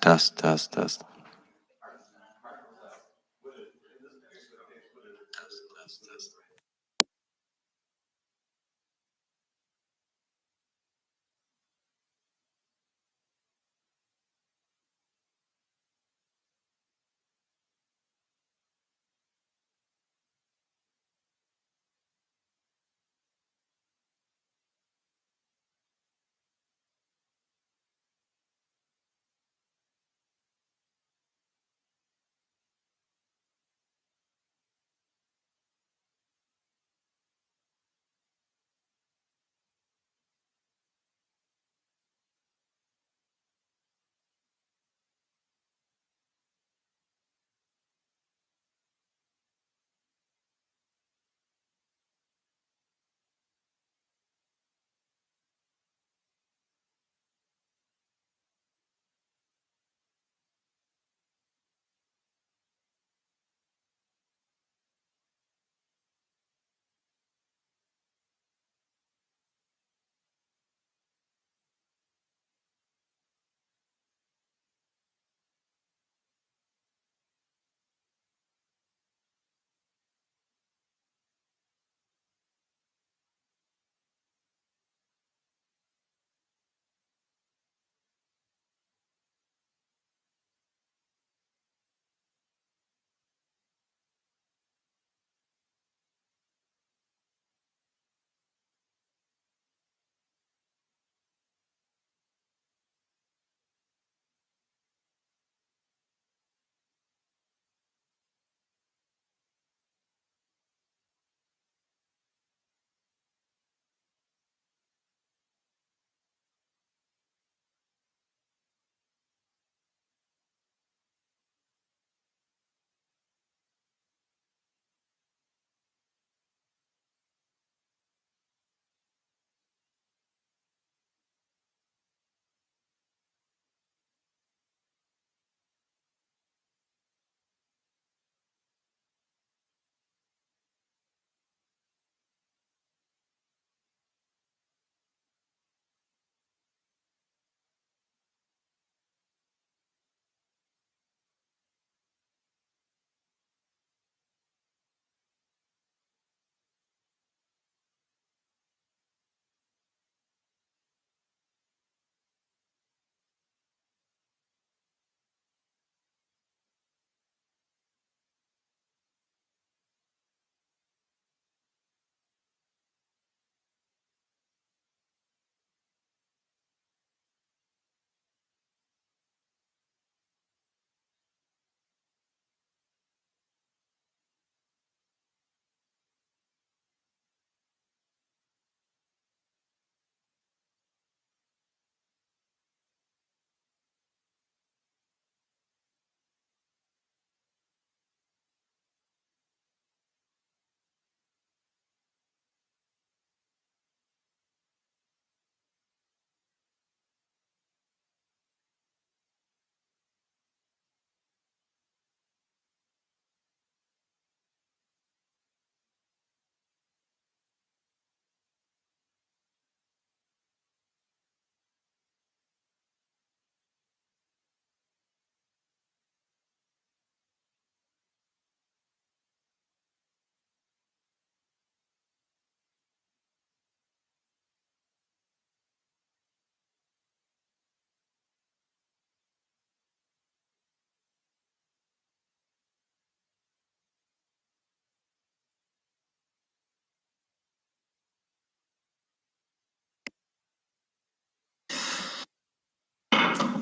Test, test, test.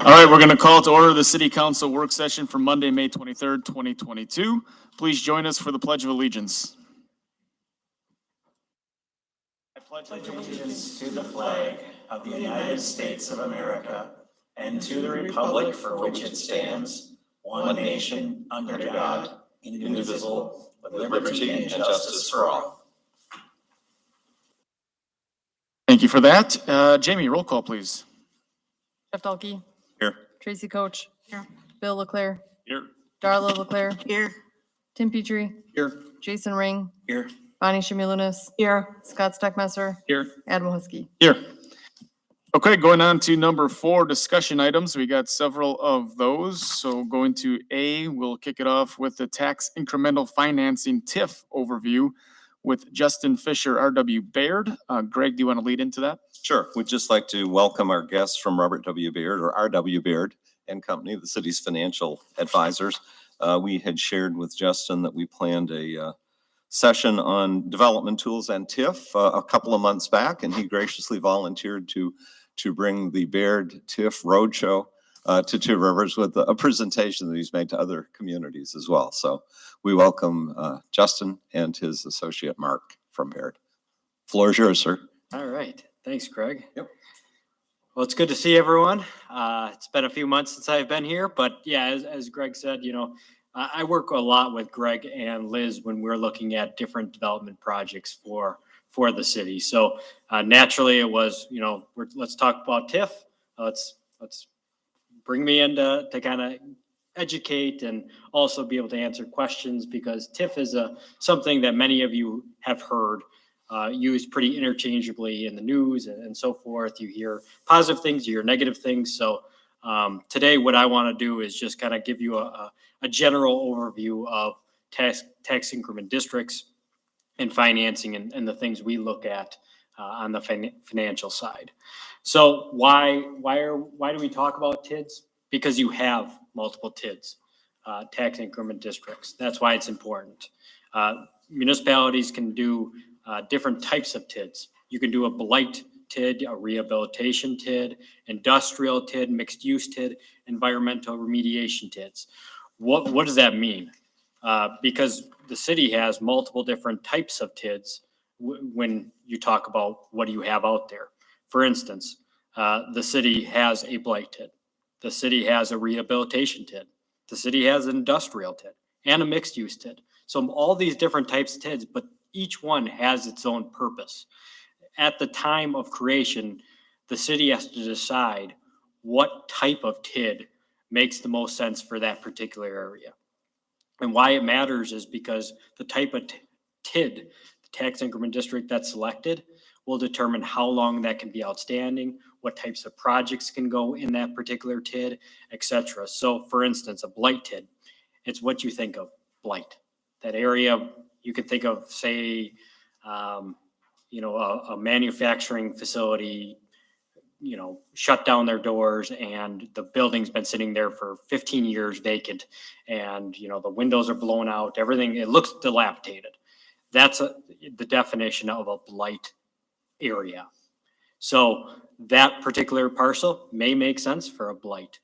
All right, we're going to call to order the City Council work session for Monday, May 23rd, 2022. Please join us for the Pledge of Allegiance. I pledge allegiance to the flag of the United States of America and to the republic for which it stands, one nation, under God, indivisible, with liberty and justice for all. Thank you for that. Jamie, roll call, please. Jeff Dahlke. Here. Tracy Coach. Here. Bill LeClaire. Here. Darla LeClaire. Here. Tim Petrie. Here. Jason Ring. Here. Bonnie Shimilunas. Here. Scott Steckmesser. Here. Adam Husky. Here. Okay, going on to number 4, discussion items. We got several of those. So going to A, we'll kick it off with the tax incremental financing TIF overview with Justin Fisher, R.W. Baird. Greg, do you want to lead into that? Sure. We'd just like to welcome our guests from Robert W. Baird, or R.W. Baird and Company, the city's financial advisors. We had shared with Justin that we planned a session on development tools and TIF a couple of months back, and he graciously volunteered to bring the Baird TIF Roadshow to Two Rivers with a presentation that he's made to other communities as well. So we welcome Justin and his associate Mark from Baird. Floor is yours, sir. All right. Thanks, Greg. Yep. Well, it's good to see everyone. It's been a few months since I've been here, but yeah, as Greg said, I work a lot with Greg and Liz when we're looking at different development projects for the city. So naturally it was, let's talk about TIF. Let's bring me in to kind of educate and also be able to answer questions, because TIF is something that many of you have heard used pretty interchangeably in the news and so forth. You hear positive things, you hear negative things. So today what I want to do is just kind of give you a general overview of tax increment districts and financing and the things we look at on the financial side. So why do we talk about TIDs? Because you have multiple TIDs, tax increment districts. That's why it's important. Municipalities can do different types of TIDs. You can do a blight TID, a rehabilitation TID, industrial TID, mixed use TID, environmental remediation TIDs. What does that mean? Because the city has multiple different types of TIDs when you talk about what do you have out there. For instance, the city has a blight TID. The city has a rehabilitation TID. The city has an industrial TID and a mixed use TID. So all these different types of TIDs, but each one has its own purpose. At the time of creation, the city has to decide what type of TID makes the most sense for that particular area. And why it matters is because the type of TID, the tax increment district that's selected, will determine how long that can be outstanding, what types of projects can go in that particular TID, etc. So for instance, a blight TID, it's what you think of blight. That area you could think of, say, a manufacturing facility, shut down their doors and the building's been sitting there for 15 years vacant, and the windows are blown out, everything, it looks dilapidated. That's the definition of a blight area. So that particular parcel may make sense for a blight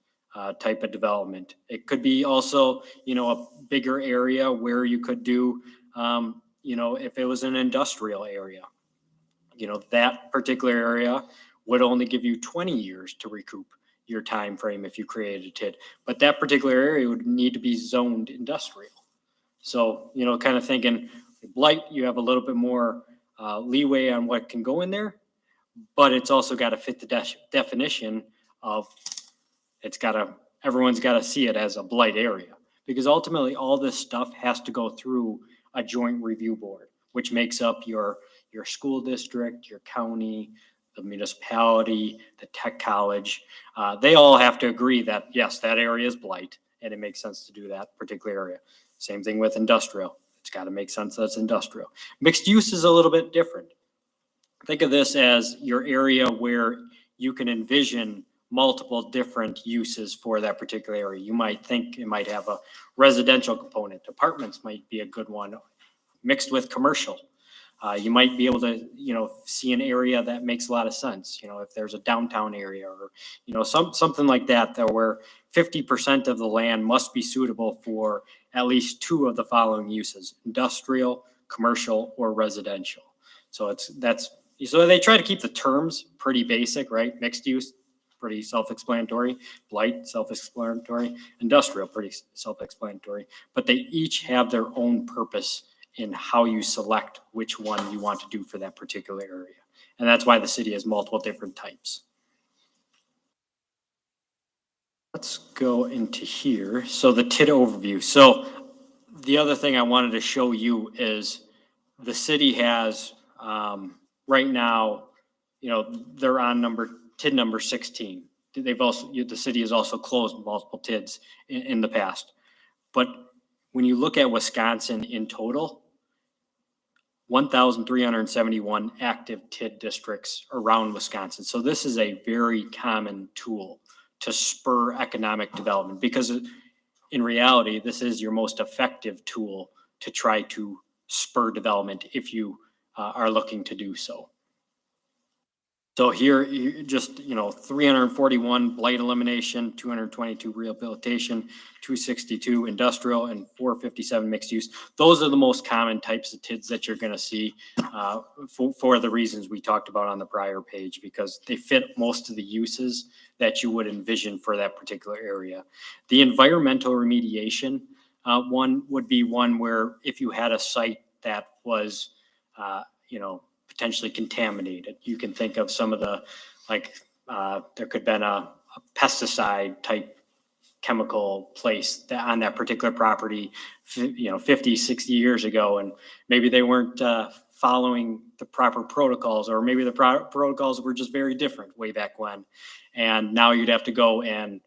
type of development. It could be also, a bigger area where you could do, if it was an industrial area, that particular area would only give you 20 years to recoup your time frame if you created a TID. But that particular area would need to be zoned industrial. So, kind of thinking blight, you have a little bit more leeway on what can go in there, but it's also got to fit the definition of everyone's got to see it as a blight area, because ultimately all this stuff has to go through a joint review board, which makes up your school district, your county, the municipality, the tech college. They all have to agree that, yes, that area is blight and it makes sense to do that particular area. Same thing with industrial. It's got to make sense that it's industrial. Mixed use is a little bit different. Think of this as your area where you can envision multiple different uses for that particular area. You might think it might have a residential component. Apartments might be a good one, mixed with commercial. You might be able to, see an area that makes a lot of sense. If there's a downtown area or, something like that where 50% of the land must be suitable for at least 2 of the following uses: industrial, commercial, or residential. So so they try to keep the terms pretty basic, right? Mixed use, pretty self-explanatory. Blight, self-explanatory. Industrial, pretty self-explanatory. But they each have their own purpose in how you select which one you want to do for that particular area. And that's why the city has multiple different types. Let's go into here. So the TID overview. So the other thing I wanted to show you is the city has, right now, they're on number TID number 16. They've also, the city has also closed multiple TIDs in the past. But when you look at Wisconsin in total, 1,371 active TID districts around Wisconsin. So this is a very common tool to spur economic development, because in reality, this is your most effective tool to try to spur development if you are looking to do so. So here, just, 341 blight elimination, 222 rehabilitation, 262 industrial, and 457 mixed use. Those are the most common types of TIDs that you're going to see for the reasons we talked about on the prior page, because they fit most of the uses that you would envision for that particular area. The environmental remediation one would be one where if you had a site that was, potentially contaminated. You can think of some of the, there could have been a pesticide type chemical place on that particular property, 50, 60 years ago, and maybe they weren't following the proper protocols, or maybe the protocols were just very different way back when. And now you'd have to go and,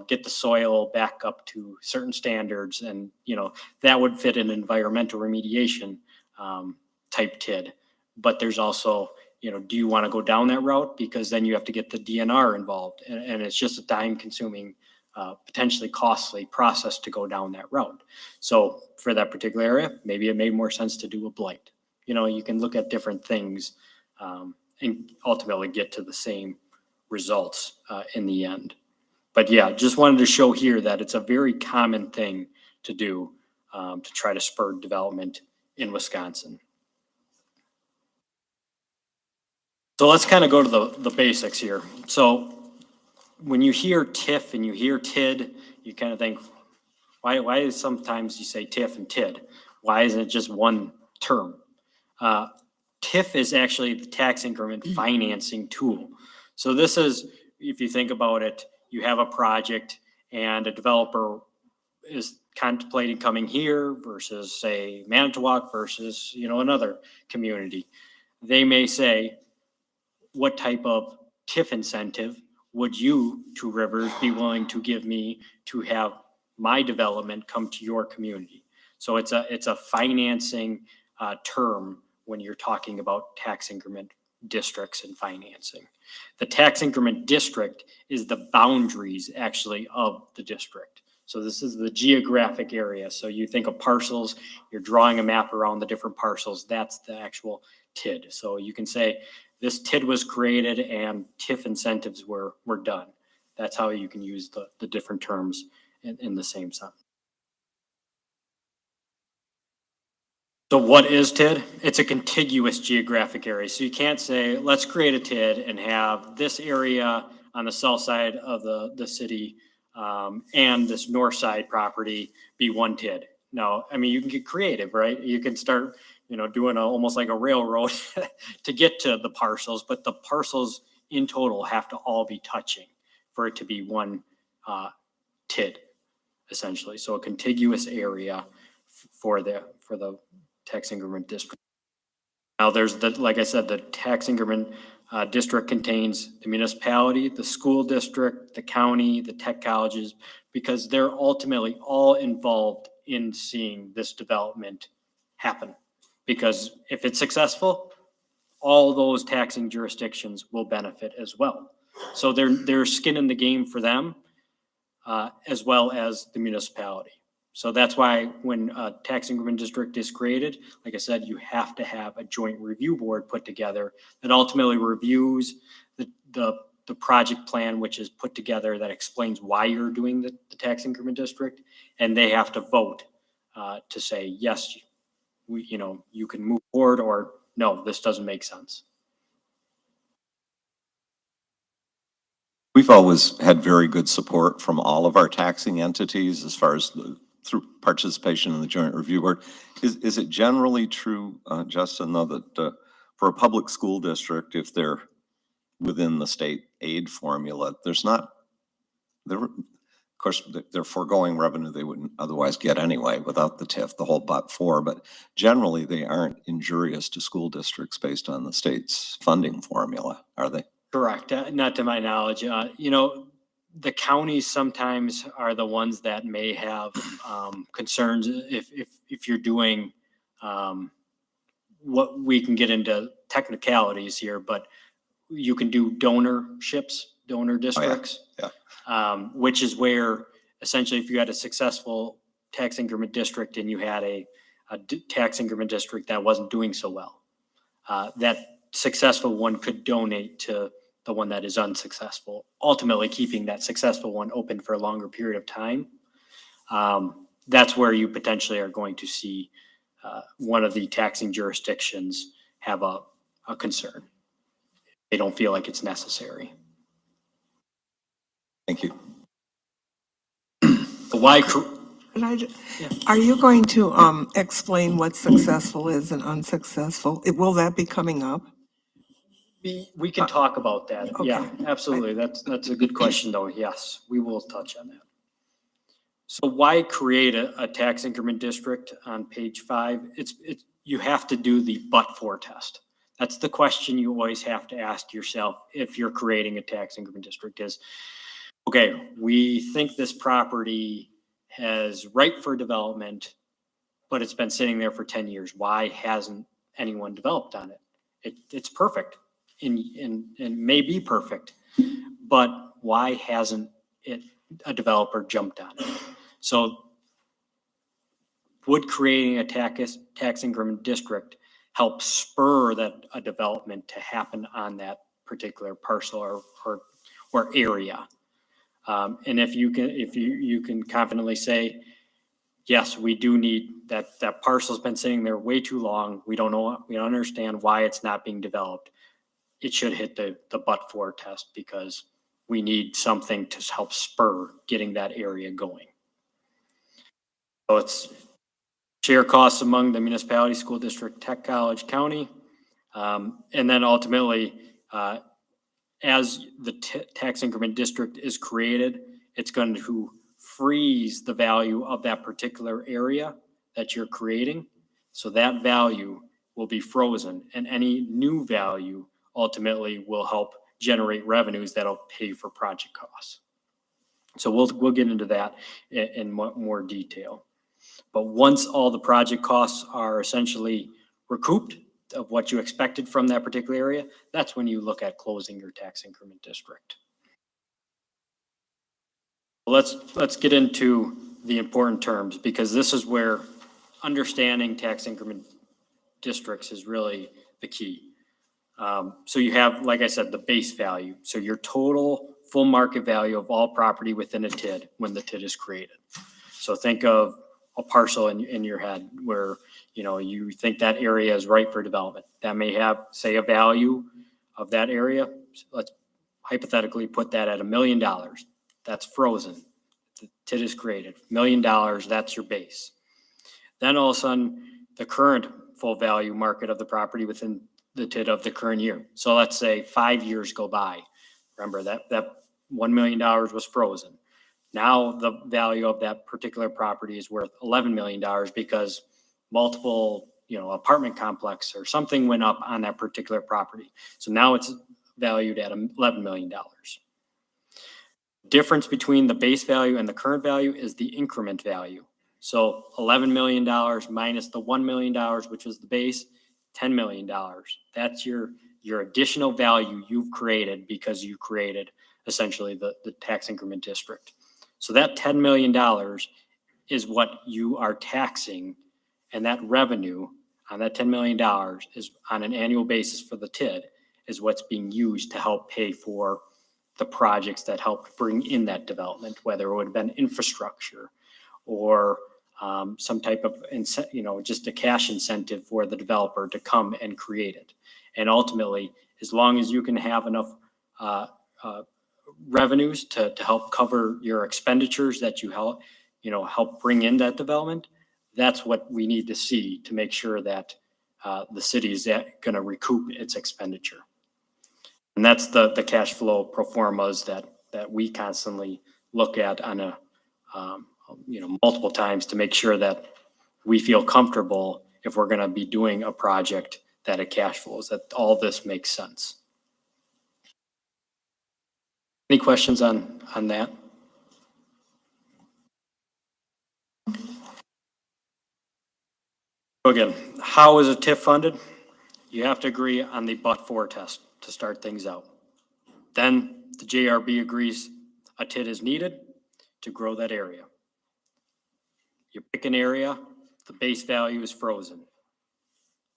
get the soil back up to certain standards, and, that would fit an environmental remediation type TID. But there's also, do you want to go down that route? Because then you have to get the DNR involved, and it's just a time consuming, potentially costly process to go down that route. So for that particular area, maybe it made more sense to do a blight. You can look at different things and ultimately get to the same results in the end. But yeah, just wanted to show here that it's a very common thing to do to try to spur development in Wisconsin. So let's kind of go to the basics here. So when you hear TIF and you hear TID, you kind of think, why is sometimes you say TIF and TID? Why isn't it just one term? TIF is actually the tax increment financing tool. So this is, if you think about it, you have a project and a developer is contemplating coming here versus, say, Manitowoc versus, another community. They may say, what type of TIF incentive would you, Two Rivers, be willing to give me to have my development come to your community? So it's a financing term when you're talking about tax increment districts and financing. The tax increment district is the boundaries actually of the district. So this is the geographic area. So you think of parcels, you're drawing a map around the different parcels. That's the actual TID. So you can say this TID was created and TIF incentives were done. That's how you can use the different terms in the same sentence. So what is TID? It's a contiguous geographic area. So you can't say, let's create a TID and have this area on the south side of the city and this north side property be one TID. No, I mean, you can get creative, right? You can start, doing almost like a railroad to get to the parcels, but the parcels in total have to all be touching for it to be one TID, essentially. So a contiguous area for the tax increment district. Now there's like I said, the tax increment district contains the municipality, the school district, the county, the tech colleges, because they're ultimately all involved in seeing this development happen. Because if it's successful, all those taxing jurisdictions will benefit as well. So there's skin in the game for them, as well as the municipality. So that's why when a tax increment district is created, like I said, you have to have a joint review board put together that ultimately reviews the project plan, which is put together, that explains why you're doing the tax increment district, and they have to vote to say, yes, you can move forward, or no, this doesn't make sense. We've always had very good support from all of our taxing entities as far as through participation in the Joint Review Board. Is it generally true, Justin, though, that for a public school district, if they're within the state aid formula, of course, they're foregoing revenue they wouldn't otherwise get anyway without the TIF, the whole but generally they aren't injurious to school districts based on the state's funding formula, are they? Correct. Not to my knowledge. The counties sometimes are the ones that may have concerns if you're doing what we can get into technicalities here, but you can do donor districts. Which is where essentially if you had a successful tax increment district and you had a tax increment district that wasn't doing so well, that successful one could donate to the one that is unsuccessful, ultimately keeping that successful one open for a longer period of time. That's where you potentially are going to see one of the taxing jurisdictions have a concern. They don't feel like it's necessary. Thank you. But why? Are you going to explain what successful is and unsuccessful? Will that be coming up? We can talk about that. Okay. Yeah, absolutely. That's a good question though. Yes, we will touch on that. So why create a tax increment district on page 5? You have to do the but-for test. That's the question you always have to ask yourself if you're creating a tax increment district is, okay, we think this property is ripe for development, but it's been sitting there for 10 years. Why hasn't anyone developed on it? It's perfect and may be perfect, but why hasn't a developer jumped on it? So would creating a tax increment district help spur a development to happen on that particular parcel or area? And if you can confidently say, yes, we do need that parcel's been sitting there way too long. We don't understand why it's not being developed. It should hit the but-for test because we need something to help spur getting that area going. So it's share costs among the municipality, school district, tech college, county. And then ultimately, as the tax increment district is created, it's going to freeze the value of that particular area that you're creating. So that value will be frozen and any new value ultimately will help generate revenues that'll pay for project costs. So we'll get into that in more detail. But once all the project costs are essentially recouped of what you expected from that particular area, that's when you look at closing your tax increment district. Let's get into the important terms because this is where understanding tax increment districts is really the key. So you have, like I said, the base value. So your total full market value of all property within a TID when the TID is created. So think of a parcel in your head where, you think that area is ripe for development. That may have, say, a value of that area. Let's hypothetically put that at $1 million. That's frozen. The TID is created. $1 million, that's your base. Then all of a sudden, the current full value market of the property within the TID of the current year. So let's say 5 years go by. Remember that $1 million was frozen. Now the value of that particular property is worth $11 million because multiple, apartment complex or something went up on that particular property. So now it's valued at $11 million. Difference between the base value and the current value is the increment value. So $11 million minus the $1 million, which was the base, $10 million. That's your additional value you've created because you created essentially the tax increment district. So that $10 million is what you are taxing, and that revenue on that $10 million is on an annual basis for the TID is what's being used to help pay for the projects that help bring in that development, whether it would have been infrastructure or some type of, just a cash incentive for the developer to come and create it. And ultimately, as long as you can have enough revenues to help cover your expenditures that you help bring in that development, that's what we need to see to make sure that the city is going to recoup its expenditure. And that's the cash flow pro formas that we constantly look at on a multiple times to make sure that we feel comfortable if we're going to be doing a project that it cash flows, that all this makes sense. Any questions on that? So again, how is a TIF funded? You have to agree on the but-for test to start things out. Then the JRB agrees a TID is needed to grow that area. You pick an area, the base value is frozen.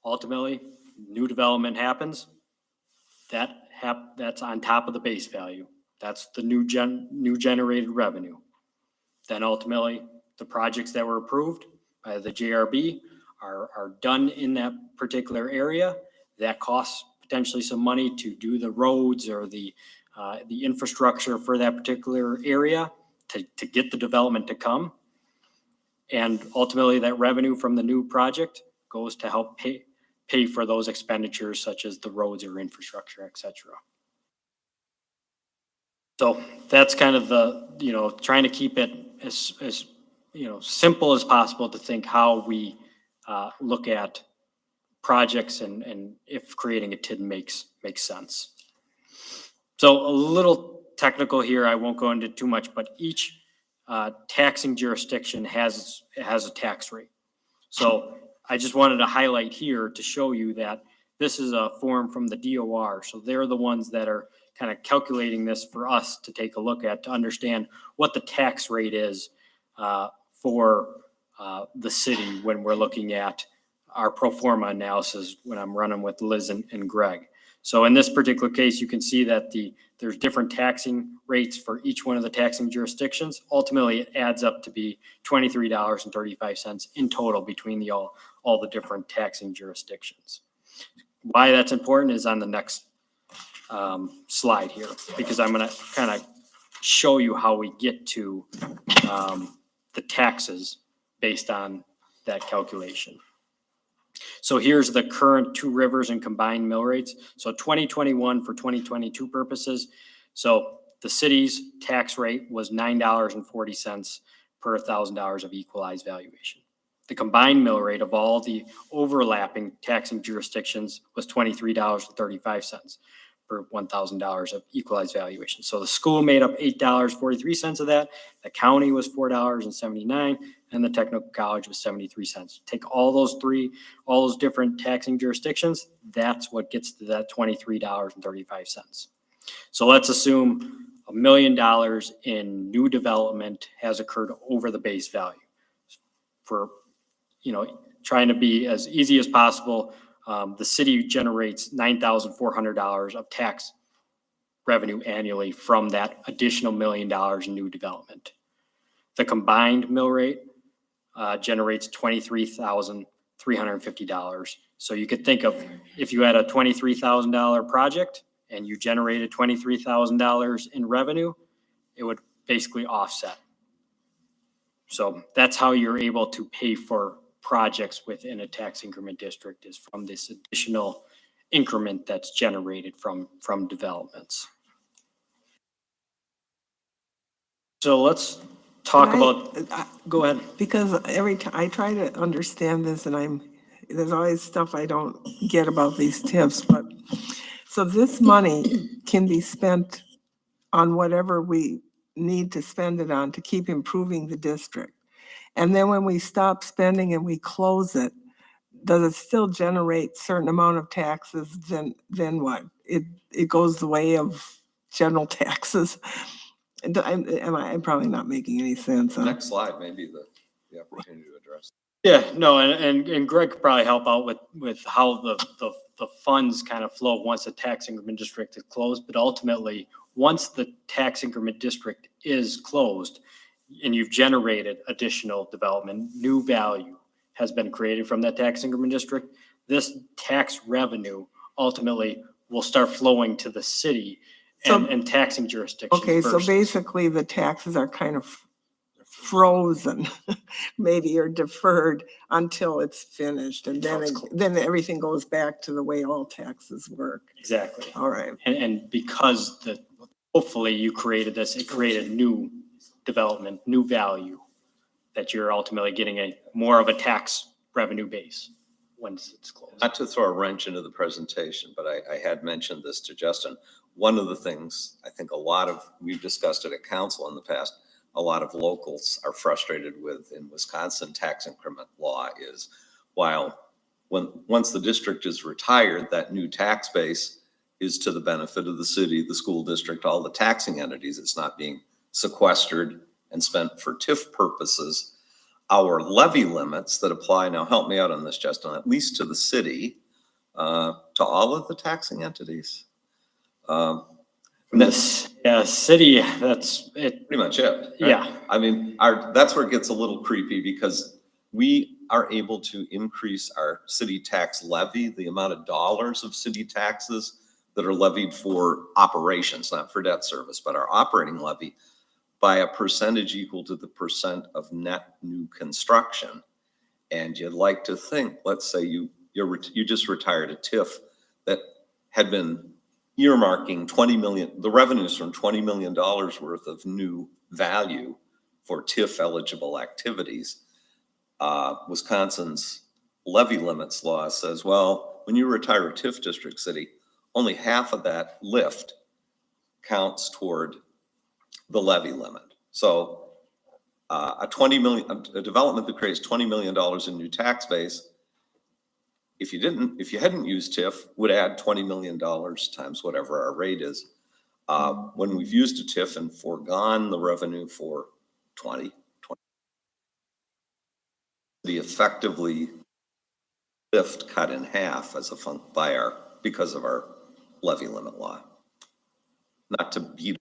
Ultimately, new development happens, that's on top of the base value. That's the new generated revenue. Then ultimately, the projects that were approved by the JRB are done in that particular area. That costs potentially some money to do the roads or the infrastructure for that particular area to get the development to come. And ultimately, that revenue from the new project goes to help pay for those expenditures such as the roads or infrastructure, et cetera. So that's kind of the, trying to keep it as simple as possible to think how we look at projects and if creating a TID makes sense. So a little technical here, I won't go into too much, but each taxing jurisdiction has a tax rate. So I just wanted to highlight here to show you that this is a form from the DOR. So they're the ones that are kind of calculating this for us to take a look at to understand what the tax rate is for the city when we're looking at our pro forma analysis when I'm running with Liz and Greg. So in this particular case, you can see that there's different taxing rates for each one of the taxing jurisdictions. Ultimately, it adds up to be $23.35 in total between all the different taxing jurisdictions. Why that's important is on the next slide here, because I'm going to kind of show you how we get to the taxes based on that calculation. So here's the current Two Rivers and combined mill rates. So 2021 for 2022 purposes. So the city's tax rate was $9.40 per $1,000 of equalized valuation. The combined mill rate of all the overlapping taxing jurisdictions was $23.35 per $1,000 of equalized valuation. So the school made up $8.43 of that. The county was $4.79, and the technical college was 73 cents. Take all those different taxing jurisdictions, that's what gets to that $23.35. So let's assume $1 million in new development has occurred over the base value. For, trying to be as easy as possible, the city generates $9,400 of tax revenue annually from that additional $1 million in new development. The combined mill rate generates $23,350. So you could think of if you had a $23,000 project and you generated $23,000 in revenue, it would basically offset. So that's how you're able to pay for projects within a tax increment district, is from this additional increment that's generated from developments. So let's talk about, go ahead. Because every time I try to understand this and there's always stuff I don't get about these tips, but so this money can be spent on whatever we need to spend it on to keep improving the district. And then when we stop spending and we close it, does it still generate certain amount of taxes? Then what? It goes the way of general taxes. I'm probably not making any sense. Huh? Next slide may be the opportunity to address. Yeah, no, and Greg could probably help out with how the funds kind of flow once the tax increment district is closed. But ultimately, once the tax increment district is closed and you've generated additional development, new value has been created from that tax increment district, this tax revenue ultimately will start flowing to the city and taxing jurisdictions. Okay, so basically the taxes are kind of frozen, maybe, or deferred until it's finished, and then everything goes back to the way all taxes work. Exactly. All right. And because hopefully you created it created new development, new value that you're ultimately getting more of a tax revenue base. once it's closed. Not to throw a wrench into the presentation, but I had mentioned this to Justin. One of the things I think we've discussed it at council in the past, a lot of locals are frustrated with in Wisconsin tax increment law is once the district is retired, that new tax base is to the benefit of the city, the school district, all the taxing entities. It's not being sequestered and spent for TIF purposes. Our levy limits that apply, now help me out on this, Justin, at least to the city, to all of the taxing entities. Yeah, city, that's it. Pretty much it. Right? Yeah. I mean, that's where it gets a little creepy because we are able to increase our city tax levy, the amount of dollars of city taxes that are levied for operations, not for debt service, but our operating levy by a percentage equal to the percent of net new construction. And you'd like to think, let's say you just retired a TIF that had been earmarking 20 million, the revenues from $20 million worth of new value for TIF eligible activities. Wisconsin's levy limits law says, well, when you retire a TIF district city, only half of that lift counts toward the levy limit. So a development that creates $20 million in new tax base, if you hadn't used TIF, would add $20 million times whatever our rate is. When we've used a TIF and foregone the revenue for 20, the effectively lift cut in half as because of our levy limit law. Not to beat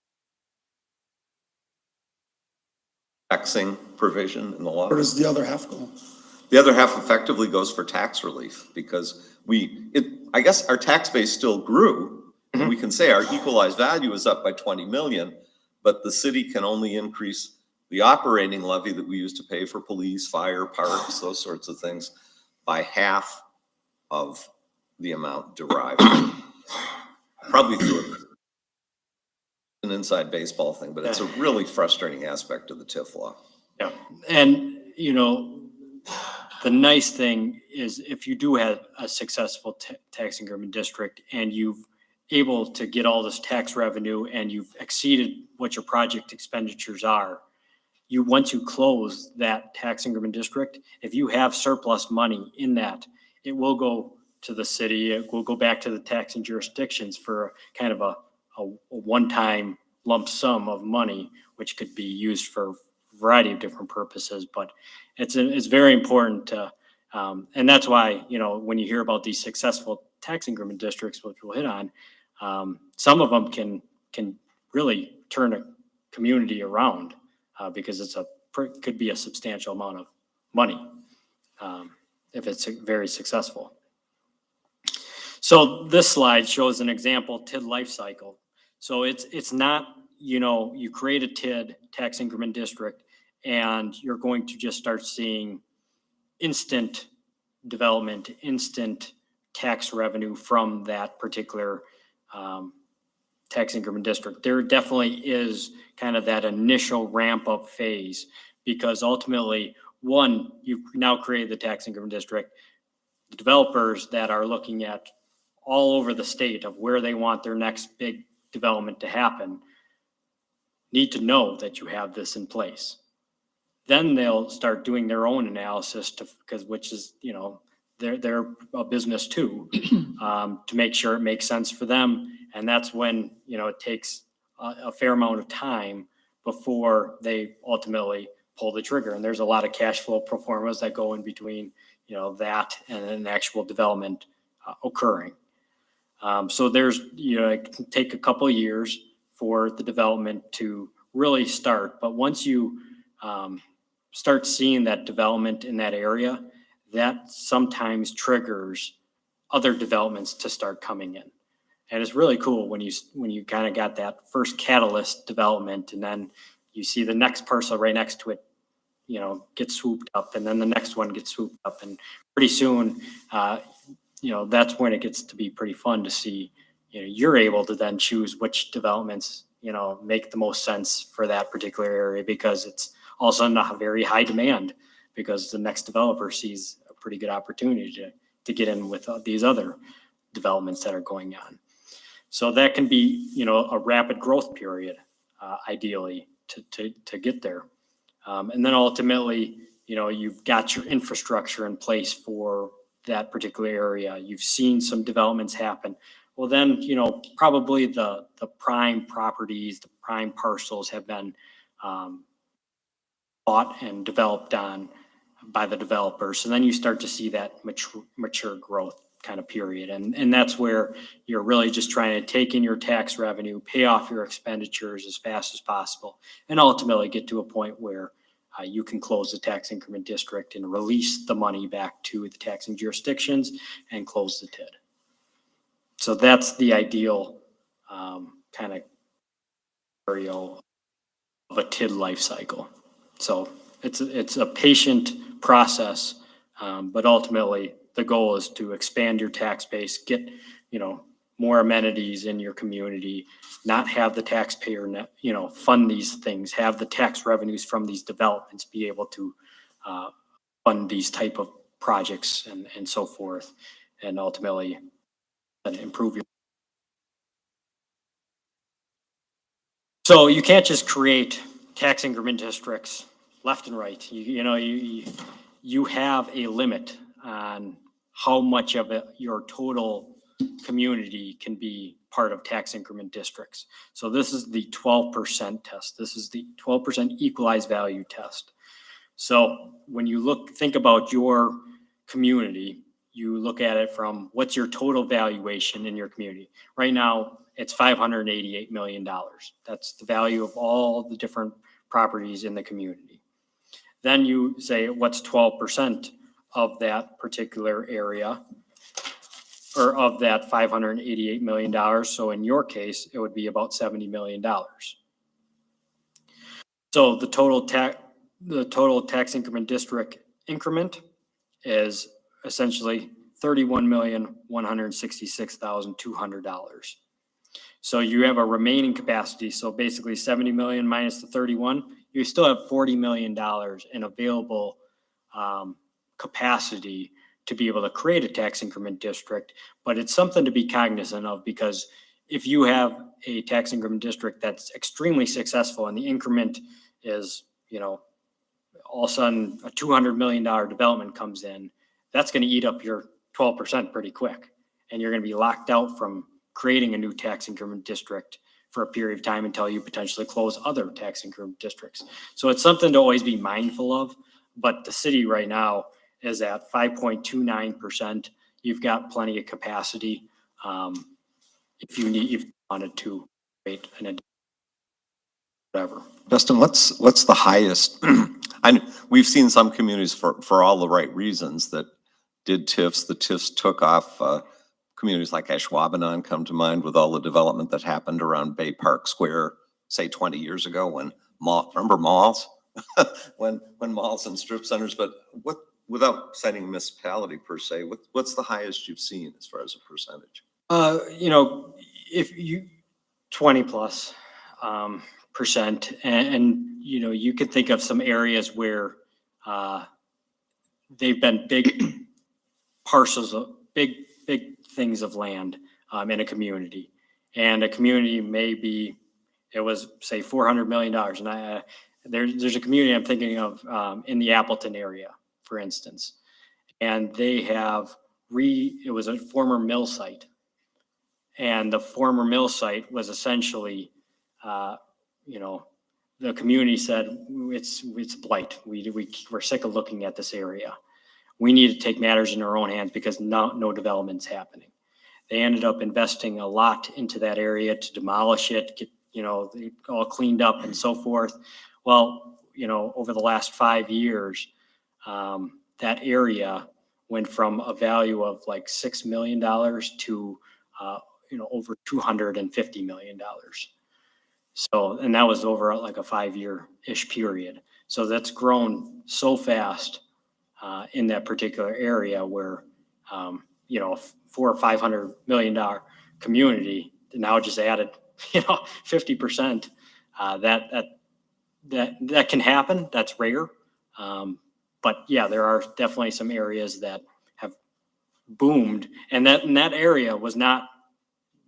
taxing provision in the law. Where does the other half go? The other half effectively goes for tax relief because I guess our tax base still grew. And we can say our equalized value is up by 20 million, but the city can only increase the operating levy that we use to pay for police, fire, parks, those sorts of things by half of the amount derived. Probably through an inside baseball thing, but it's a really frustrating aspect of the TIF law. Yeah, and the nice thing is if you do have a successful tax increment district and you've able to get all this tax revenue and you've exceeded what your project expenditures are, once you close that tax increment district, if you have surplus money in that, it will go to the city, it will go back to the taxing jurisdictions for kind of a one-time lump sum of money, which could be used for a variety of different purposes. But it's very important to, and that's why, when you hear about these successful tax increment districts, which we'll hit on, some of them can really turn a community around because could be a substantial amount of money if it's very successful. So this slide shows an example TID life cycle. So it's not, you create a TID, tax increment district, and you're going to just start seeing instant development, instant tax revenue from that particular tax increment district. There definitely is kind of that initial ramp up phase because ultimately, one, you've now created the tax increment district. The developers that are looking at all over the state of where they want their next big development to happen need to know that you have this in place. Then they'll start doing their own analysis which is, they're a business too, to make sure it makes sense for them. And that's when, it takes a fair amount of time before they ultimately pull the trigger. And there's a lot of cash flow pro formas that go in between, that and an actual development occurring. So there's, it can take a couple of years for the development to really start. But once you start seeing that development in that area, that sometimes triggers other developments to start coming in. And it's really cool when you kind of got that first catalyst development and then you see the next parcel right next to it, get swooped up, and then the next one gets swooped up. And pretty soon, that's when it gets to be pretty fun to see, you're able to then choose which developments, make the most sense for that particular area because it's also not a very high demand because the next developer sees a pretty good opportunity to to get in with these other developments that are going on. So that can be, a rapid growth period, ideally, to get there. And then ultimately, you've got your infrastructure in place for that particular area. You've seen some developments happen. Well, then, probably the prime properties, the prime parcels have been bought and developed on by the developers. So then you start to see that mature growth kind of period. And that's where you're really just trying to take in your tax revenue, pay off your expenditures as fast as possible, and ultimately get to a point where you can close the tax increment district and release the money back to the taxing jurisdictions and close the TID. So that's the ideal kind of scenario of a TID life cycle. So it's a patient process, but ultimately the goal is to expand your tax base, get more amenities in your community, not have the taxpayer fund these things, have the tax revenues from these developments be able to fund these type of projects and so forth, and ultimately improve your. So you can't just create tax increment districts left and right. You have a limit on how much of your total community can be part of tax increment districts. So this is the 12% test. This is the 12% equalized value test. So when you think about your community, you look at it from what's your total valuation in your community. Right now, it's $588 million. That's the value of all the different properties in the community. Then you say, what's 12% of that particular area, or of that $588 million? So in your case, it would be about $70 million. So the total tax increment district increment is essentially $31,166,200. So you have a remaining capacity. So basically 70 million minus the 31, you still have $40 million in available capacity to be able to create a tax increment district. But it's something to be cognizant of, because if you have a tax increment district that's extremely successful and the increment is, all of a sudden a $200 million development comes in, that's going to eat up your 12% pretty quick. And you're going to be locked out from creating a new tax increment district for a period of time until you potentially close other tax increment districts. So it's something to always be mindful of. But the city right now is at 5.29%. You've got plenty of capacity if you wanted to create an whatever. Justin, what's the highest? We've seen some communities for all the right reasons that did TIFs. The TIFs took off. Communities like Ashwaubenon come to mind with all the development that happened around Bay Park Square, say 20 years ago when remember malls? when malls and strip centers, but without citing a municipality per se, what's the highest you've seen as far as a percentage? If you 20 plus percent, and you could think of some areas where they've been big parcels of big things of land in a community, and a community it was say $400 million, and there's a community I'm thinking of in the Appleton area, for instance, and they have it was a former mill site, and the former mill site was essentially, the community said it's blight. We're sick of looking at this area. We need to take matters in our own hands because no development's happening. They ended up investing a lot into that area to demolish it, get all cleaned up and so forth. Well, over the last 5 years, that area went from a value of like $6 million to over $250 million. So, and that was over like a 5-year-ish period. So that's grown so fast in that particular area where, $400 or $500 million community now just added, 50%. That can happen. That's rare. But yeah, there are definitely some areas that have boomed. And that area was not,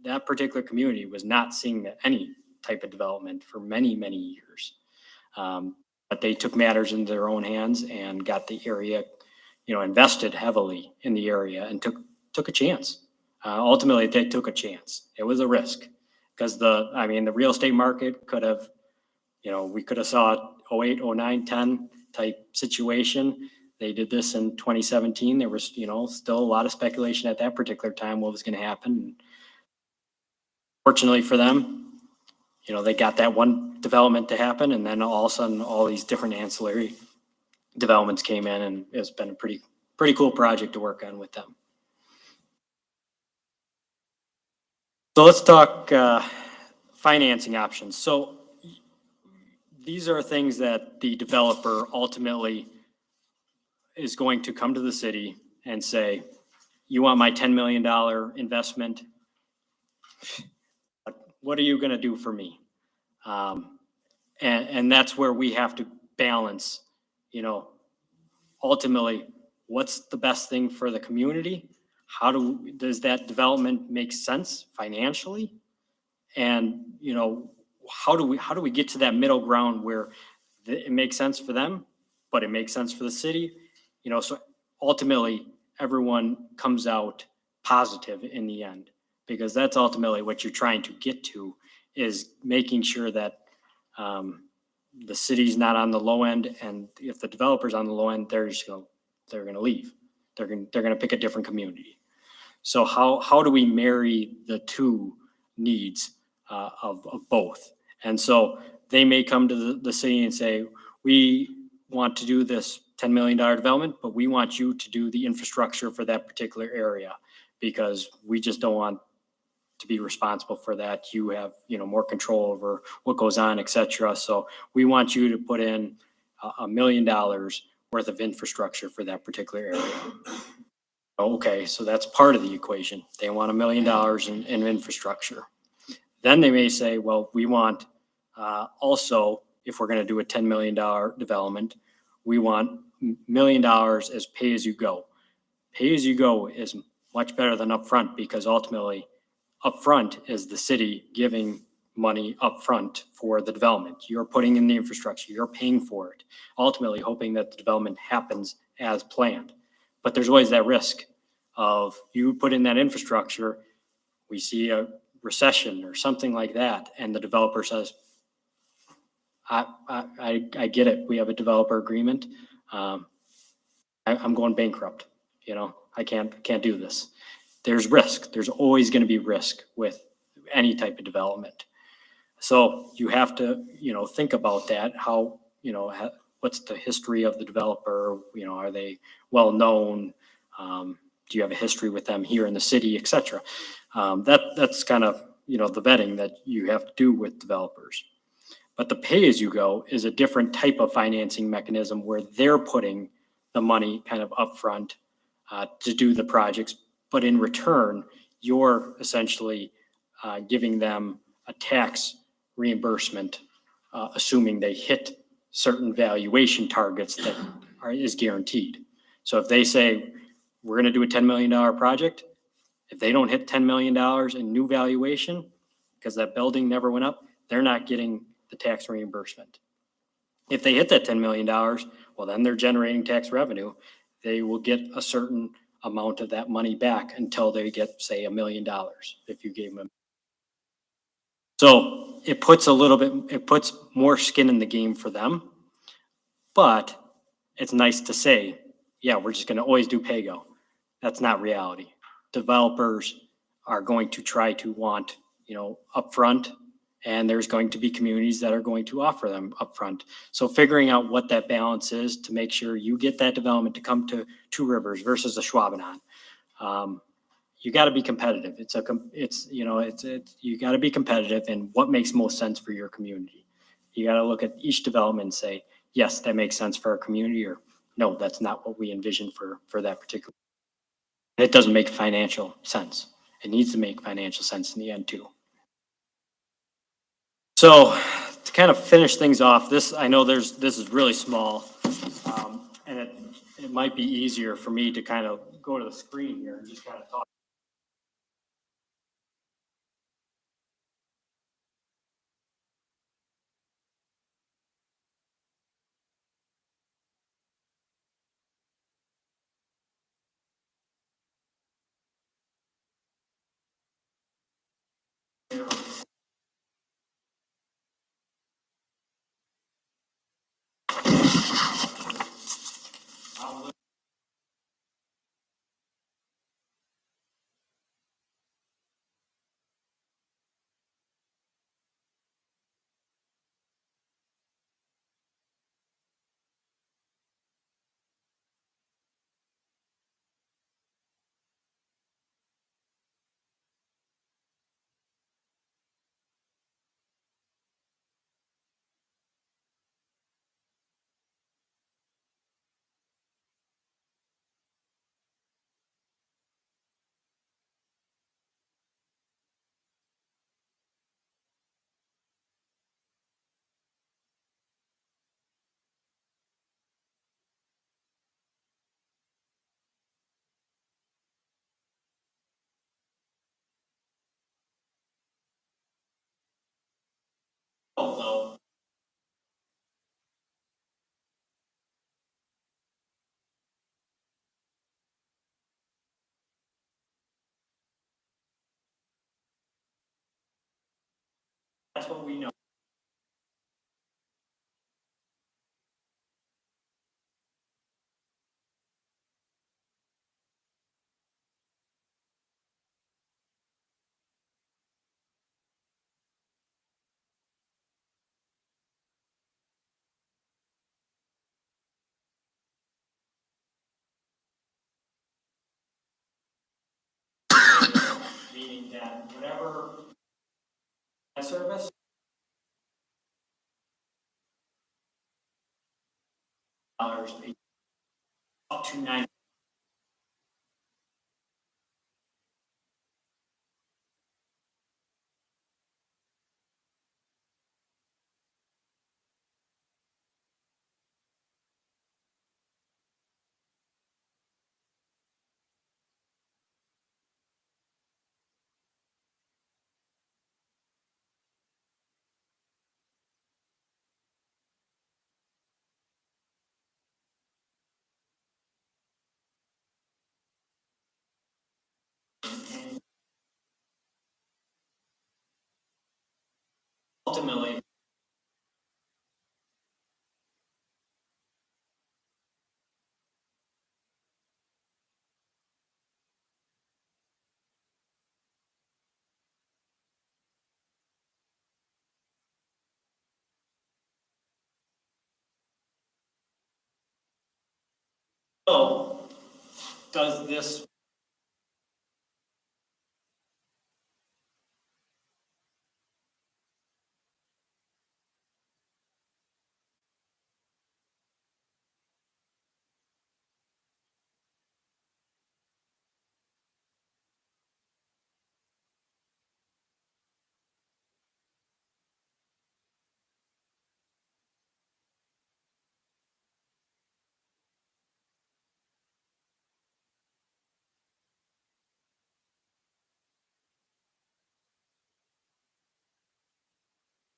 that particular community was not seeing any type of development for many, many years. But they took matters into their own hands and got the area, invested heavily in the area and took a chance. Ultimately, they took a chance. It was a risk because the real estate market could have, we could have saw 08, 09, 10 type situation. They did this in 2017. There was, still a lot of speculation at that particular time what was going to happen. Fortunately for them, they got that one development to happen, and then all of a sudden, all these different ancillary developments came in, and it's been a pretty cool project to work on with them. So let's talk financing options. So these are things that the developer ultimately is going to come to the city and say, you want my $10 million investment? What are you going to do for me? And that's where we have to balance, ultimately, what's the best thing for the community? Does that development make sense financially? And, how do we get to that middle ground where it makes sense for them, but it makes sense for the city? So ultimately, everyone comes out positive in the end, because that's ultimately what you're trying to get to, is making sure that the city's not on the low end, and if the developer's on the low end, they're going to leave. They're going to pick a different community. So how do we marry the two needs of both? And so they may come to the city and say, we want to do this $10 million development, but we want you to do the infrastructure for that particular area, because we just don't want to be responsible for that. You have, more control over what goes on, et cetera. So we want you to put in $1 million worth of infrastructure for that particular area. Okay, so that's part of the equation. They want $1 million in infrastructure. Then they may say, well, we want also, if we're going to do a $10 million development, we want $1 million as pay as you go. Pay as you go is much better than upfront, because ultimately upfront is the city giving money upfront for the development. You're putting in the infrastructure, you're paying for it, ultimately hoping that the development happens as planned. But there's always that risk of you put in that infrastructure, we see a recession or something like that, and the developer says, I get it. We have a developer agreement. I'm going bankrupt. I can't do this. There's risk. There's always going to be risk with any type of development. So you have to, think about that. How, what's the history of the developer? Are they well known? Do you have a history with them here in the city, et cetera? That's kind of, the vetting that you have to do with developers. But the pay-as-you-go is a different type of financing mechanism where they're putting the money kind of upfront to do the projects. But in return, you're essentially giving them a tax reimbursement, assuming they hit certain valuation targets that is guaranteed. So if they say, we're going to do a $10 million project, if they don't hit $10 million in new valuation, because that building never went up, they're not getting the tax reimbursement. If they hit that $10 million, well, then they're generating tax revenue. They will get a certain amount of that money back until they get, say, $1 million if you gave them. So it puts more skin in the game for them, but it's nice to say, yeah, we're just going to always do pay-go. That's not reality. Developers are going to try to want, upfront, and there's going to be communities that are going to offer them upfront. So figuring out what that balance is to make sure you get that development to come to Two Rivers versus a Schwabenon. You got to be competitive. You got to be competitive in what makes most sense for your community. You got to look at each development and say, yes, that makes sense for our community, or no, that's not what we envision for that particular. It doesn't make financial sense. It needs to make financial sense in the end too. So to kind of finish things off, I know this is really small, and it might be easier for me to kind of go to the screen here and just kind of talk. That's what we know. Meaning that whatever service dollars up to 9. Ultimately, so does this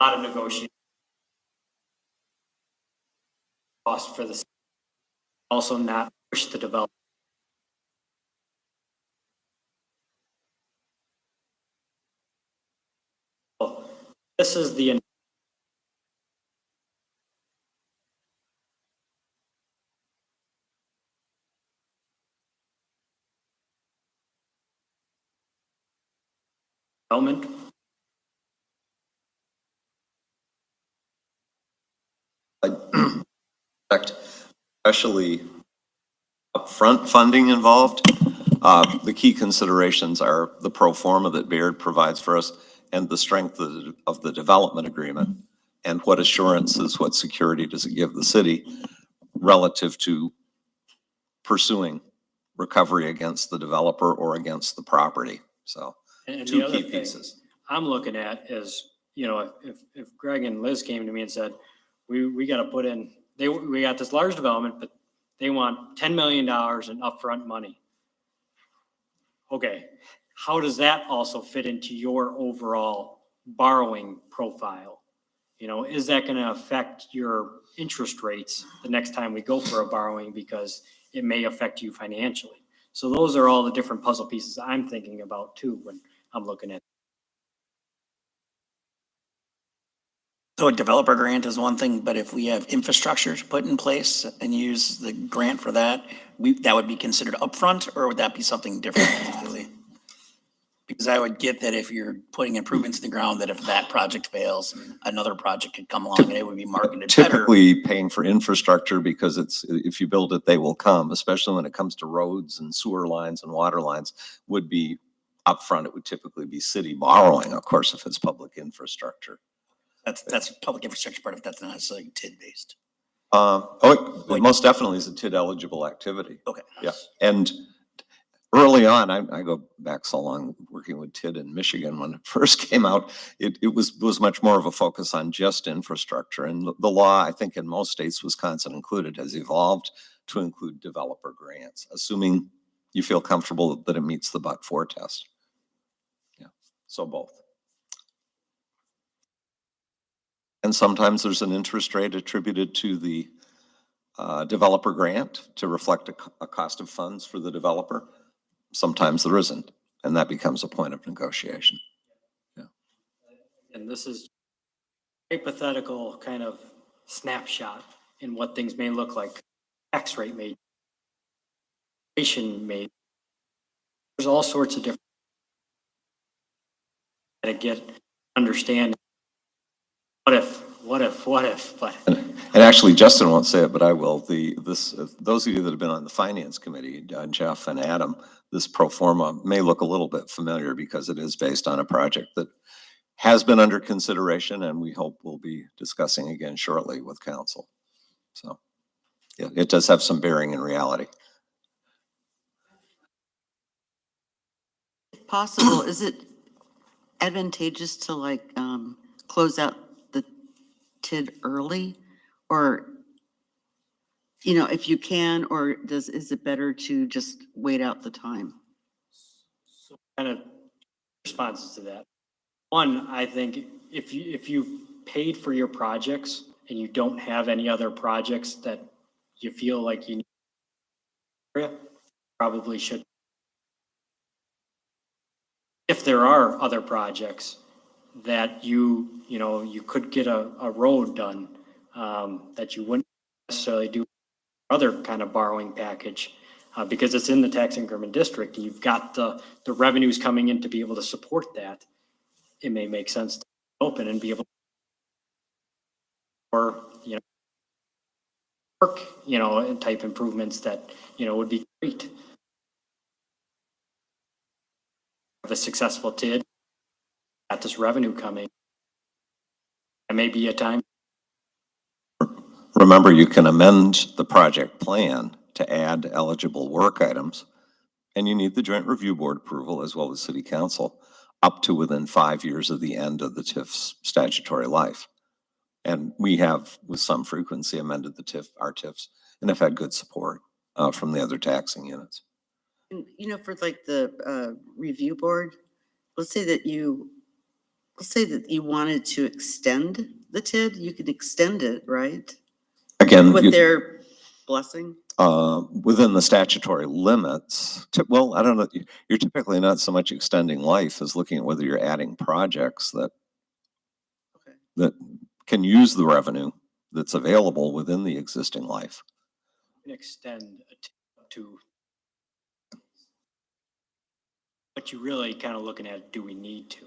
lot of negotiation cost for this? Also not push the development. This is the development. Especially upfront funding involved. The key considerations are the pro forma that Baird provides for us and the strength of the development agreement. And what assurances, what security does it give the city relative to pursuing recovery against the developer or against the property? So And the two other key thing pieces. I'm looking at is, you know, if Greg and Liz came to me and said, we got to put in, we got this large development, but they want $10 million in upfront money. okay, how does that also fit into your overall borrowing profile? You know, is that going to affect your interest rates the next time we go for a borrowing, because it may affect you financially? So those are all the different puzzle pieces I'm thinking about too when I'm looking at. So a developer grant is one thing, but if we have infrastructure to put in place and use the grant for that, that would be considered upfront, or would that be something different completely? Because I would get that if you're putting improvements in the ground, that if that project fails, another project could come along and it would be marketed better. Typically paying for infrastructure, because it's, if you build it, they will come, especially when it comes to roads and sewer lines and water lines, would be upfront. It would typically be city borrowing, of course, if it's public infrastructure. That's public infrastructure part, if that's not necessarily TID based. It most definitely is a TID eligible activity. Okay. Yeah, and early on, I go back so long working with TID in Michigan when it first came out, it was much more of a focus on just infrastructure. And the law, I think in most states, Wisconsin included, has evolved to include developer grants, assuming you feel comfortable that it meets the but-for test. Yeah, so both. And sometimes there's an interest rate attributed to the developer grant to reflect a cost of funds for the developer. Sometimes there isn't, and that becomes a point of negotiation. Yeah. And this is hypothetical kind of snapshot in what things may look like. Tax rate may, there's all sorts of different to get understand what if, but. And actually, Justin won't say it, but I will. Those of you that have been on the finance committee, Jeff and Adam, this pro forma may look a little bit familiar because it is based on a project that has been under consideration, and we hope we'll be discussing again shortly with council. So, yeah, it does have some bearing in reality. If possible, is it advantageous to like close out the TID early, or if you can, or is it better to just wait out the time? So kind of responses to that. One, I think if you paid for your projects and you don't have any other projects that you feel like you need, probably should. If there are other projects that you could get a road done, that you wouldn't necessarily do other kind of borrowing package, because it's in the tax increment district, and you've got the revenues coming in to be able to support that. It may make sense to open and be able to, or, work, and type improvements that, would be great. Have a successful TID, got this revenue coming. It may be a time. Remember, you can amend the project plan to add eligible work items, and you need the joint review board approval as well as city council up to within 5 years of the end of the TIF's statutory life. And we have, with some frequency, amended our TIFs, and have had good support from the other taxing units. And, for like the review board, let's say that you wanted to extend the TID, you could extend it, right? Again, With their blessing? within the statutory limits, well, I don't know, you're typically not so much extending life as looking at whether you're adding projects that can use the revenue that's available within the existing life. Extend a TID to, but you really kind of looking at, do we need to,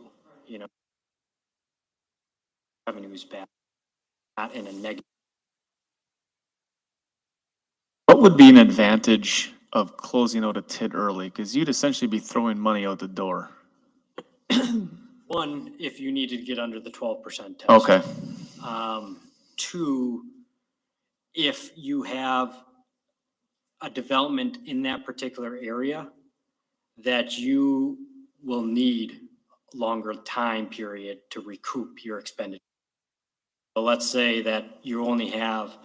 revenues back, not in a negative. What would be an advantage of closing out a TID early? Because you'd essentially be throwing money out the door. One, if you needed to get under the 12% test. Okay. Two, if you have a development in that particular area that you will need longer time period to recoup your expenditure. So let's say that you only have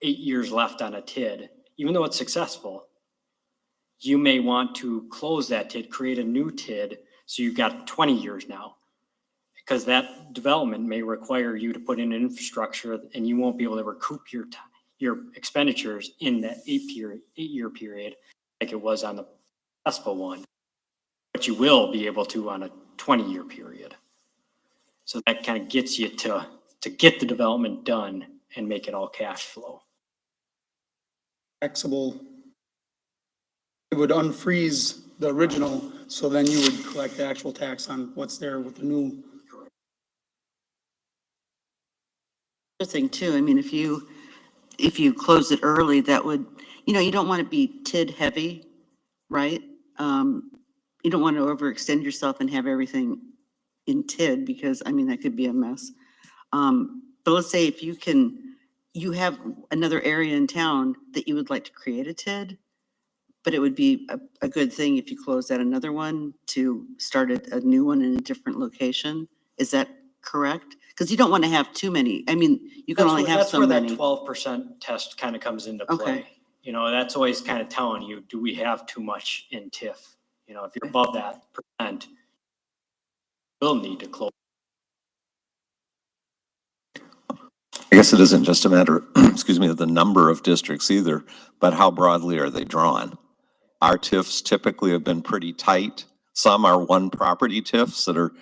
8 years left on a TID, even though it's successful, you may want to close that TID, create a new TID, so you've got 20 years now. Because that development may require you to put in infrastructure and you won't be able to recoup your expenditures in that 8-year period like it was on the successful one. But you will be able to on a 20-year period. So that kind of gets you to get the development done and make it all cash flow. Taxable, it would unfreeze the original, so then you would collect the actual tax on what's there with the new. Other thing too, I mean, if you close it early, that would, you don't want to be TID heavy, right? You don't want to overextend yourself and have everything in TID because, I mean, that could be a mess. But let's say if you have another area in town that you would like to create a TID, but it would be a good thing if you close out another one to start a new one in a different location. Is that correct? Because you don't want to have too many. I mean, you can only have so That's many. where that 12% test kind of comes into Okay. play. That's always kind of telling you, do we have too much in TIF? If you're above that percent, we'll need to close. I guess it isn't just a matter, excuse me, of the number of districts either, but how broadly are they drawn? Our TIFs typically have been pretty tight. Some are one property TIFs that are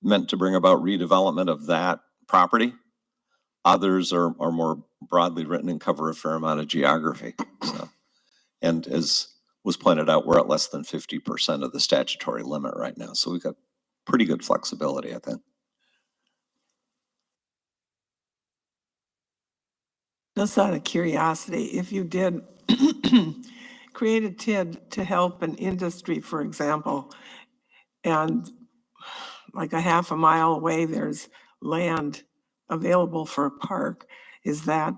meant to bring about redevelopment of that property. Others are more broadly written and cover a fair amount of geography. So, and as was pointed out, we're at less than 50% of the statutory limit right now. So we've got pretty good flexibility, I think. Just out of curiosity, if you did create a TID to help an industry, for example, and like a half a mile away, there's land available for a park, is that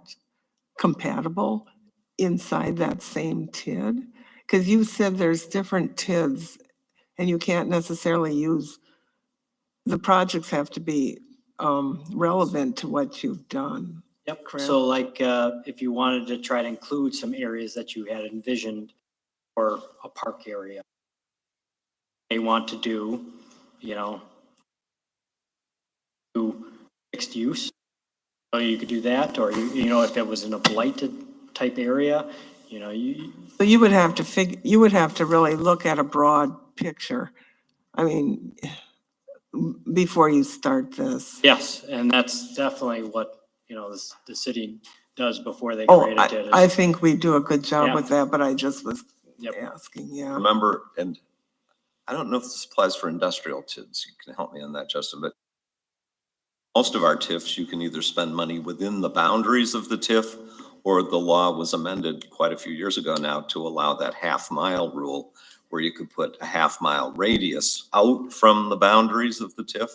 compatible inside that same TID? Because you said there's different TIDs and you can't necessarily use, the projects have to be relevant to what you've done. Yep. Correct. So like if you wanted to try to include some areas that you had envisioned for a park area, they want to do, do mixed use. So you could do that, or if it was in a blighted type area, So you would have to really look at a broad picture. I mean, before you start this. yes, and that's definitely what, the city does before they Oh, create a TID. I think we do a good job Yeah. with that, but I just was Yep. asking, yeah. Remember, and I don't know if this applies for industrial TIDs. You can help me on that, Justin, but most of our TIFs, you can either spend money within the boundaries of the TIF, or the law was amended quite a few years ago now to allow that half-mile rule, where you could put a half-mile radius out from the boundaries of the TIF,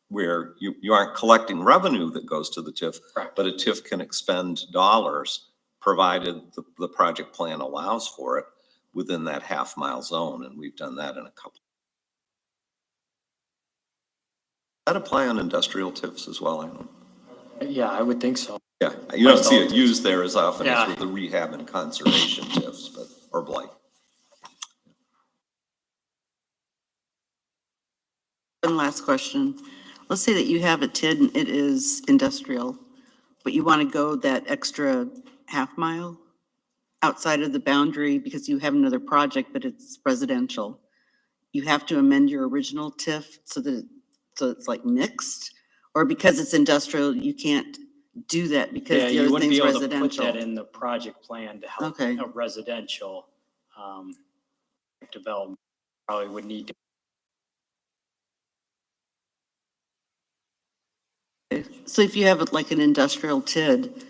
where you aren't collecting revenue that goes to the TIF, Correct. but a TIF can expend dollars provided the project plan allows for it within that half-mile zone, and we've done that in a couple. Does that apply on industrial TIFs as well? I don't. Yeah, I would think so. Yeah, you don't see it Industrial used there as often as Yeah. with the rehab and conservation TIFs, but, or blight. One last question. Let's say that you have a TID and it is industrial, but you want to go that extra half mile outside of the boundary because you have another project, but it's residential. You have to amend your original TIF so it's like mixed, or because it's industrial, you can't do that because Yeah, the you other wouldn't be thing's able to put residential. that in the project plan to help Okay. a residential development. Probably would need to. So if you have like an industrial TID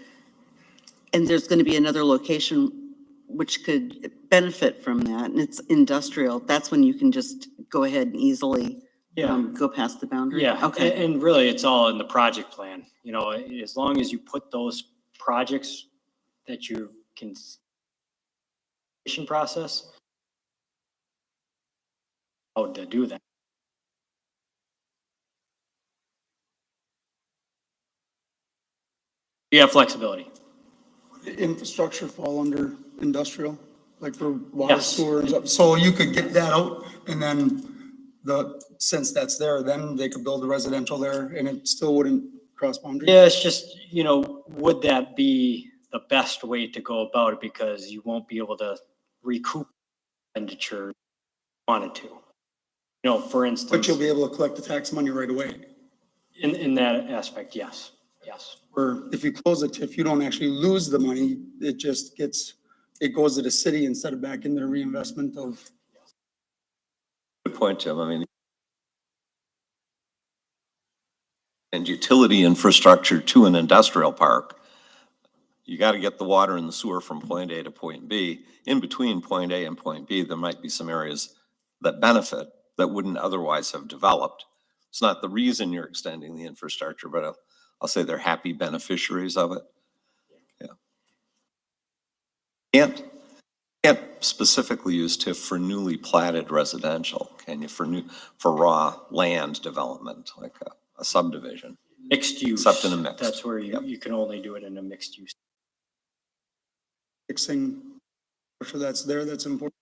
and there's going to be another location which could benefit from that and it's industrial, that's when you can just go ahead and easily go past the boundary? Yeah, Okay. and really, it's all in the project plan, as long as you put those projects that you can process, how to do that. You have flexibility. Infrastructure fall under industrial? like for water, Yes. sewer and stuff. So you could get that out and then since that's there, then they could build a residential there and it still wouldn't cross boundaries. Yeah, it's just, would that be the best way to go about it? Because you won't be able to recoup expenditure if you wanted to. For But instance, you'll be able to collect the tax money right away. in that aspect, yes, yes. Or if you close it, if you don't actually lose the money, it just it goes to the city instead of back in the reinvestment of. Good point, Tim. I mean, and utility infrastructure to an industrial park, you got to get the water and the sewer from point A to point B. In between point A and point B, there might be some areas that benefit that wouldn't otherwise have developed. It's not the reason you're extending the infrastructure, but I'll say they're happy beneficiaries of it. Yeah. Can't specifically use TIF for newly platted residential, can you, for raw land development, like a subdivision? Mixed use. Except in a mixed. That's where Yep. you can only do it in a mixed use. Fixing, sure that's there, that's important.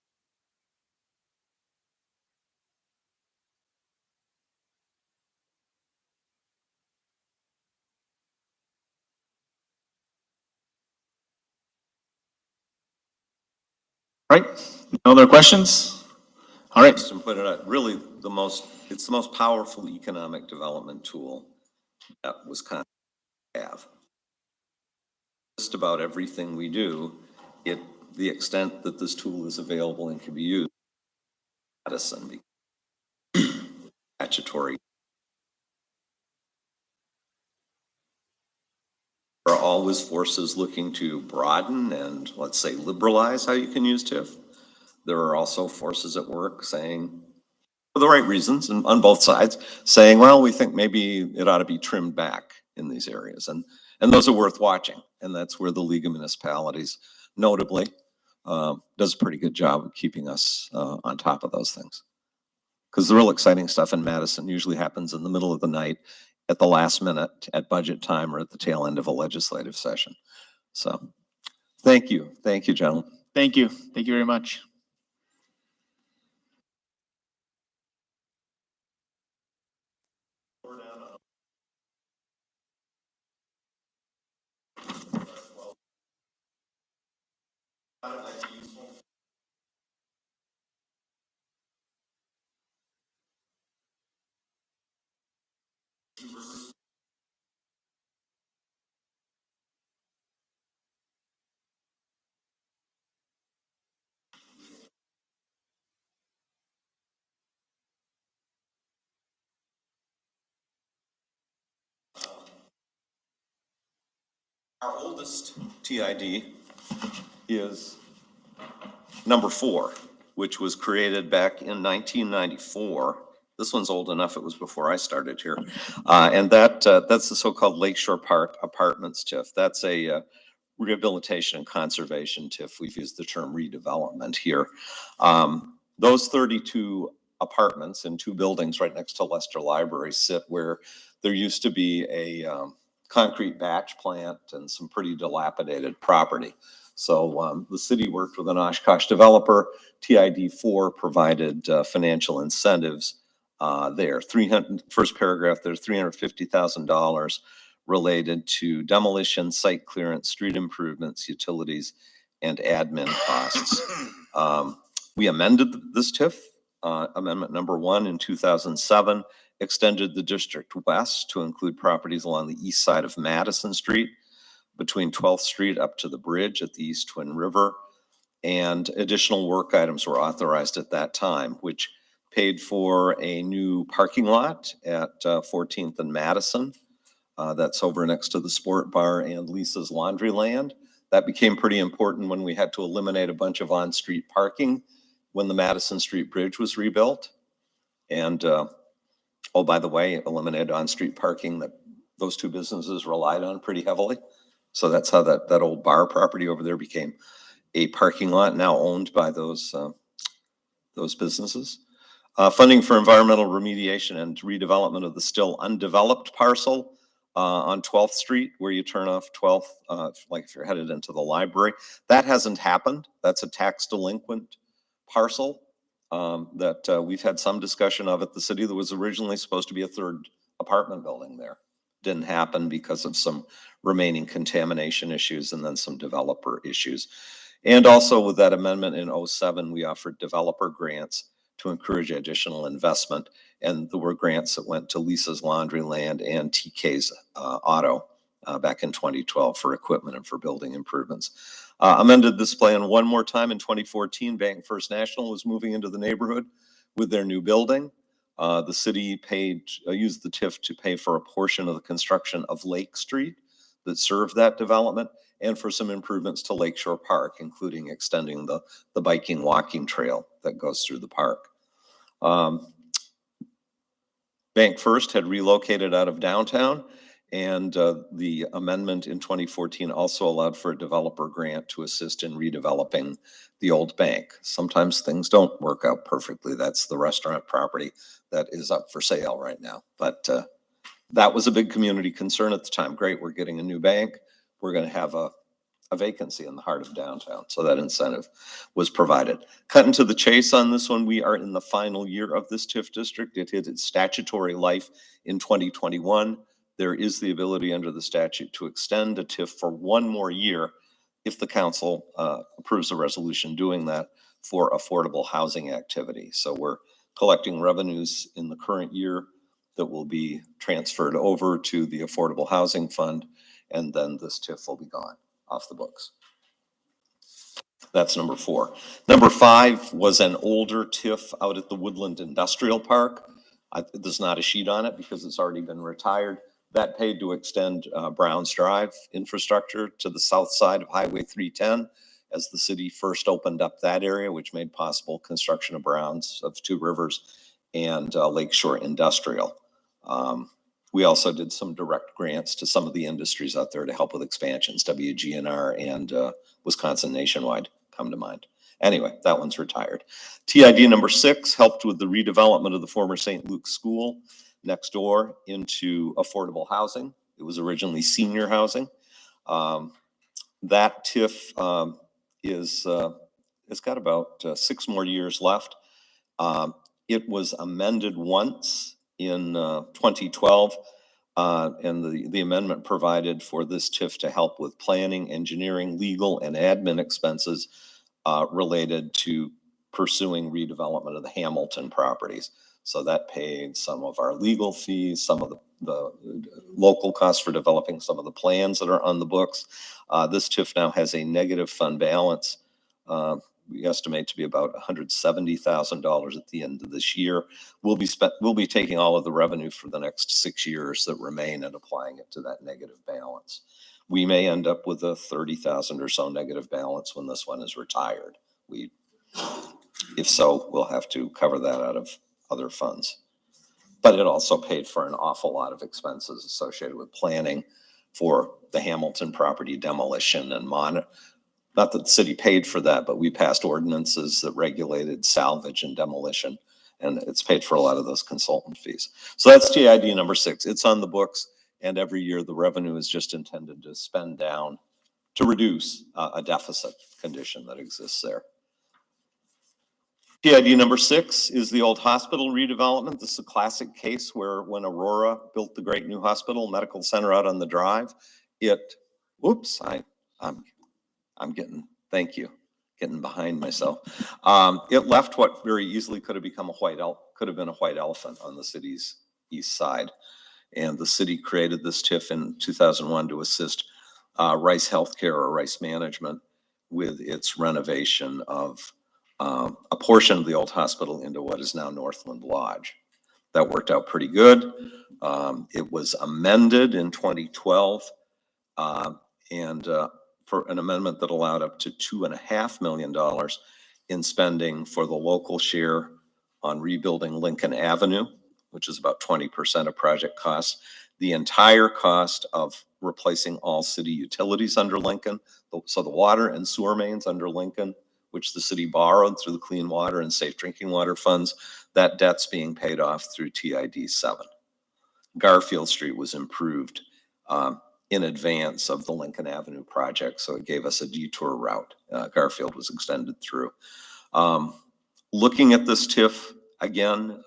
Right? No other questions? All right. Just to put it out, really it's the most powerful economic development tool that Wisconsin have. Just about everything we do, the extent that this tool is available and can be used, Madison, statutory. There are always forces looking to broaden and, let's say, liberalize how you can use TIF. There are also forces at work saying, for the right reasons, and on both sides, saying, well, we think maybe it ought to be trimmed back in these areas. And those are worth watching. And that's where the League of Municipalities notably does a pretty good job of keeping us on top of those things. Because the real exciting stuff in Madison usually happens in the middle of the night, at the last minute, at budget time, or at the tail end of a legislative session. So, thank you, gentlemen. Thank you. Thank you very much. Our oldest TID is number 4, which was created back in 1994. This one's old enough, it was before I started here. And that's the so-called Lakeshore Park Apartments TIF. That's a rehabilitation and conservation TIF. We've used the term redevelopment here. Those 32 apartments in 2 buildings right next to Lester Library sit where there used to be a concrete batch plant and some pretty dilapidated property. So the city worked with an Oshkosh developer. TID 4 provided financial incentives there. First paragraph, there's $350,000 related to demolition, site clearance, street improvements, utilities, and admin costs. We amended this TIF, amendment number 1 in 2007, extended the district west to include properties along the east side of Madison Street, between 12th Street up to the bridge at the East Twin River. And additional work items were authorized at that time, which paid for a new parking lot at 14th and Madison. That's over next to the Sport Bar and Lisa's Laundryland. That became pretty important when we had to eliminate a bunch of on-street parking when the Madison Street Bridge was rebuilt. And, oh, by the way, eliminated on-street parking that those 2 businesses relied on pretty heavily. So that's how that old bar property over there became a parking lot now owned by those businesses. Funding for environmental remediation and redevelopment of the still undeveloped parcel on 12th Street where you turn off 12th, like if you're headed into the library. That hasn't happened. That's a tax delinquent parcel that we've had some discussion of at the city. There was originally supposed to be a third apartment building there. Didn't happen because of some remaining contamination issues and then some developer issues. And also with that amendment in 07, we offered developer grants to encourage additional investment. And there were grants that went to Lisa's Laundryland and TK's Auto back in 2012 for equipment and for building improvements. Amended this plan one more time in 2014. Bank First National was moving into the neighborhood with their new building. The city used the TIF to pay for a portion of the construction of Lake Street that served that development and for some improvements to Lakeshore Park, including extending the biking walking trail that goes through the park. Bank First had relocated out of downtown, and the amendment in 2014 also allowed for a developer grant to assist in redeveloping the old bank. Sometimes things don't work out perfectly. That's the restaurant property that is up for sale right now. But that was a big community concern at the time. Great, we're getting a new bank. We're going to have a vacancy in the heart of downtown. So that incentive was provided. Cutting to the chase on this one, we are in the final year of this TIF district. It hit its statutory life in 2021. There is the ability under the statute to extend a TIF for one more year if the council approves a resolution doing that for affordable housing activity. So we're collecting revenues in the current year that will be transferred over to the Affordable Housing Fund, and then this TIF will be gone off the books. That's number 4. Number 5 was an older TIF out at the Woodland Industrial Park. There's not a sheet on it because it's already been retired. That paid to extend Browns Drive infrastructure to the south side of Highway 310 as the city first opened up that area, which made possible construction of Browns, of Two Rivers, and Lakeshore Industrial. We also did some direct grants to some of the industries out there to help with expansions. WGNR and Wisconsin Nationwide come to mind. Anyway, that one's retired. TID number 6 helped with the redevelopment of the former St. Luke's School next door into affordable housing. It was originally senior housing. That TIF it's got about 6 more years left. It was amended once in 2012, and the amendment provided for this TIF to help with planning, engineering, legal, and admin expenses related to pursuing redevelopment of the Hamilton properties. So that paid some of our legal fees, some of the local costs for developing some of the plans that are on the books. This TIF now has a negative fund balance. We estimate to be about $170,000 at the end of this year. We'll be taking all of the revenue for the next 6 years that remain and applying it to that negative balance. We may end up with a $30,000 or so negative balance when this one is retired. If so, we'll have to cover that out of other funds. But it also paid for an awful lot of expenses associated with planning for the Hamilton property demolition and not that the city paid for that, but we passed ordinances that regulated salvage and demolition, and it's paid for a lot of those consultant fees. So that's TID number 6. It's on the books, and every year the revenue is just intended to spend down to reduce a deficit condition that exists there. TID number 6 is the old hospital redevelopment. This is a classic case where when Aurora built the great new hospital medical center out on the drive, I'm getting, thank you, getting behind myself. It left what very easily could have become could have been a white elephant on the city's east side. And the city created this TIF in 2001 to assist Rice Healthcare or Rice Management with its renovation of a portion of the old hospital into what is now Northland Lodge. That worked out pretty good. It was amended in 2012 and for an amendment that allowed up to $2.5 million in spending for the local share on rebuilding Lincoln Avenue, which is about 20% of project costs. The entire cost of replacing all city utilities under Lincoln, so the water and sewer mains under Lincoln, which the city borrowed through the Clean Water and Safe Drinking Water funds, that debt's being paid off through TID 7. Garfield Street was improved in advance of the Lincoln Avenue project, so it gave us a detour route. Garfield was extended through. Looking at this TIF again,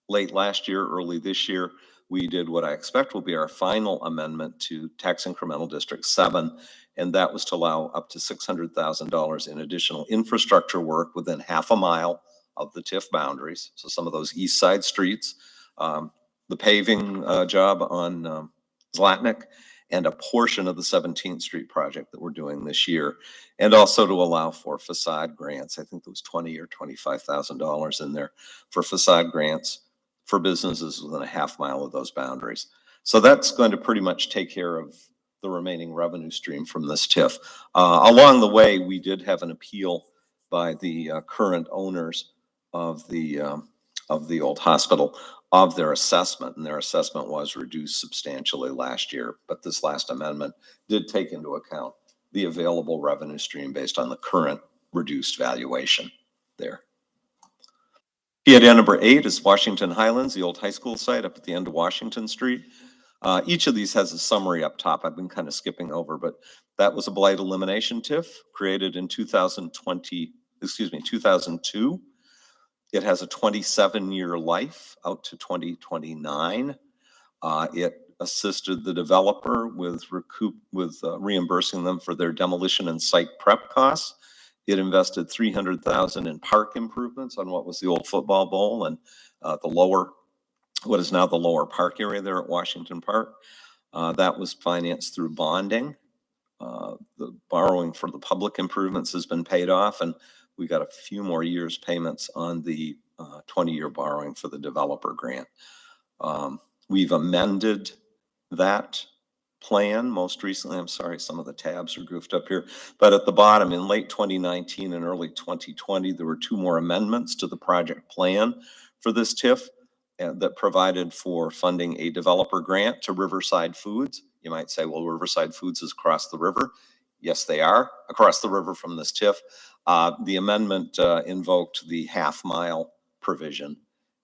late last year, early this year, we did what I expect will be our final amendment to Tax Incremental District 7, and that was to allow up to $600,000 in additional infrastructure work within half a mile of the TIF boundaries. So some of those east side streets, the paving job on Zlatnik, and a portion of the 17th Street project that we're doing this year, and also to allow for facade grants. I think there was $20,000 or $25,000 in there for facade grants for businesses within a half mile of those boundaries. So that's going to pretty much take care of the remaining revenue stream from this TIF. Along the way, we did have an appeal by the current owners of the old hospital of their assessment, and their assessment was reduced substantially last year. But this last amendment did take into account the available revenue stream based on the current reduced valuation there. PID number 8 is Washington Highlands, the old high school site up at the end of Washington Street. Each of these has a summary up top. I've been kind of skipping over, but that was a blight elimination TIF created in 2002. It has a 27-year life out to 2029. It assisted the developer with reimbursing them for their demolition and site prep costs. It invested $300,000 in park improvements on what was the old football bowl and what is now the lower park area there at Washington Park. That was financed through bonding. The borrowing for the public improvements has been paid off, and we got a few more years payments on the 20-year borrowing for the developer grant. We've amended that plan most recently. I'm sorry, some of the tabs are goofed up here, but at the bottom in late 2019 and early 2020, there were 2 more amendments to the project plan for this TIF that provided for funding a developer grant to Riverside Foods. You might say, well, Riverside Foods is across the river. Yes, they are across the river from this TIF. The amendment invoked the half-mile provision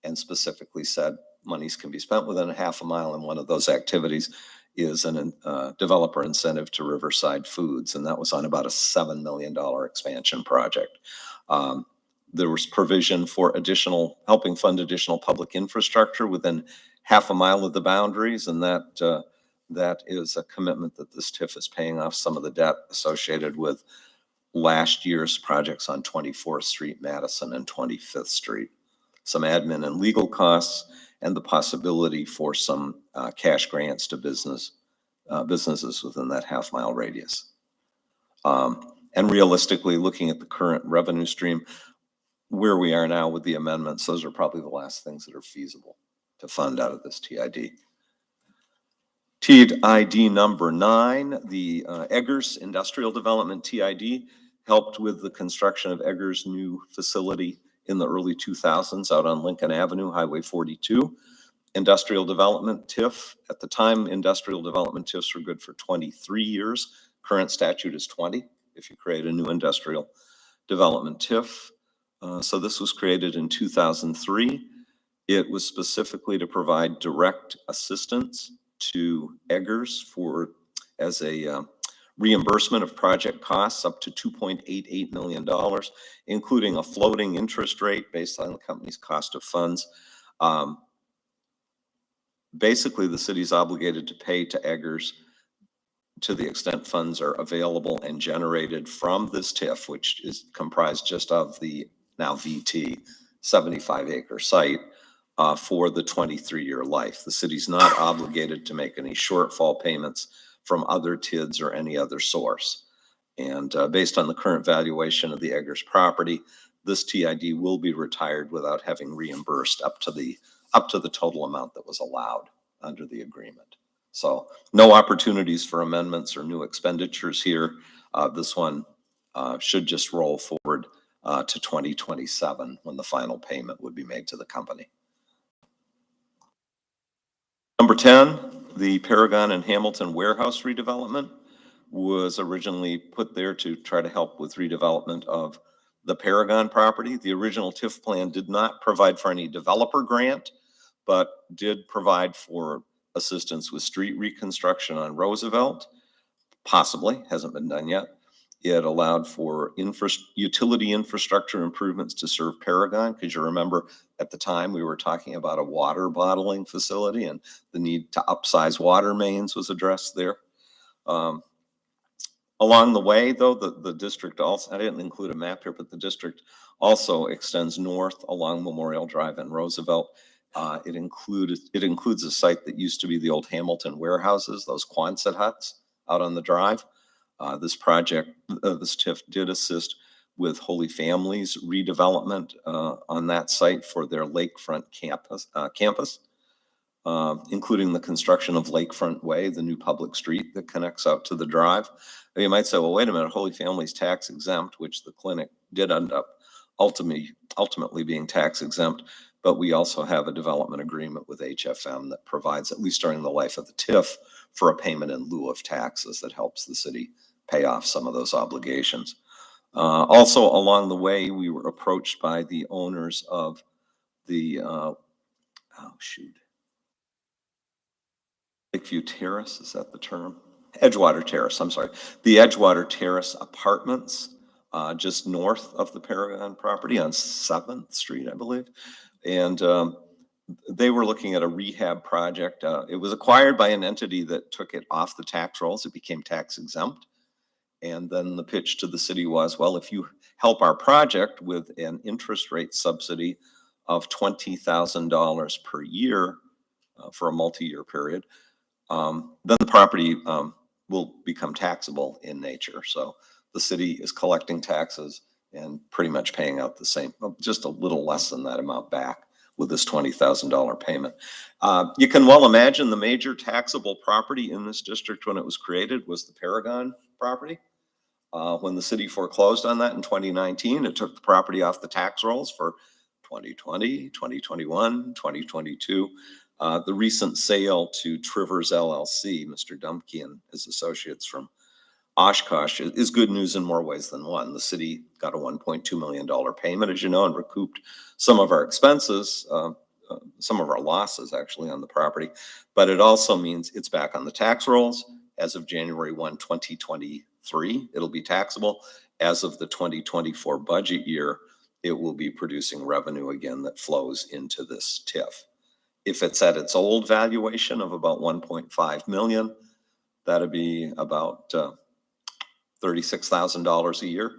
and specifically said monies can be spent within a half a mile, and one of those activities is a developer incentive to Riverside Foods, and that was on about a $7 million expansion project. There was provision for helping fund additional public infrastructure within half a mile of the boundaries, and that is a commitment that this TIF is paying off some of the debt associated with last year's projects on 24th Street, Madison, and 25th Street. Some admin and legal costs, and the possibility for some cash grants to businesses within that half-mile radius. And realistically, looking at the current revenue stream, where we are now with the amendments, those are probably the last things that are feasible to fund out of this TID. TID number 9, the Eggers Industrial Development TID, helped with the construction of Eggers' new facility in the early 2000s out on Lincoln Avenue, Highway 42. Industrial development TIF, at the time, industrial development TIFs were good for 23 years. Current statute is 20 if you create a new industrial development TIF. So this was created in 2003. It was specifically to provide direct assistance to Eggers as a reimbursement of project costs up to $2.88 million, including a floating interest rate based on the company's cost of funds. Basically, the city's obligated to pay to Eggers to the extent funds are available and generated from this TIF, which is comprised just of the now VT 75-acre site for the 23-year life. The city's not obligated to make any shortfall payments from other TIDs or any other source. And based on the current valuation of the Eggers property, this TID will be retired without having reimbursed up to the total amount that was allowed under the agreement. So no opportunities for amendments or new expenditures here. This one should just roll forward to 2027 when the final payment would be made to the company. Number 10, the Paragon and Hamilton warehouse redevelopment was originally put there to try to help with redevelopment of the Paragon property. The original TIF plan did not provide for any developer grant, but did provide for assistance with street reconstruction on Roosevelt, possibly, hasn't been done yet. It allowed for utility infrastructure improvements to serve Paragon, because you remember at the time we were talking about a water bottling facility, and the need to upsize water mains was addressed there. Along the way, though, the district also, I didn't include a map here, but the district also extends north along Memorial Drive and Roosevelt. It includes a site that used to be the old Hamilton warehouses, those Quonset huts out on the drive. This project, this TIF did assist with Holy Families redevelopment on that site for their lakefront campus, including the construction of Lakefront Way, the new public street that connects out to the drive. You might say, well, wait a minute, Holy Families tax exempt, which the clinic did end up ultimately being tax exempt, but we also have a development agreement with HFM that provides, at least during the life of the TIF, for a payment in lieu of taxes that helps the city pay off some of those obligations. Also, along the way, we were approached by the owners of the, Lakeview Terrace, is that the term? Edgewater Terrace, I'm sorry. The Edgewater Terrace apartments, just north of the Paragon property on 7th Street, I believe. And they were looking at a rehab project. It was acquired by an entity that took it off the tax rolls. It became tax exempt. And then the pitch to the city was, well, if you help our project with an interest rate subsidy of $20,000 per year for a multi-year period, then the property will become taxable in nature. So the city is collecting taxes and pretty much paying out the same, just a little less than that amount back with this $20,000 payment. You can well imagine the major taxable property in this district when it was created was the Paragon property. When the city foreclosed on that in 2019, it took the property off the tax rolls for 2020, 2021, 2022. The recent sale to Trivers LLC, Mr. Dumpke and his associates from Oshkosh, is good news in more ways than one. The city got a $1.2 million payment, as you know, and recouped some of our expenses, some of our losses actually on the property. But it also means it's back on the tax rolls. As of January 1, 2023, it'll be taxable. As of the 2024 budget year, it will be producing revenue again that flows into this TIF. If it's at its old valuation of about 1.5 million, that'd be about $36,000 a year.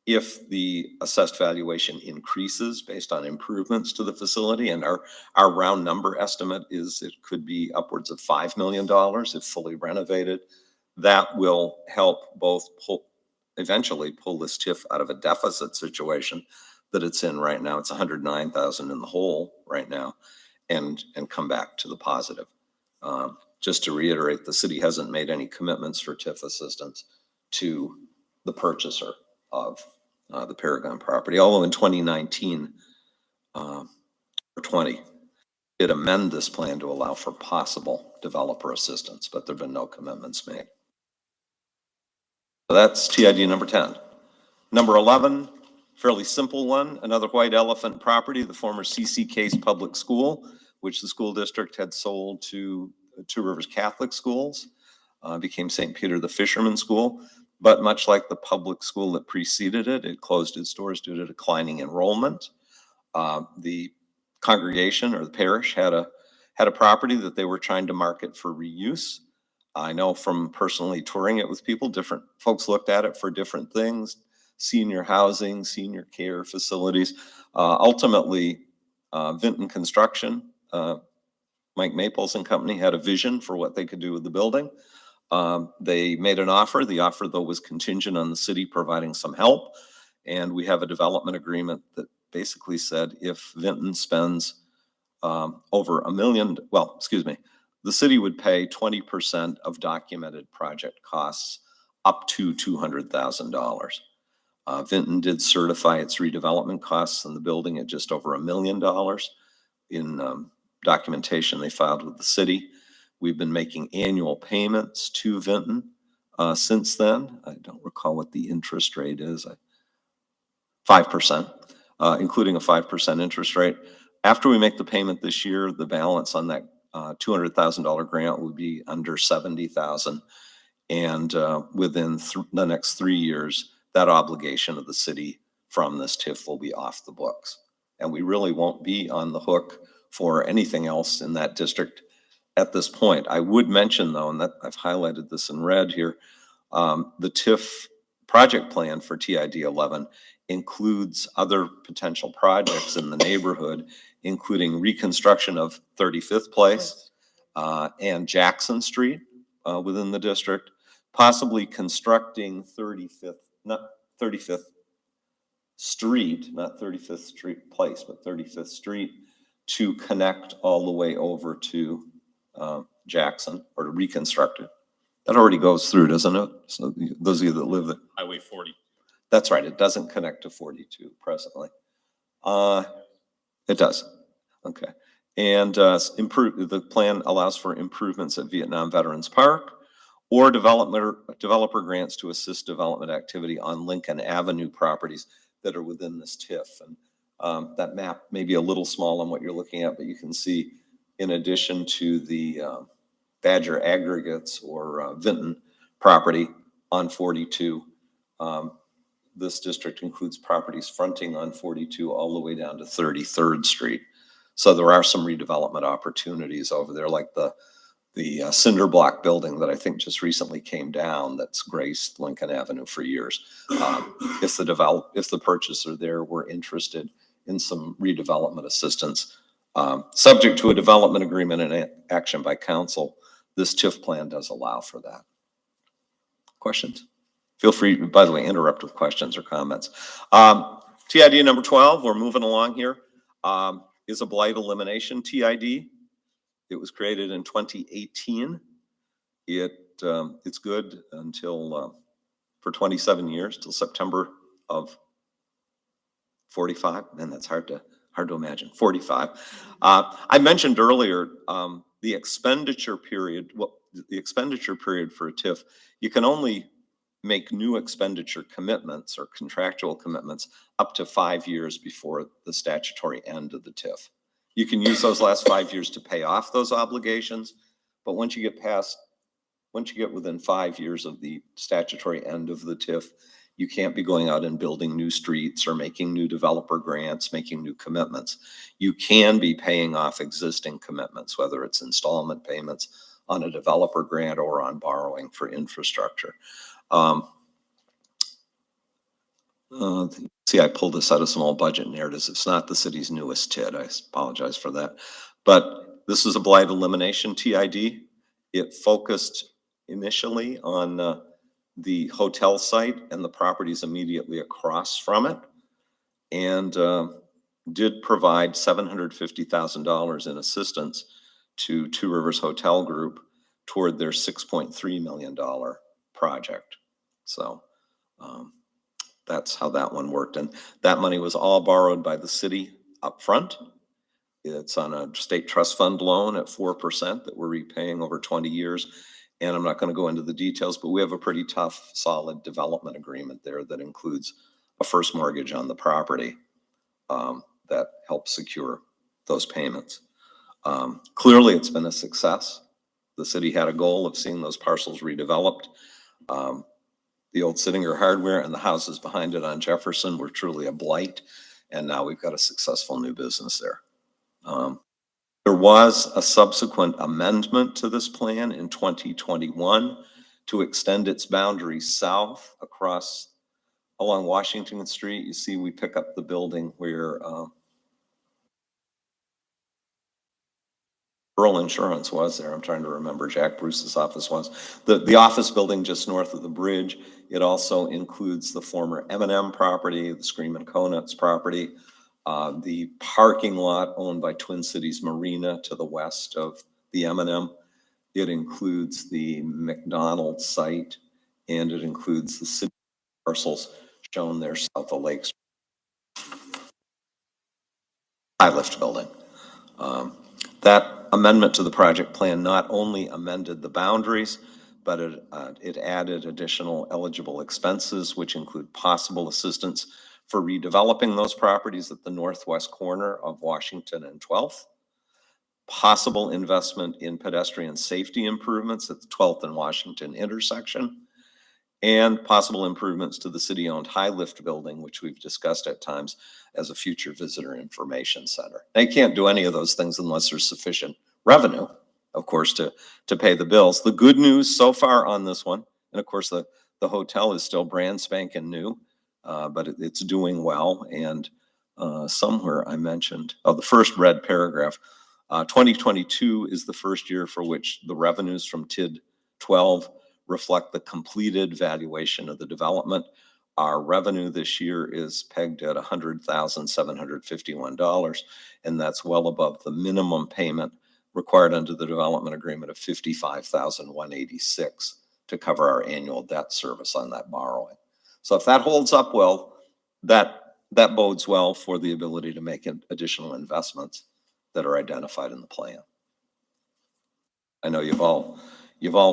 If the assessed valuation increases based on improvements to the facility, and our round number estimate is it could be upwards of $5 million if fully renovated, that will help both eventually pull this TIF out of a deficit situation that it's in right now. It's 109,000 in the hole right now. And come back to the positive. Just to reiterate, the city hasn't made any commitments for TIF assistance to the purchaser of the Paragon property, although in 2019 or 20, it amended this plan to allow for possible developer assistance, but there have been no commitments made. So that's TID number 10. Number 11, fairly simple one, another white elephant property, the former C.C. Case Public School, which the school district had sold to Two Rivers Catholic Schools, became St. Peter the Fisherman School. But much like the public school that preceded it, it closed its doors due to declining enrollment. The congregation or the parish had a property that they were trying to market for reuse. I know from personally touring it with people, different folks looked at it for different things, senior housing, senior care facilities. Ultimately, Vinton Construction, Mike Maples and company had a vision for what they could do with the building. They made an offer. The offer, though, was contingent on the city providing some help. And we have a development agreement that basically said if Vinton spends over $1 million, the city would pay 20% of documented project costs up to $200,000. Vinton did certify its redevelopment costs in the building at just over $1 million in documentation they filed with the city. We've been making annual payments to Vinton since then. I don't recall what the interest rate is. 5%, including a 5% interest rate. After we make the payment this year, the balance on that $200,000 grant would be under 70,000. And within the next 3 years, that obligation of the city from this TIF will be off the books. And we really won't be on the hook for anything else in that district at this point. I would mention though, and that I've highlighted this in red here, the TIF project plan for TID 11 includes other potential projects in the neighborhood, including reconstruction of 35th Place and Jackson Street within the district, possibly constructing 35th Street, not 35th Street Place, but 35th Street to connect all the way over to Jackson, or to reconstruct it. That already goes through, doesn't it? So those of you that live there. Highway 40. That's right. It doesn't connect to 42 presently. It does. Okay. And the plan allows for improvements at Vietnam Veterans Park or developer grants to assist development activity on Lincoln Avenue properties that are within this TIF. And that map may be a little small on what you're looking at, but you can see in addition to the Badger Aggregates or Vinton property on 42, this district includes properties fronting on 42 all the way down to 33rd Street. So there are some redevelopment opportunities over there, like the cinder block building that I think just recently came down that's graced Lincoln Avenue for years. If the purchaser there were interested in some redevelopment assistance, subject to a development agreement and action by council, this TIF plan does allow for that. Questions? Feel free, by the way, interrupt with questions or comments. TID number 12, we're moving along here, is a Blight Elimination TID. It was created in 2018. It's good until, for 27 years, till September of 45. Man, that's hard to imagine, 45. I mentioned earlier, the expenditure period, the expenditure period for a TIF, you can only make new expenditure commitments or contractual commitments up to 5 years before the statutory end of the TIF. You can use those last 5 years to pay off those obligations, but once you get within 5 years of the statutory end of the TIF, you can't be going out and building new streets or making new developer grants, making new commitments. You can be paying off existing commitments, whether it's installment payments on a developer grant or on borrowing for infrastructure. See, I pulled this out of some old budget narratives. It's not the city's newest TID. I apologize for that. But this is a Blight Elimination TID. It focused initially on the hotel site and the properties immediately across from it, and did provide $750,000 in assistance to Two Rivers Hotel Group toward their $6.3 million project. So that's how that one worked. And that money was all borrowed by the city up front. It's on a state trust fund loan at 4% that we're repaying over 20 years. And I'm not going to go into the details, but we have a pretty tough, solid development agreement there that includes a first mortgage on the property that helps secure those payments. Clearly, it's been a success. The city had a goal of seeing those parcels redeveloped. The old Sittinger Hardware and the houses behind it on Jefferson were truly a blight, and now we've got a successful new business there. There was a subsequent amendment to this plan in 2021 to extend its boundaries south along Washington Street. You see, we pick up the building where Rural Insurance was there. I'm trying to remember. Jack Bruce's office was. The office building just north of the bridge. It also includes the former M&M property, the Screamin' Conuts property, the parking lot owned by Twin Cities Marina to the west of the M&M. It includes the McDonald's site, and it includes the city parcels shown there south of Lakeshore. High lift building. That amendment to the project plan not only amended the boundaries, but it added additional eligible expenses, which include possible assistance for redeveloping those properties at the northwest corner of Washington and 12th, possible investment in pedestrian safety improvements at the 12th and Washington intersection, and possible improvements to the city-owned high lift building, which we've discussed at times as a future visitor information center. They can't do any of those things unless there's sufficient revenue, of course, to pay the bills. The good news so far on this one, and of course the hotel is still brand spanking new, but it's doing well. And somewhere I mentioned, the first red paragraph, 2022 is the first year for which the revenues from TID 12 reflect the completed valuation of the development. Our revenue this year is pegged at $100,751, and that's well above the minimum payment required under the development agreement of $55,186 to cover our annual debt service on that borrowing. So if that holds up well, that bodes well for the ability to make additional investments that are identified in the plan. I know you've all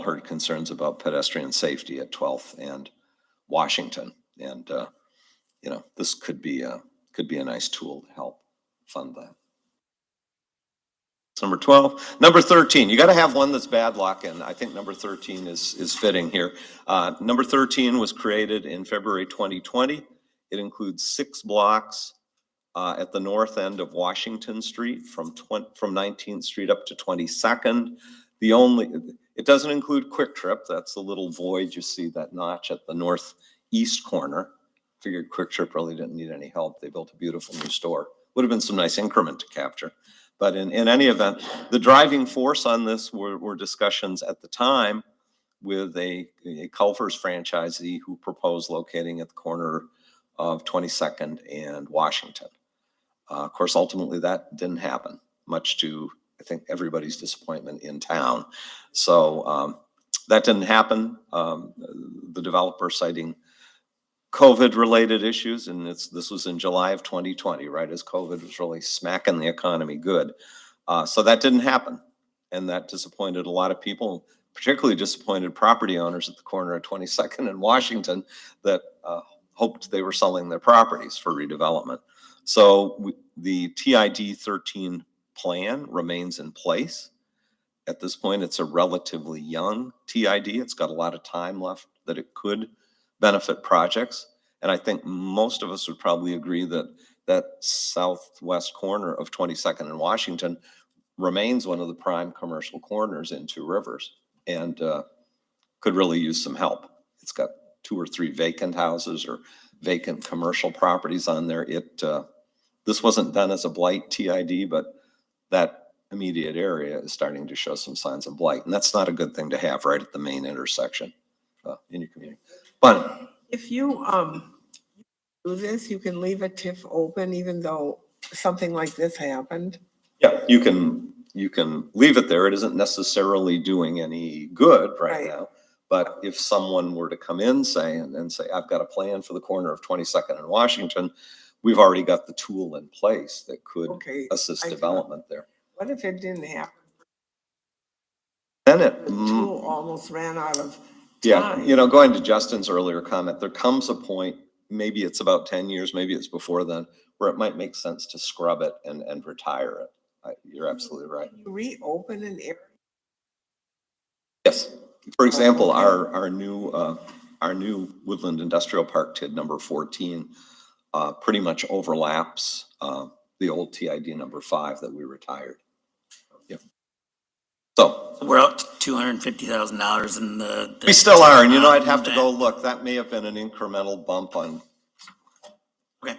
heard concerns about pedestrian safety at 12th and Washington, and this could be a nice tool to help fund that. Number 12. Number 13, you got to have one that's bad luck, and I think number 13 is fitting here. Number 13 was created in February 2020. It includes 6 blocks at the north end of Washington Street from 19th Street up to 22nd. It doesn't include Quick Trip. That's the little void you see, that notch at the northeast corner. Figured Quick Trip really didn't need any help. They built a beautiful new store. Would have been some nice increment to capture. But in any event, the driving force on this were discussions at the time with a Culver's franchisee who proposed locating at the corner of 22nd and Washington. Of course, ultimately that didn't happen, much to, I think, everybody's disappointment in town. So that didn't happen. The developer citing COVID-related issues, and this was in July of 2020, right as COVID was really smacking the economy good. So that didn't happen, and that disappointed a lot of people, particularly disappointed property owners at the corner of 22nd and Washington that hoped they were selling their properties for redevelopment. So the TID 13 plan remains in place. At this point, it's a relatively young TID. It's got a lot of time left that it could benefit projects. And I think most of us would probably agree that that southwest corner of 22nd and Washington remains one of the prime commercial corners in Two Rivers and could really use some help. It's got 2 or 3 vacant houses or vacant commercial properties on there. This wasn't done as a blight TID, but that immediate area is starting to show some signs of blight. And that's not a good thing to have right at the main intersection in your community. But If you do this, you can leave a TIF open even though something like this happened. yeah, you can leave it there. It isn't necessarily doing any good right now. But if someone were to come in and say, I've got a plan for the corner of 22nd and Washington, we've already got the tool in place that could assist development there. What if it didn't happen? Then The tool almost ran out of time. going to Justin's earlier comment, there comes a point, maybe it's about 10 years, maybe it's before then, where it might make sense to scrub it and retire it. You're absolutely right. Can you reopen an area? Yes. For example, our new Woodland Industrial Park TID number 14 pretty much overlaps the old TID number 5 that we retired. Yeah. So We're up to $250,000 in the. we still are, and I'd have to go look. That may have been an incremental bump on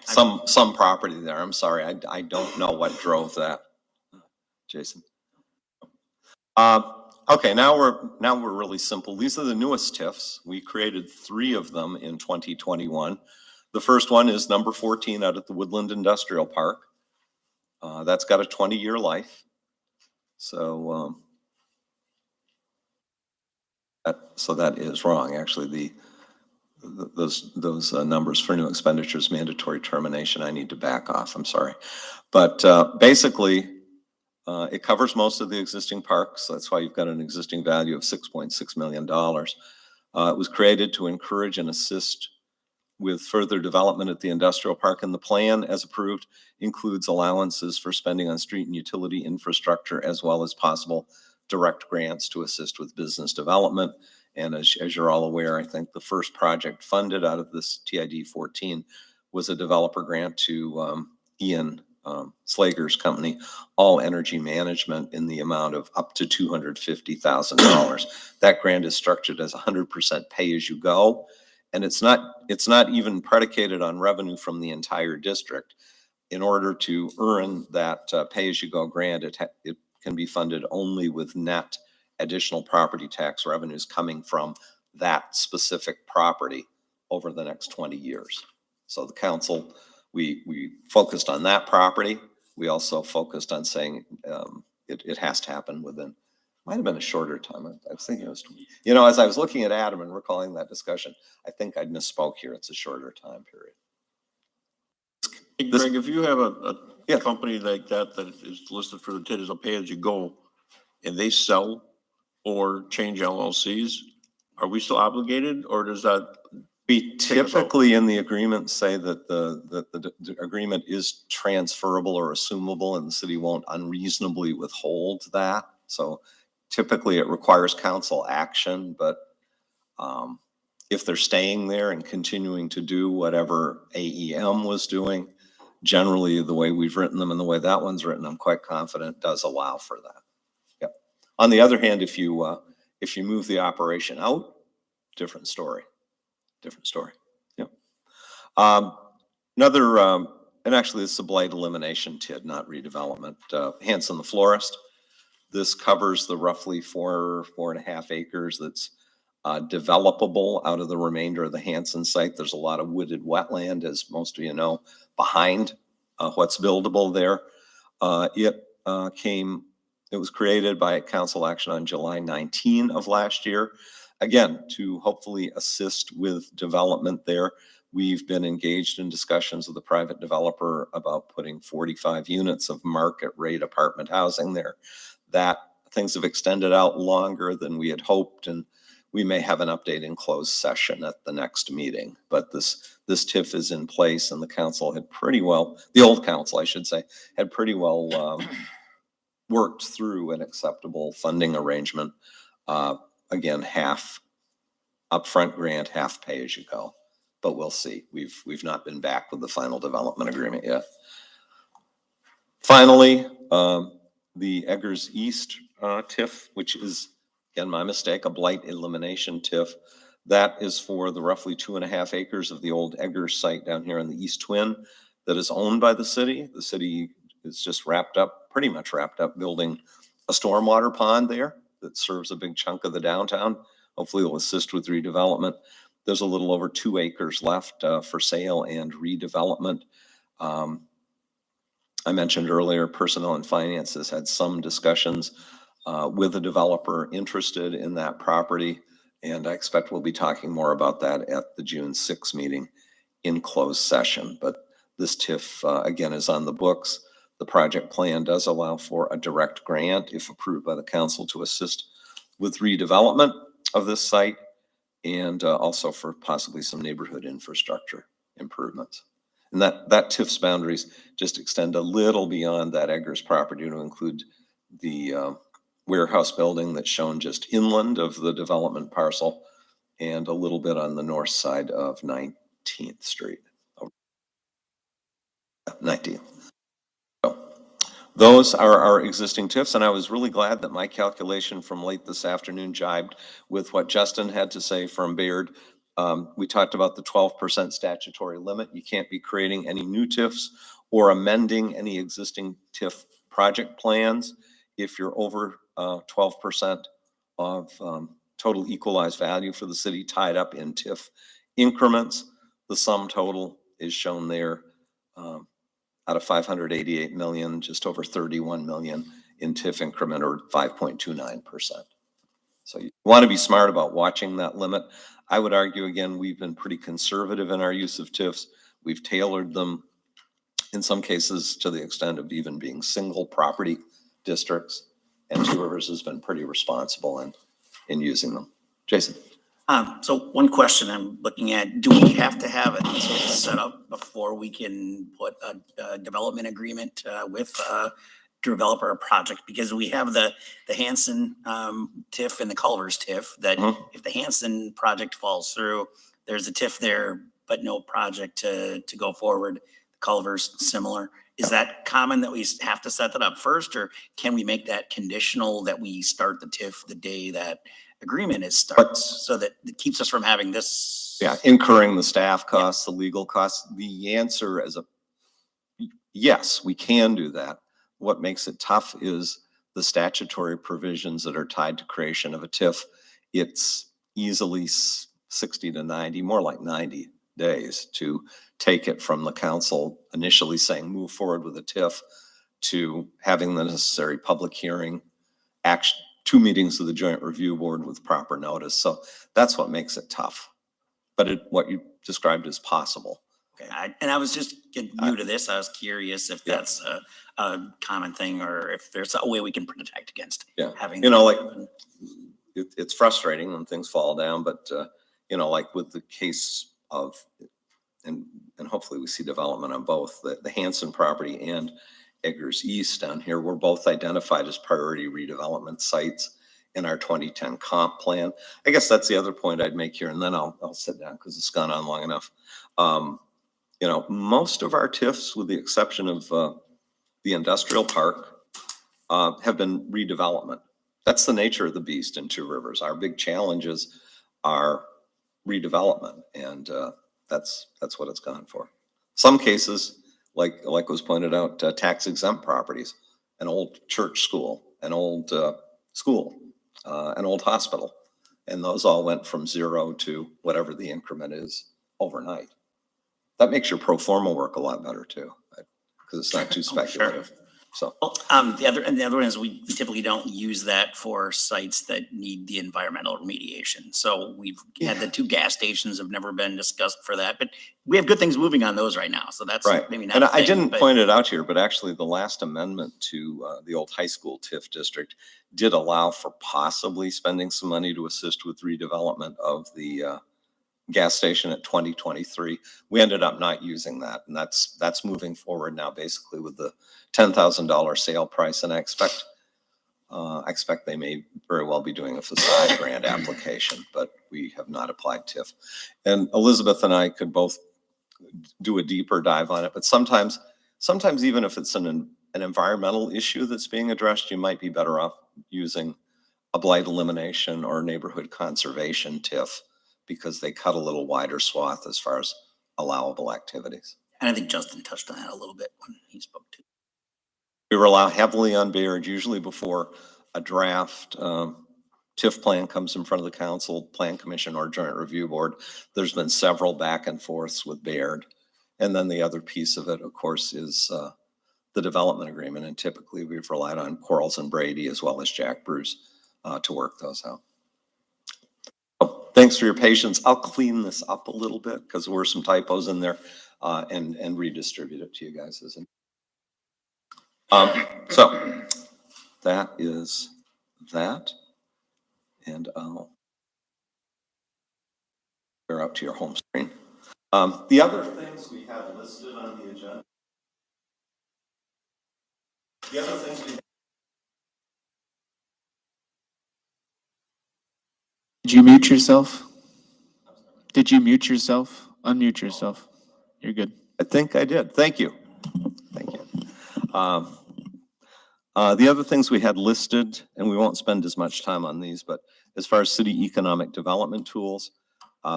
some property there. I'm sorry, I don't know what drove that, Jason. Okay, now we're really simple. These are the newest TIFs. We created 3 of them in 2021. The first one is number 14 out at the Woodland Industrial Park. That's got a 20-year life. So that is wrong. Actually, those numbers for new expenditures, mandatory termination, I need to back off. I'm sorry, but basically. It covers most of the existing parks. That's why you've got an existing value of $6.6 million. It was created to encourage and assist with further development at the industrial park, and the plan as approved includes allowances for spending on street and utility infrastructure, as well as possible direct grants to assist with business development. And as you're all aware, I think the first project funded out of this TID 14 was a developer grant to Ian Slager's company, All Energy Management, in the amount of up to $250,000. That grant is structured as 100% pay-as-you-go, and it's not even predicated on revenue from the entire district. In order to earn that pay-as-you-go grant, it can be funded only with net additional property tax revenues coming from that specific property over the next 20 years. So the council, we focused on that property. We also focused on saying it has to happen within, might have been a shorter time. I was thinking it was, as I was looking at Adam and recalling that discussion, I think I misspoke here. It's a shorter time period. Hey, Greg, if you have a Yeah. company like that is listed for the TID as a pay-as-you-go, and they sell or change LLCs, are we still obligated, or does that? We Take us out. typically in the agreement say that the agreement is transferable or assumable, and the city won't unreasonably withhold that. So typically it requires council action, but if they're staying there and continuing to do whatever AEM was doing, generally the way we've written them and the way that one's written, I'm quite confident does allow for that. Yep. On the other hand, if you move the operation out, different story. Yep. Another, and actually this is a Blight Elimination Tid, not redevelopment. Hanson the Florist. This covers the roughly 4.5 acres that's developable out of the remainder of the Hanson site. There's a lot of wooded wetland, as most of you know, behind what's buildable there. It was created by council action on July 19 of last year. Again, to hopefully assist with development there. We've been engaged in discussions with a private developer about putting 45 units of market rate apartment housing there. That things have extended out longer than we had hoped, and we may have an update in closed session at the next meeting. But this TIF is in place, and the council had pretty well, the old council, I should say, had pretty well worked through an acceptable funding arrangement. Again, half upfront grant, half pay as you go, but we'll see. We've not been back with the final development agreement yet. Finally, the Eggers East TIF, which is, again, my mistake, a Blight Elimination TIF. That is for the roughly 2.5 acres of the old Eggers site down here in the East Twin that is owned by the city. The city is just pretty much wrapped up building a stormwater pond there that serves a big chunk of the downtown. Hopefully it will assist with redevelopment. There's a little over 2 acres left for sale and redevelopment. I mentioned earlier, Personnel and Finances had some discussions with a developer interested in that property, and I expect we'll be talking more about that at the June 6 meeting in closed session. But this TIF, again, is on the books. The project plan does allow for a direct grant, if approved by the council, to assist with redevelopment of this site, and also for possibly some neighborhood infrastructure improvements. And that TIF's boundaries just extend a little beyond that Eggers property to include the warehouse building that's shown just inland of the development parcel, and a little bit on the north side of 19th Street. 19th. Those are our existing TIFs, and I was really glad that my calculation from late this afternoon jibed with what Justin had to say from Baird. We talked about the 12% statutory limit. You can't be creating any new TIFs or amending any existing TIF project plans if you're over 12% of total equalized value for the city tied up in TIF increments. The sum total is shown there. Out of 588 million, just over 31 million in TIF increment, or 5.29%. So you want to be smart about watching that limit. I would argue, again, we've been pretty conservative in our use of TIFs. We've tailored them in some cases to the extent of even being single property districts, and Two Rivers has been pretty responsible in using them. Jason. So one question I'm looking at, do we have to have it set up before we can put a development agreement with a developer or project? Because we have the Hanson TIF and the Culver's TIF, that if the Hanson project falls through, there's a TIF there, but no project to go forward. Culver's similar. Is that common that we have to set that up first, or can we make that conditional that we start the TIF the day that agreement is starts, so that it keeps us from having this? Yeah, incurring the staff costs, the legal costs. The answer is yes, we can do that. What makes it tough is the statutory provisions that are tied to creation of a TIF. It's easily 60 to 90, more like 90 days to take it from the council initially saying move forward with a TIF to having the necessary public hearing, 2 meetings of the joint review board with proper notice. So that's what makes it tough. But what you described is possible. Okay, I was just new to this. I was curious if that's a common thing, or if there's a way we can protect against having. It's frustrating when things fall down, but like with the case of, and hopefully we see development on both the Hanson property and Edgar's East down here, were both identified as priority redevelopment sites in our 2010 comp plan. I guess that's the other point I'd make here, and then I'll sit down because it's gone on long enough. Most of our TIFs, with the exception of the industrial park, have been redevelopment. That's the nature of the beast in Two Rivers. Our big challenges are redevelopment, and that's what it's gone for. Some cases, like was pointed out, tax exempt properties, an old church school, an old school, an old hospital, and those all went from 0 to whatever the increment is overnight. That makes your pro forma work a lot better too, because it's not too speculative. So the other one is we typically don't use that for sites that need the environmental remediation. So we've had the 2 gas stations have never been discussed for that, but we have good things moving on those right now. So that's right. Maybe not. And a thing, I didn't point it out here, but actually the last amendment to the old high school TIF district did allow for possibly spending some money to assist with redevelopment of the gas station at 2023. We ended up not using that, and that's moving forward now, basically with the $10,000 sale price. And I expect they may very well be doing a facade grant application, but we have not applied TIF. And Elizabeth and I could both do a deeper dive on it, but sometimes even if it's an environmental issue that's being addressed, you might be better off using a blight elimination or neighborhood conservation TIF, because they cut a little wider swath as far as allowable activities. And I think Justin touched on that a little bit when he spoke to. We rely heavily on Baird, usually before a draft TIF plan comes in front of the council, plan commission, or joint review board. There's been several back and forths with Baird. And then the other piece of it, of course, is the development agreement. And typically we've relied on Quarles and Brady as well as Jack Bruce to work those out. Thanks for your patience. I'll clean this up a little bit because there were some typos in there and redistribute it to you guys. So that is that. And I'll go out to your home screen. The other things we have listed on the agenda. The other things we Did you mute yourself? Did you mute yourself? Unmute yourself. You're good. I think I did. Thank you. Thank you. The other things we had listed, and we won't spend as much time on these, but as far as city economic development tools,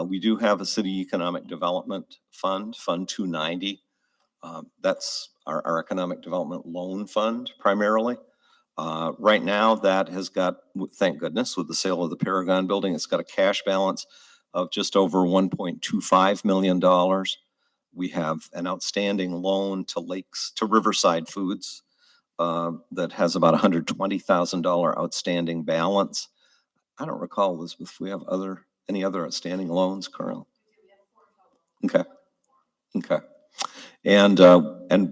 we do have a city economic development fund, Fund 290. That's our economic development loan fund primarily. Right now that has got, thank goodness, with the sale of the Paragon building, it's got a cash balance of just over $1.25 million. We have an outstanding loan to Riverside Foods that has about $120,000 outstanding balance. I don't recall, Elizabeth, if we have any other outstanding loans currently. Okay. And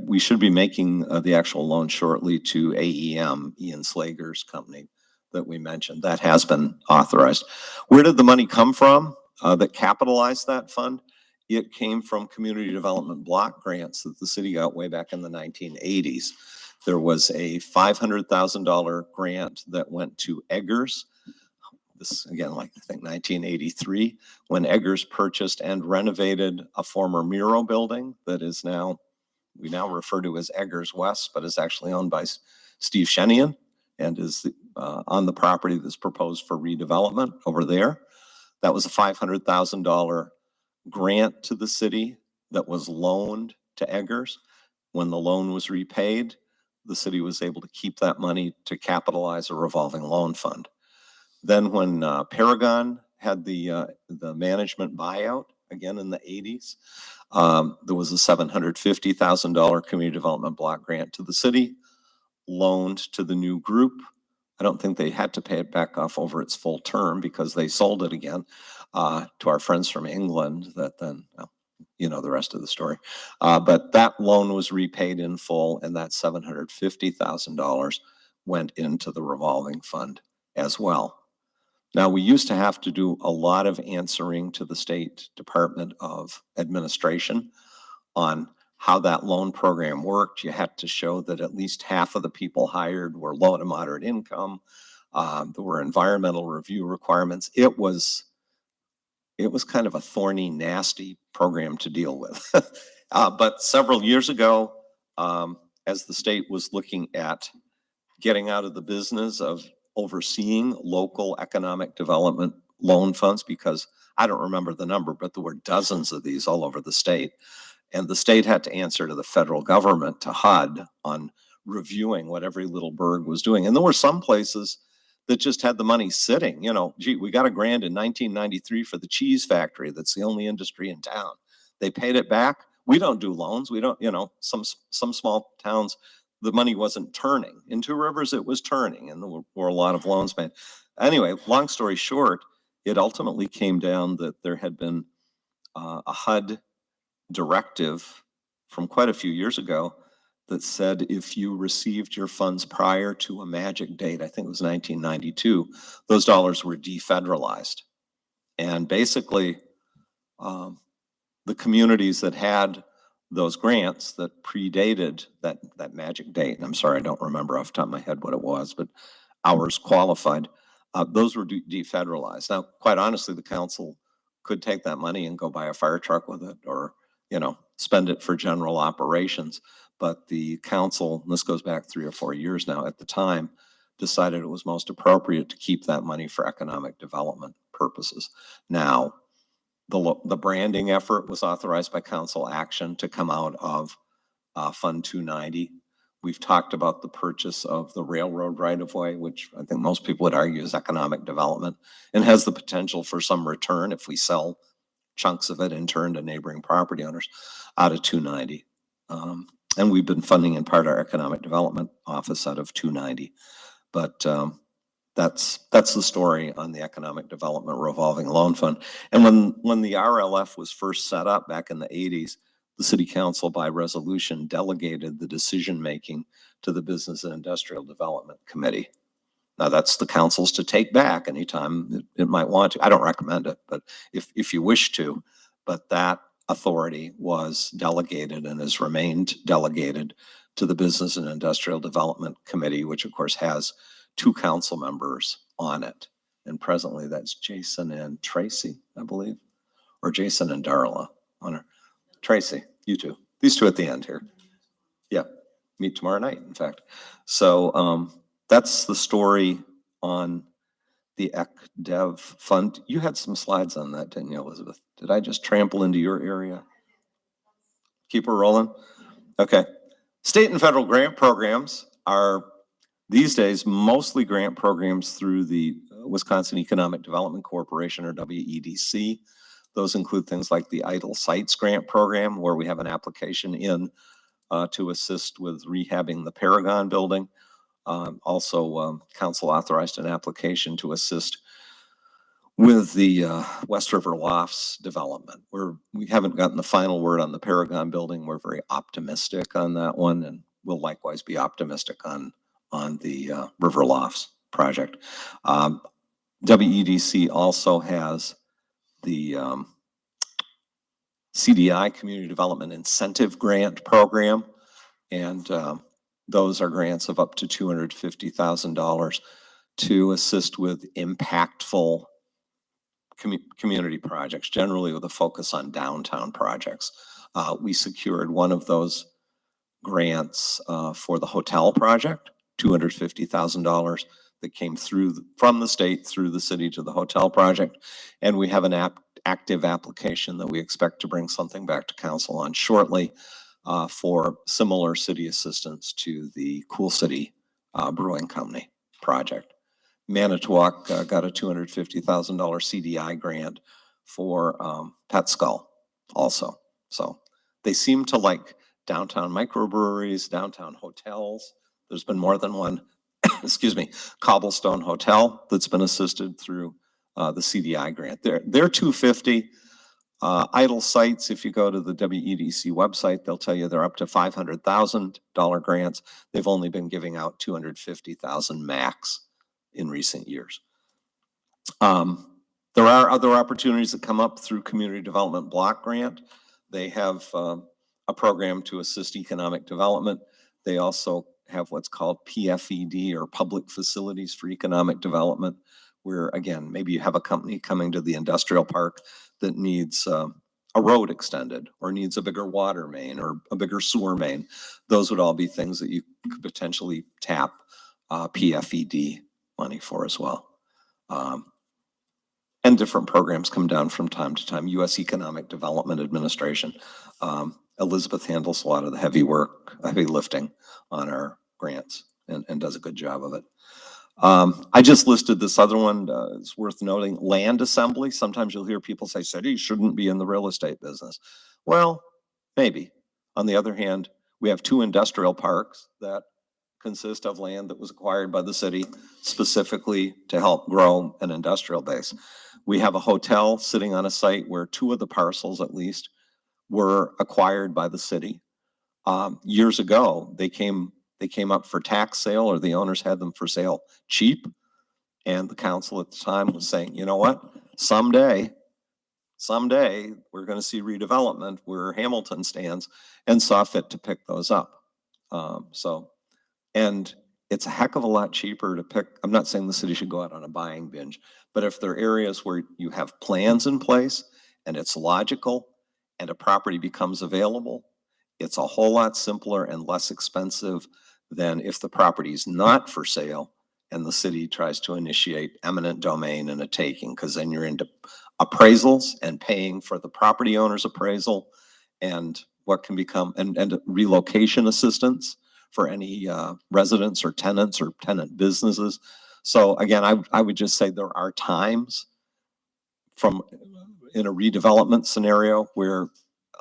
we should be making the actual loan shortly to AEM, Ian Slager's company, that we mentioned. That has been authorized. Where did the money come from that capitalized that fund? It came from community development block grants that the city got way back in the 1980s. There was a $500,000 grant that went to Edgar's. This again, like I think 1983, when Edgar's purchased and renovated a former Miro building that is now, we now refer to as Edgar's West, but is actually owned by Steve Shenian and is on the property that's proposed for redevelopment over there. That was a $500,000 grant to the city that was loaned to Edgar's. When the loan was repaid, the city was able to keep that money to capitalize a revolving loan fund. Then when Paragon had the management buyout, again in the 80s, there was a $750,000 community development block grant to the city, loaned to the new group. I don't think they had to pay it back off over its full term because they sold it again to our friends from England that then, well, you know the rest of the story. But that loan was repaid in full, and that $750,000 went into the revolving fund as well. Now, we used to have to do a lot of answering to the State Department of Administration on how that loan program worked. You had to show that at least half of the people hired were low to moderate income. There were environmental review requirements. It was kind of a thorny, nasty program to deal with. But several years ago, as the state was looking at getting out of the business of overseeing local economic development loan funds, because I don't remember the number, but there were dozens of these all over the state. And the state had to answer to the federal government, to HUD, on reviewing what every little burg was doing. And there were some places that just had the money sitting. You know, gee, we got a grant in 1993 for the cheese factory. That's the only industry in town. They paid it back. We don't do loans. We don't, you know, some small towns, the money wasn't turning. In Two Rivers, it was turning, and there were a lot of loans made. Anyway, long story short, it ultimately came down that there had been a HUD directive from quite a few years ago that said if you received your funds prior to a magic date, I think it was 1992, those dollars were defederalized. And basically, the communities that had those grants that predated that magic date, and I'm sorry, I don't remember off the top of my head what it was, but ours qualified, those were defederalized. Now, quite honestly, the council could take that money and go buy a fire truck with it, or, you know, spend it for general operations. But the council, and this goes back 3 or 4 years now, at the time, decided it was most appropriate to keep that money for economic development purposes. Now, the branding effort was authorized by council action to come out of Fund 290. We've talked about the purchase of the railroad right-of-way, which I think most people would argue is economic development and has the potential for some return if we sell chunks of it in turn to neighboring property owners out of 290. And we've been funding in part our economic development office out of 290. But that's the story on the economic development revolving loan fund. And when the RLF was first set up back in the 80s, the city council by resolution delegated the decision-making to the Business and Industrial Development Committee. Now that's the council's to take back anytime it might want to. I don't recommend it, but if you wish to, but that authority was delegated and has remained delegated to the Business and Industrial Development Committee, which of course has 2 council members on it. And presently that's Jason and Tracy, I believe, or Jason and Darla on her. Tracy, you two, these 2 at the end here. Yeah, meet tomorrow night, in fact. So that's the story on the ECDev fund. You had some slides on that, didn't you, Elizabeth? Did I just trample into your area? Keep her rolling? Okay. State and federal grant programs are these days mostly grant programs through the Wisconsin Economic Development Corporation, or WEDC. Those include things like the Idle Sites Grant Program, where we have an application in to assist with rehabbing the Paragon building. Also, council authorized an application to assist with the West River Lofts development. We haven't gotten the final word on the Paragon building. We're very optimistic on that one, and we'll likewise be optimistic on the River Lofts project. WEDC also has the CDI, Community Development Incentive Grant Program, and those are grants of up to $250,000 to assist with impactful community projects, generally with a focus on downtown projects. We secured one of those grants for the hotel project, $250,000 that came through from the state through the city to the hotel project. And we have an active application that we expect to bring something back to council on shortly for similar city assistance to the Cool City Brewing Company project. Manitowoc got a $250,000 CDI grant for Pet Skull also. So they seem to like downtown microbreweries, downtown hotels. There's been more than one, excuse me, Cobblestone Hotel that's been assisted through the CDI grant. They're $250. Idle sites, if you go to the WEDC website, they'll tell you they're up to $500,000 grants. They've only been giving out $250,000 max in recent years. There are other opportunities that come up through Community Development Block Grant. They have a program to assist economic development. They also have what's called PFED, or Public Facilities for Economic Development, where again, maybe you have a company coming to the industrial park that needs a road extended or needs a bigger water main or a bigger sewer main. Those would all be things that you could potentially tap PFED money for as well. And different programs come down from time to time. U.S. Economic Development Administration. Elizabeth handles a lot of the heavy work, heavy lifting on our grants and does a good job of it. I just listed this other one. It's worth noting, land assembly. Sometimes you'll hear people say cities shouldn't be in the real estate business. Well, maybe. On the other hand, we have 2 industrial parks that consist of land that was acquired by the city specifically to help grow an industrial base. We have a hotel sitting on a site where 2 of the parcels at least were acquired by the city. Years ago, they came up for tax sale, or the owners had them for sale cheap. And the council at the time was saying, you know what, someday we're going to see redevelopment where Hamilton stands, and saw fit to pick those up. And it's a heck of a lot cheaper to pick. I'm not saying the city should go out on a buying binge, but if there are areas where you have plans in place and it's logical and a property becomes available, it's a whole lot simpler and less expensive than if the property is not for sale and the city tries to initiate eminent domain and a taking, because then you're into appraisals and paying for the property owner's appraisal and what can become, and relocation assistance for any residents or tenants or tenant businesses. So again, I would just say there are times in a redevelopment scenario where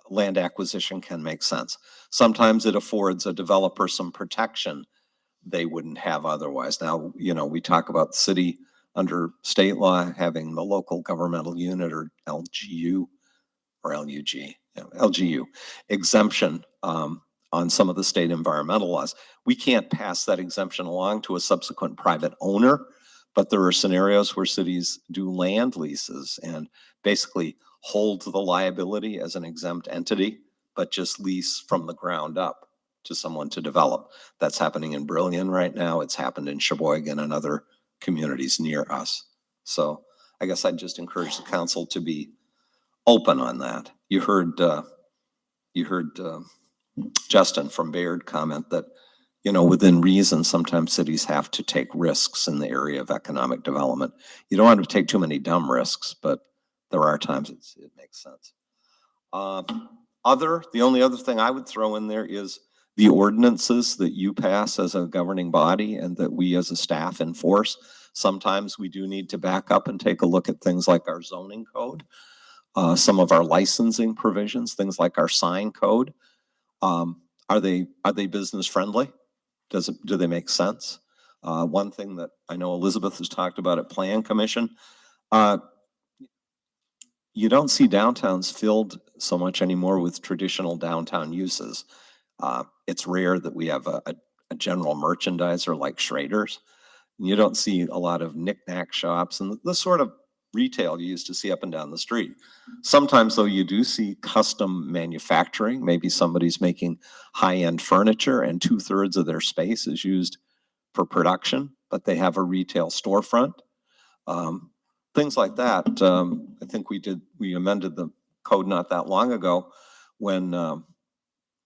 land acquisition can make sense. Sometimes it affords a developer some protection they wouldn't have otherwise. Now, we talk about the city under state law having the local governmental unit, or LGU or LUG, LGU exemption on some of the state environmental laws. We can't pass that exemption along to a subsequent private owner, but there are scenarios where cities do land leases and basically hold the liability as an exempt entity, but just lease from the ground up to someone to develop. That's happening in Brillion right now. It's happened in Sheboygan and other communities near us. So I guess I'd just encourage the council to be open on that. You heard Justin from Baird comment that, within reason, sometimes cities have to take risks in the area of economic development. You don't want to take too many dumb risks, but there are times it makes sense. The only other thing I would throw in there is the ordinances that you pass as a governing body and that we as a staff enforce. Sometimes we do need to back up and take a look at things like our zoning code, some of our licensing provisions, things like our sign code. Are they business friendly? Do they make sense? One thing that I know Elizabeth has talked about at Plan Commission, you don't see downtowns filled so much anymore with traditional downtown uses. It's rare that we have a general merchandiser like Schrader's. You don't see a lot of knick-knack shops and the sort of retail you used to see up and down the street. Sometimes though, you do see custom manufacturing. Maybe somebody's making high-end furniture and 2/3 of their space is used for production, but they have a retail storefront. Things like that. I think we amended the code not that long ago when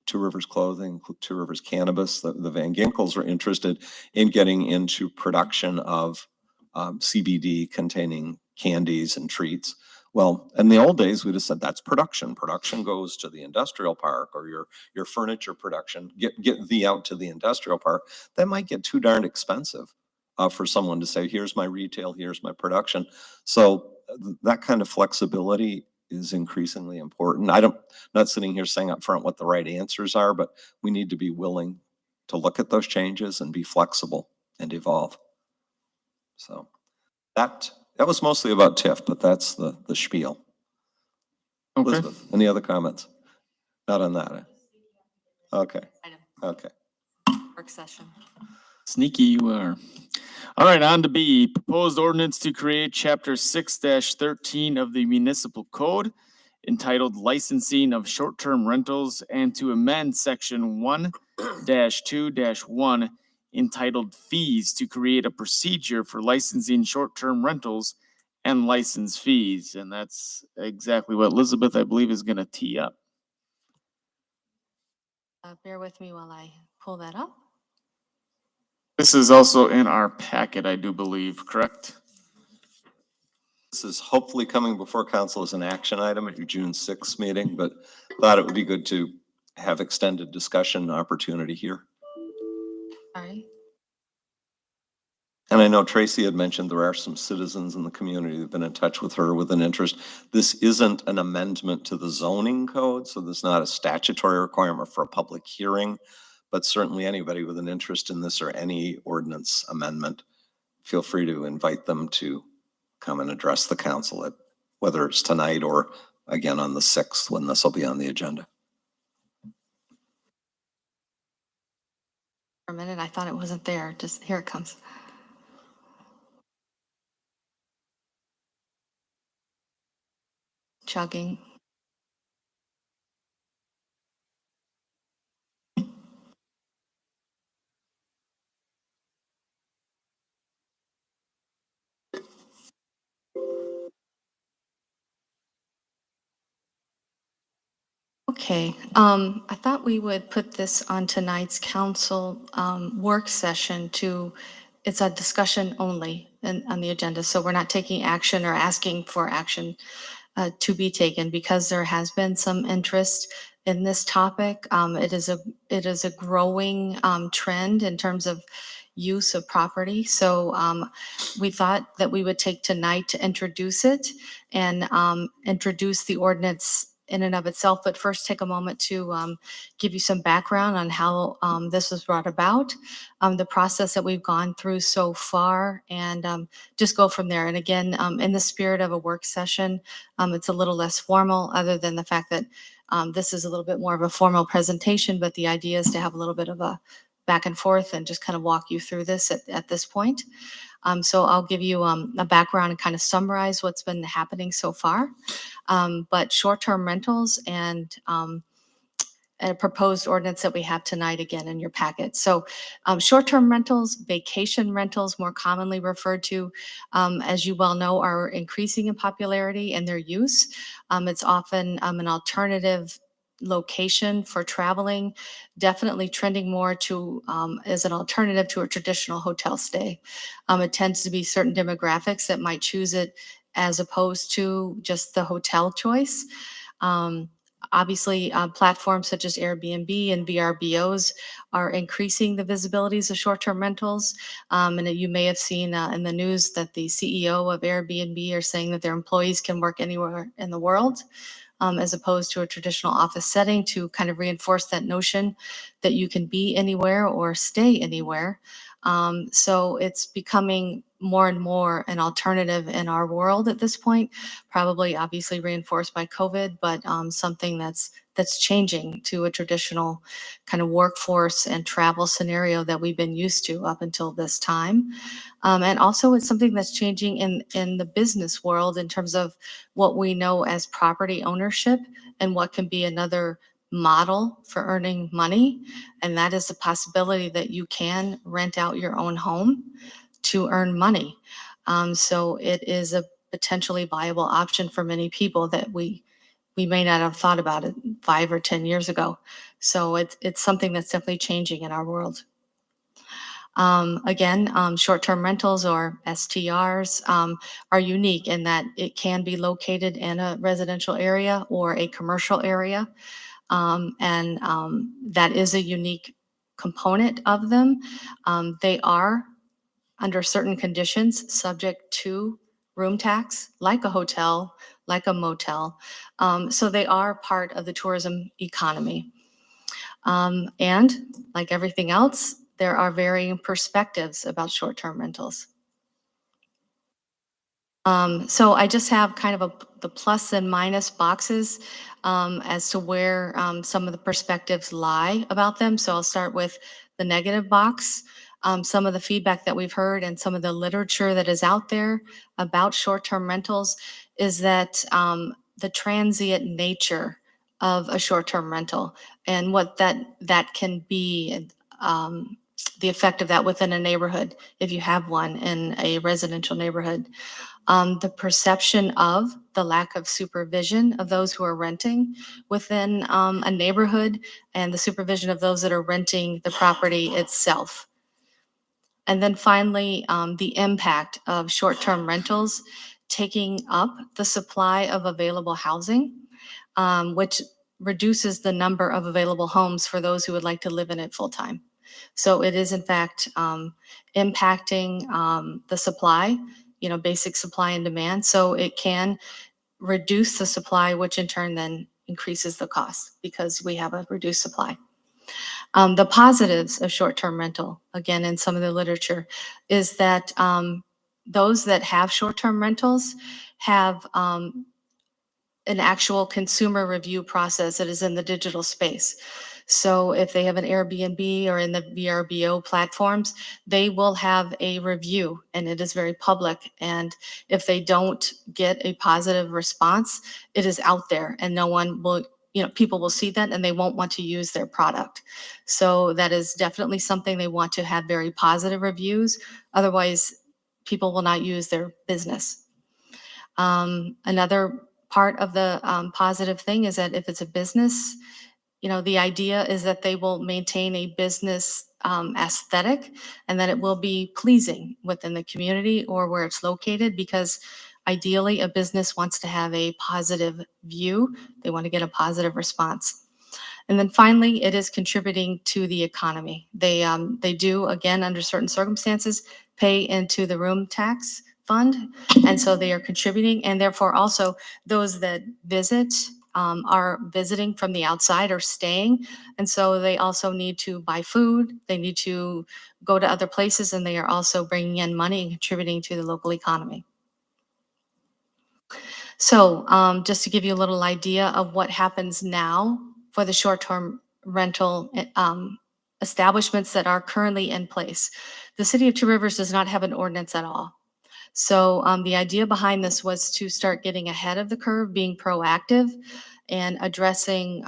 Two Rivers Clothing, Two Rivers Cannabis, the Van Ginkels were interested in getting into production of CBD containing candies and treats. Well, in the old days, we just said that's production. Production goes to the industrial park, or your furniture production, get thee out to the industrial park. That might get too darn expensive for someone to say, here's my retail, here's my production. So that kind of flexibility is increasingly important. Not sitting here saying up front what the right answers are, but we need to be willing to look at those changes and be flexible and evolve. So that was mostly about TIF, but that's the spiel. Okay. Elizabeth, any other comments? Not on that. Okay. Okay. Work session. Sneaky you are. All right, on to B, proposed ordinance to create chapter 6-13 of the municipal code entitled licensing of short-term rentals and to amend section 1-2-1 entitled fees to create a procedure for licensing short-term rentals and license fees. And that's exactly what Elizabeth, I believe, is gonna tee up. Bear with me while I pull that up. This is also in our packet, I do believe, correct? This is hopefully coming before council as an action item at your June 6th meeting, but thought it would be good to have extended discussion opportunity here. All right. And I know Tracy had mentioned there are some citizens in the community who've been in touch with her with an interest. This isn't an amendment to the zoning code, so there's not a statutory requirement for a public hearing, but certainly anybody with an interest in this or any ordinance amendment, feel free to invite them to come and address the council at whether it's tonight or again on the 6th when this will be on the agenda. For a minute, I thought it wasn't there. Just here it comes. Chugging. Okay, I thought we would put this on tonight's council work session it's a discussion only on the agenda, so we're not taking action or asking for action to be taken because there has been some interest in this topic. It is a growing trend in terms of use of property. So we thought that we would take tonight to introduce it and introduce the ordinance in and of itself, but first take a moment to give you some background on how this was brought about, the process that we've gone through so far, and just go from there. And again, in the spirit of a work session, it's a little less formal, other than the fact that this is a little bit more of a formal presentation, but the idea is to have a little bit of a back and forth and just kind of walk you through this at this point. So I'll give you a background and kind of summarize what's been happening so far. But short-term rentals and a proposed ordinance that we have tonight again in your packet. So short-term rentals, vacation rentals, more commonly referred to, as you well know, are increasing in popularity and their use. It's often an alternative location for traveling, definitely trending more to as an alternative to a traditional hotel stay. It tends to be certain demographics that might choose it as opposed to just the hotel choice. Obviously, platforms such as Airbnb and VRBOs are increasing the visibilities of short-term rentals. And you may have seen in the news that the CEO of Airbnb are saying that their employees can work anywhere in the world, as opposed to a traditional office setting, to kind of reinforce that notion that you can be anywhere or stay anywhere. So it's becoming more and more an alternative in our world at this point, probably obviously reinforced by COVID, but something that's changing to a traditional kind of workforce and travel scenario that we've been used to up until this time. And also it's something that's changing in the business world in terms of what we know as property ownership and what can be another model for earning money. And that is the possibility that you can rent out your own home to earn money. So it is a potentially viable option for many people that we may not have thought about it 5 or 10 years ago. So it's something that's definitely changing in our world. Again, short-term rentals or STRs are unique in that it can be located in a residential area or a commercial area. That is a unique component of them. They are, under certain conditions, subject to room tax, like a hotel, like a motel. So they are part of the tourism economy. And like everything else, there are varying perspectives about short-term rentals. So I just have kind of the plus and minus boxes as to where some of the perspectives lie about them. So I'll start with the negative box. Some of the feedback that we've heard and some of the literature that is out there about short-term rentals is that the transient nature of a short-term rental and what that can be, the effect of that within a neighborhood if you have one in a residential neighborhood. The perception of the lack of supervision of those who are renting within a neighborhood and the supervision of those that are renting the property itself. And then finally, the impact of short-term rentals taking up the supply of available housing, which reduces the number of available homes for those who would like to live in it full-time. So it is in fact impacting the supply, basic supply and demand. So it can reduce the supply, which in turn then increases the cost because we have a reduced supply. The positives of short-term rental, again, in some of the literature, is that those that have short-term rentals have an actual consumer review process that is in the digital space. So if they have an Airbnb or in the VRBO platforms, they will have a review and it is very public. And if they don't get a positive response, it is out there and no one will, people will see that and they won't want to use their product. So that is definitely something they want to have very positive reviews. Otherwise, people will not use their business. Another part of the positive thing is that if it's a business, the idea is that they will maintain a business aesthetic and that it will be pleasing within the community or where it's located, because ideally a business wants to have a positive view. They want to get a positive response. And then finally, it is contributing to the economy. They do, again, under certain circumstances, pay into the room tax fund. And so they are contributing, and therefore also those that visit are visiting from the outside or staying. And so they also need to buy food. They need to go to other places, and they are also bringing in money and contributing to the local economy. So just to give you a little idea of what happens now for the short-term rental establishments that are currently in place. The City of Two Rivers does not have an ordinance at all. So the idea behind this was to start getting ahead of the curve, being proactive and addressing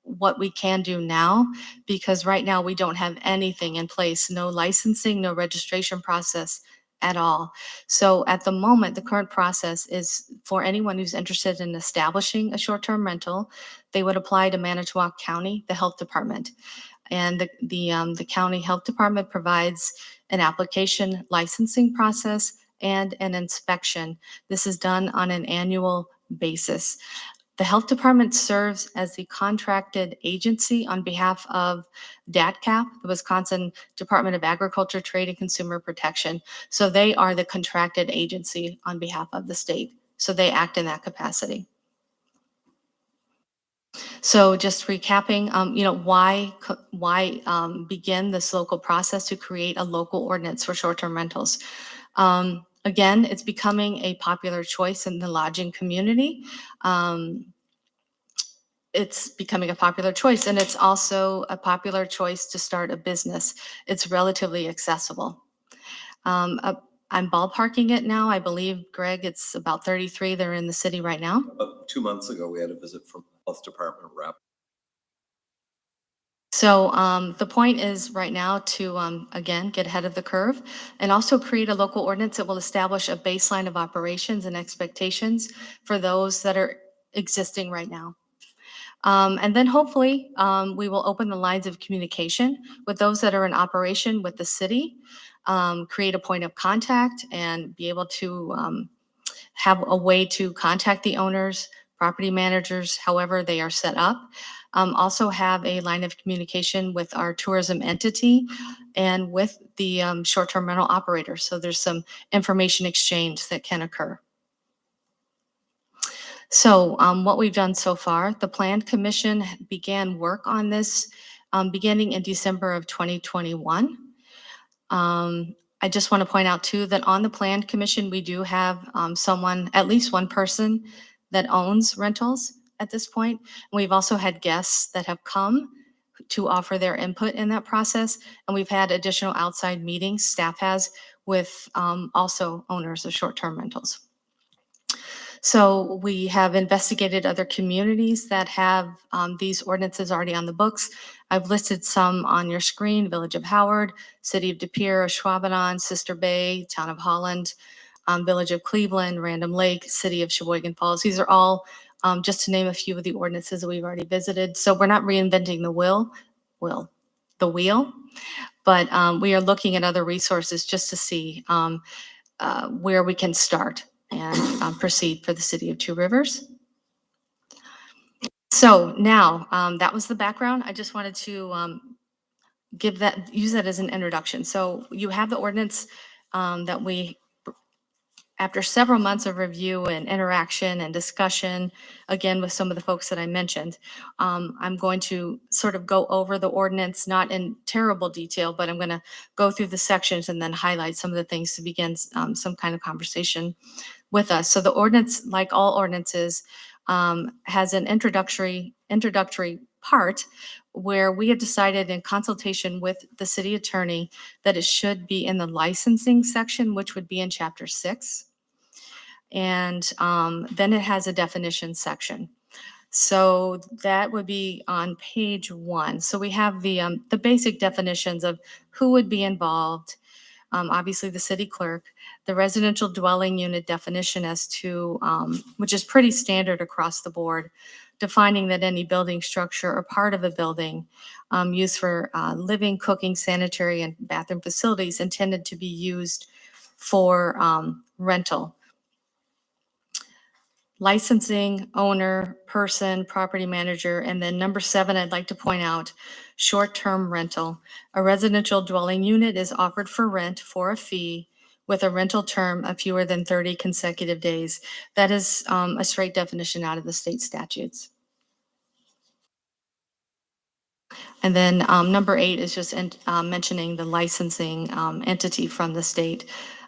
what we can do now, because right now we don't have anything in place, no licensing, no registration process at all. So at the moment, the current process is for anyone who's interested in establishing a short-term rental, they would apply to Manitowoc County, the health department. And the county health department provides an application licensing process and an inspection. This is done on an annual basis. The health department serves as the contracted agency on behalf of DATCAP, the Wisconsin Department of Agriculture, Trade, and Consumer Protection. So they are the contracted agency on behalf of the state. So they act in that capacity. So just recapping, why begin this local process to create a local ordinance for short-term rentals? Again, it's becoming a popular choice in the lodging community. It's becoming a popular choice, and it's also a popular choice to start a business. It's relatively accessible. I'm ballparking it now. I believe, Greg, it's about 33 that are in the city right now. About 2 months ago, we had a visit from the Health Department rep. So the point is right now to, again, get ahead of the curve and also create a local ordinance that will establish a baseline of operations and expectations for those that are existing right now. And then hopefully we will open the lines of communication with those that are in operation with the city, create a point of contact and be able to have a way to contact the owners, property managers, however they are set up. Also have a line of communication with our tourism entity and with the short-term rental operator. So there's some information exchange that can occur. So what we've done so far, the Plan Commission began work on this beginning in December of 2021. I just want to point out too that on the Plan Commission, we do have someone, at least one person that owns rentals at this point. And we've also had guests that have come to offer their input in that process. And we've had additional outside meetings, staff has, with also owners of short-term rentals. So we have investigated other communities that have these ordinances already on the books. I've listed some on your screen: Village of Howard, City of De Pere, Schwabenon, Sister Bay, Town of Holland, Village of Cleveland, Random Lake, City of Sheboygan Falls. These are all just to name a few of the ordinances that we've already visited. So we're not reinventing the wheel, but we are looking at other resources just to see where we can start and proceed for the City of Two Rivers. So now that was the background. I just wanted to use that as an introduction. So you have the ordinance that we, after several months of review and interaction and discussion, again, with some of the folks that I mentioned, I'm going to sort of go over the ordinance, not in terrible detail, but I'm going to go through the sections and then highlight some of the things to begin some kind of conversation with us. So the ordinance, like all ordinances, has an introductory part where we have decided in consultation with the city attorney that it should be in the licensing section, which would be in Chapter 6. And then it has a definition section. So that would be on page 1. So we have the basic definitions of who would be involved. Obviously the city clerk, the residential dwelling unit definition as to, which is pretty standard across the board, defining that any building structure or part of a building used for living, cooking, sanitary, and bathroom facilities intended to be used for rental. Licensing, owner, person, property manager, and then number 7, I'd like to point out, short-term rental. A residential dwelling unit is offered for rent for a fee with a rental term of fewer than 30 consecutive days. That is a straight definition out of the state statutes. And then number 8 is just mentioning the licensing entity from the state,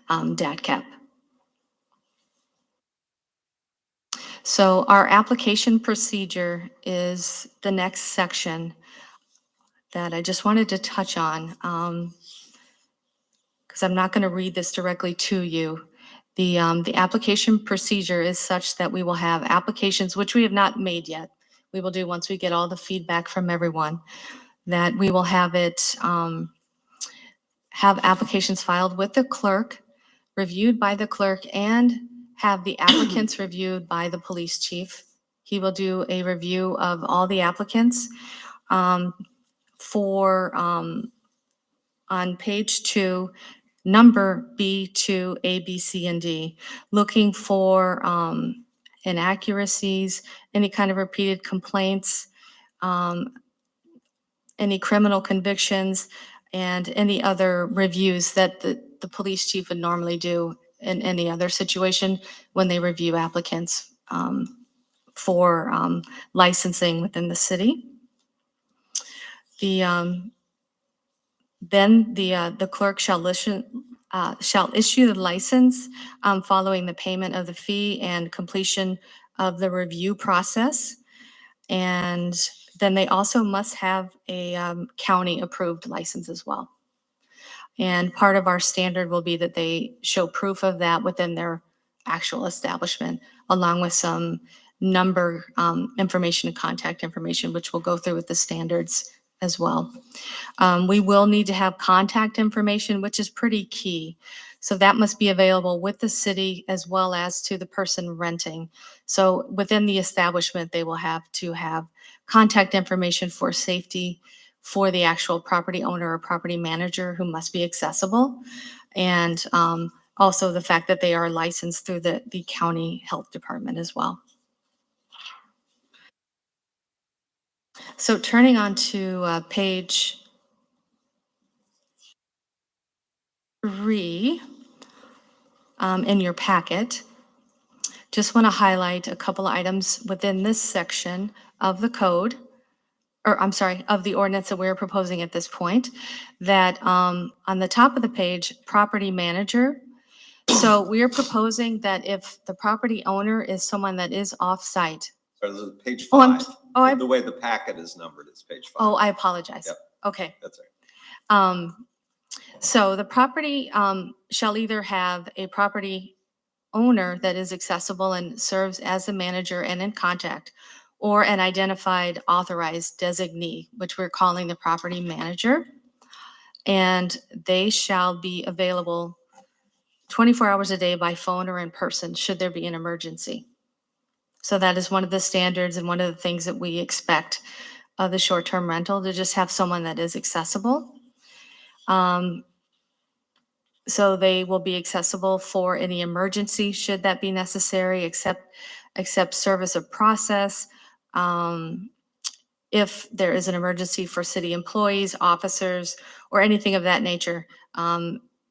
DATCAP. So our application procedure is the next section that I just wanted to touch on, because I'm not going to read this directly to you. The application procedure is such that we will have applications, which we have not made yet. We will do once we get all the feedback from everyone, that we will have it, have applications filed with the clerk, reviewed by the clerk, and have the applicants reviewed by the police chief. He will do a review of all the applicants on page 2, number B2, A, B, C, and D, looking for inaccuracies, any kind of repeated complaints, any criminal convictions, and any other reviews that the police chief would normally do in any other situation when they review applicants for licensing within the city. Then the clerk shall issue the license following the payment of the fee and completion of the review process. And then they also must have a county-approved license as well. And part of our standard will be that they show proof of that within their actual establishment, along with some number information and contact information, which we'll go through with the standards as well. We will need to have contact information, which is pretty key. So that must be available with the city as well as to the person renting. So within the establishment, they will have to have contact information for safety for the actual property owner or property manager, who must be accessible. And also the fact that they are licensed through the county health department as well. So turning on to page 3 in your packet, just want to highlight a couple of items within this section of the code, or I'm sorry, of the ordinance that we're proposing at this point, that on the top of the page, property manager. So we are proposing that if the property owner is someone that is off-site. So this is page Oh, I'm- 5. oh, I- The way the packet is numbered is page 5. Oh, I apologize. Yep. Okay. That's right. So the property shall either have a property owner that is accessible and serves as the manager and in contact, or an identified authorized designee, which we're calling the property manager. And they shall be available 24 hours a day by phone or in person, should there be an emergency. So that is one of the standards and one of the things that we expect of the short-term rental, to just have someone that is accessible. So they will be accessible for any emergency, should that be necessary, except service of process. If there is an emergency for city employees, officers, or anything of that nature,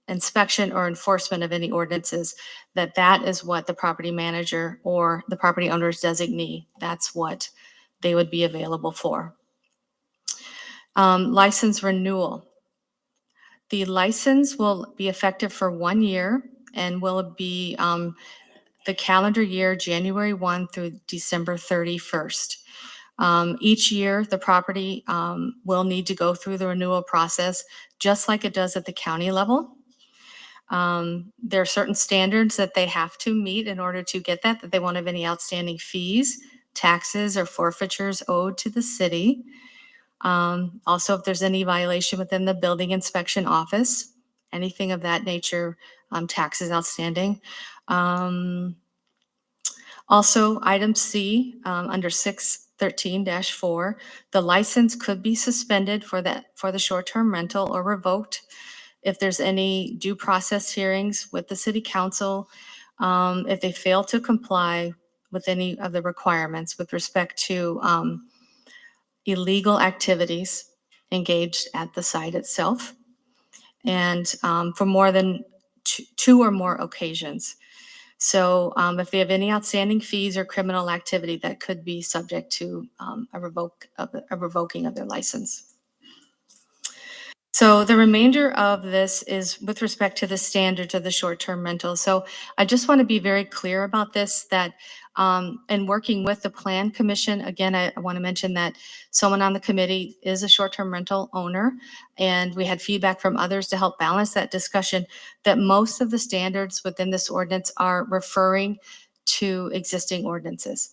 inspection or enforcement of any ordinances, that is what the property manager or the property owner's designee, that's what they would be available for. License renewal. The license will be effective for 1 year and will be the calendar year, January 1 through December 31st. Each year, the property will need to go through the renewal process, just like it does at the county level. There are certain standards that they have to meet in order to get that they won't have any outstanding fees, taxes, or forfeitures owed to the city. Also, if there's any violation within the building inspection office, anything of that nature, taxes outstanding. Also, item C, under 613-4, the license could be suspended for the short-term rental or revoked if there's any due process hearings with the city council, if they fail to comply with any of the requirements with respect to illegal activities engaged at the site itself, and for more than two or more occasions. So if they have any outstanding fees or criminal activity, that could be subject to a revoking of their license. So the remainder of this is with respect to the standards of the short-term rental. So I just want to be very clear about this, that in working with the Plan Commission, again, I want to mention that someone on the committee is a short-term rental owner, and we had feedback from others to help balance that discussion, that most of the standards within this ordinance are referring to existing ordinances.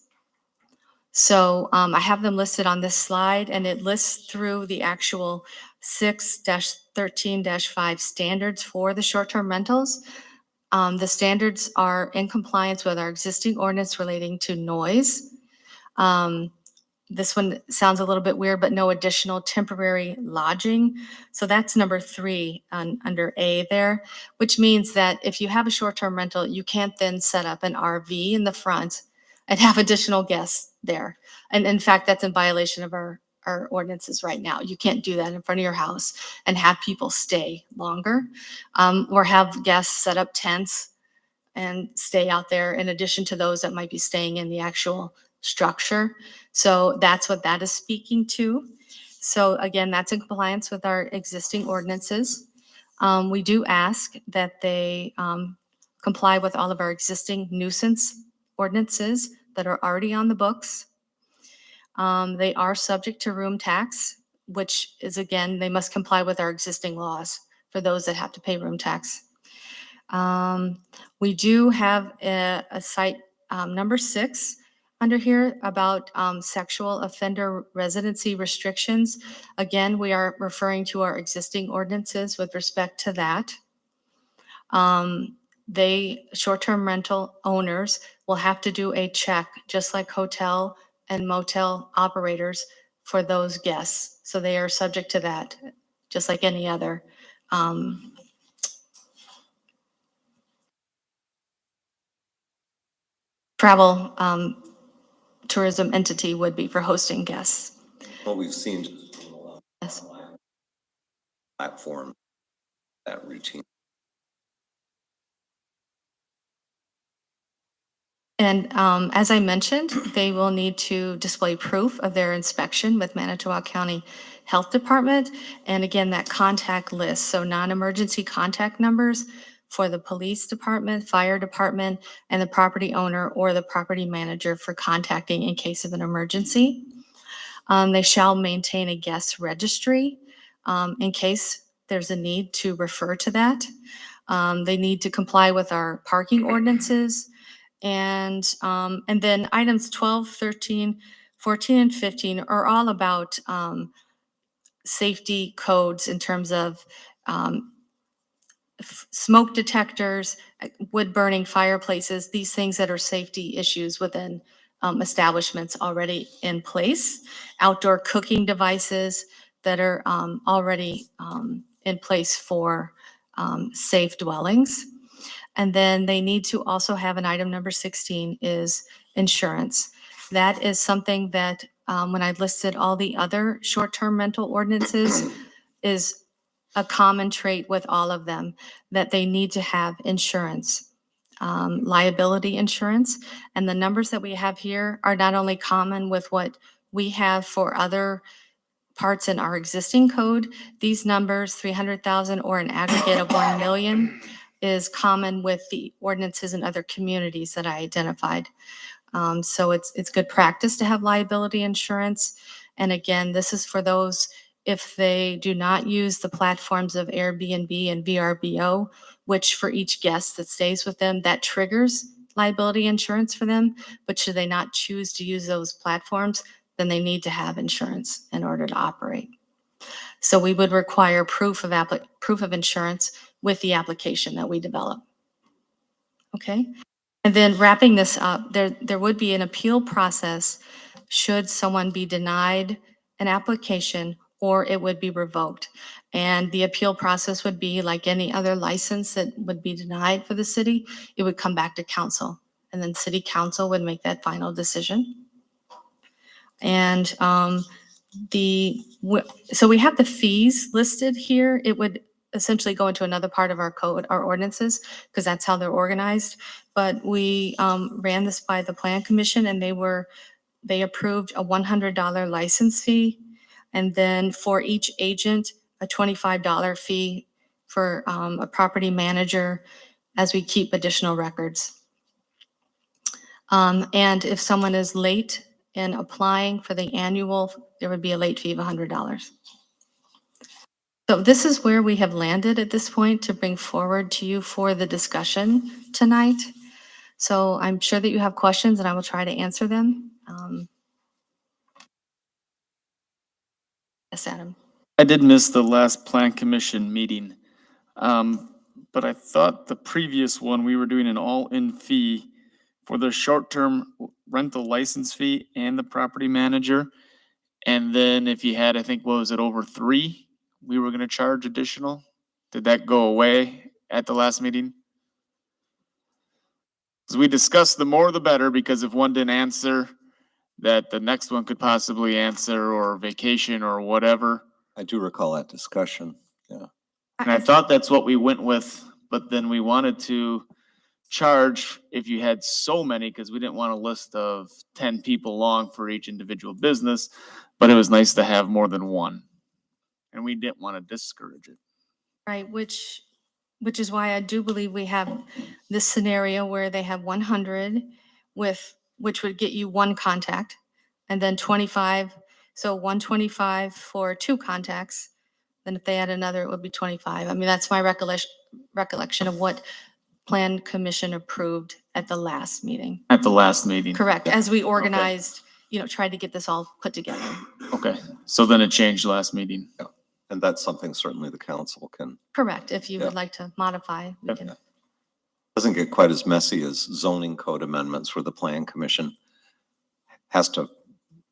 So I have them listed on this slide, and it lists through the actual 6-13-5 standards for the short-term rentals. The standards are in compliance with our existing ordinance relating to noise. This one sounds a little bit weird, but no additional temporary lodging. So that's number 3 under A there, which means that if you have a short-term rental, you can't then set up an RV in the front and have additional guests there. And in fact, that's in violation of our ordinances right now. You can't do that in front of your house and have people stay longer, or have guests set up tents and stay out there in addition to those that might be staying in the actual structure. So that's what that is speaking to. So again, that's in compliance with our existing ordinances. We do ask that they comply with all of our existing nuisance ordinances that are already on the books. They are subject to room tax, which is, again, they must comply with our existing laws for those that have to pay room tax. We do have a site number 6 under here about sexual offender residency restrictions. Again, we are referring to our existing ordinances with respect to that. Short-term rental owners will have to do a check, just like hotel and motel operators, for those guests. So they are subject to that, just like any other travel tourism entity would be for hosting guests. What we've seen just from the Yes. platform, that routine. And as I mentioned, they will need to display proof of their inspection with Manitowoc County Health Department. And again, that contact list, so non-emergency contact numbers for the police department, fire department, and the property owner or the property manager for contacting in case of an emergency. They shall maintain a guest registry in case there's a need to refer to that. They need to comply with our parking ordinances. And then items 12, 13, 14, and 15 are all about safety codes in terms of smoke detectors, wood burning fireplaces, these things that are safety issues within establishments already in place. Outdoor cooking devices that are already in place for safe dwellings. And then they need to also have an item number 16 is insurance. That is something that when I listed all the other short-term rental ordinances is a common trait with all of them, that they need to have insurance, liability insurance. And the numbers that we have here are not only common with what we have for other parts in our existing code, these numbers, 300,000 or an aggregate of 1 million, is common with the ordinances in other communities that I identified. So it's good practice to have liability insurance. And again, this is for those if they do not use the platforms of Airbnb and VRBO, which for each guest that stays with them, that triggers liability insurance for them. But should they not choose to use those platforms, then they need to have insurance in order to operate. So we would require proof of insurance with the application that we develop. Okay? And then wrapping this up, there would be an appeal process should someone be denied an application or it would be revoked. And the appeal process would be like any other license that would be denied for the city. It would come back to council, and then city council would make that final decision. And so we have the fees listed here. It would essentially go into another part of our code, our ordinances, because that's how they're organized. But we ran this by the Plan Commission, and they approved a $100 license fee, and then for each agent, a $25 fee for a property manager as we keep additional records. And if someone is late in applying for the annual, there would be a late fee of $100. So this is where we have landed at this point to bring forward to you for the discussion tonight. So I'm sure that you have questions and I will try to answer them. Yes, Adam. I did miss the last Plan Commission meeting. But I thought the previous one, we were doing an all-in fee for the short-term rental license fee and the property manager. And then if you had, I think, what was it, over 3, we were gonna charge additional? Did that go away at the last meeting? Because we discussed the more the better, because if one didn't answer, that the next one could possibly answer, or vacation or whatever. I do recall that discussion. And I thought that's what we went with, but then we wanted to charge if you had so many, because we didn't want a list of 10 people long for each individual business, but it was nice to have more than one. And we didn't want to discourage it. Right, which is why I do believe we have this scenario where they have 100 which would get you one contact, and then 25, so 125 for two contacts. Then if they add another, it would be 25. I mean, that's my recollection of what Plan Commission approved at the last meeting. At the last meeting. Correct, as we organized, tried to get this all put together. Okay, so then it changed last meeting. And that's something certainly the council can, Correct, if you Yeah. would like to modify, we Yep. can. doesn't get quite as messy as zoning code amendments where the plan commission has to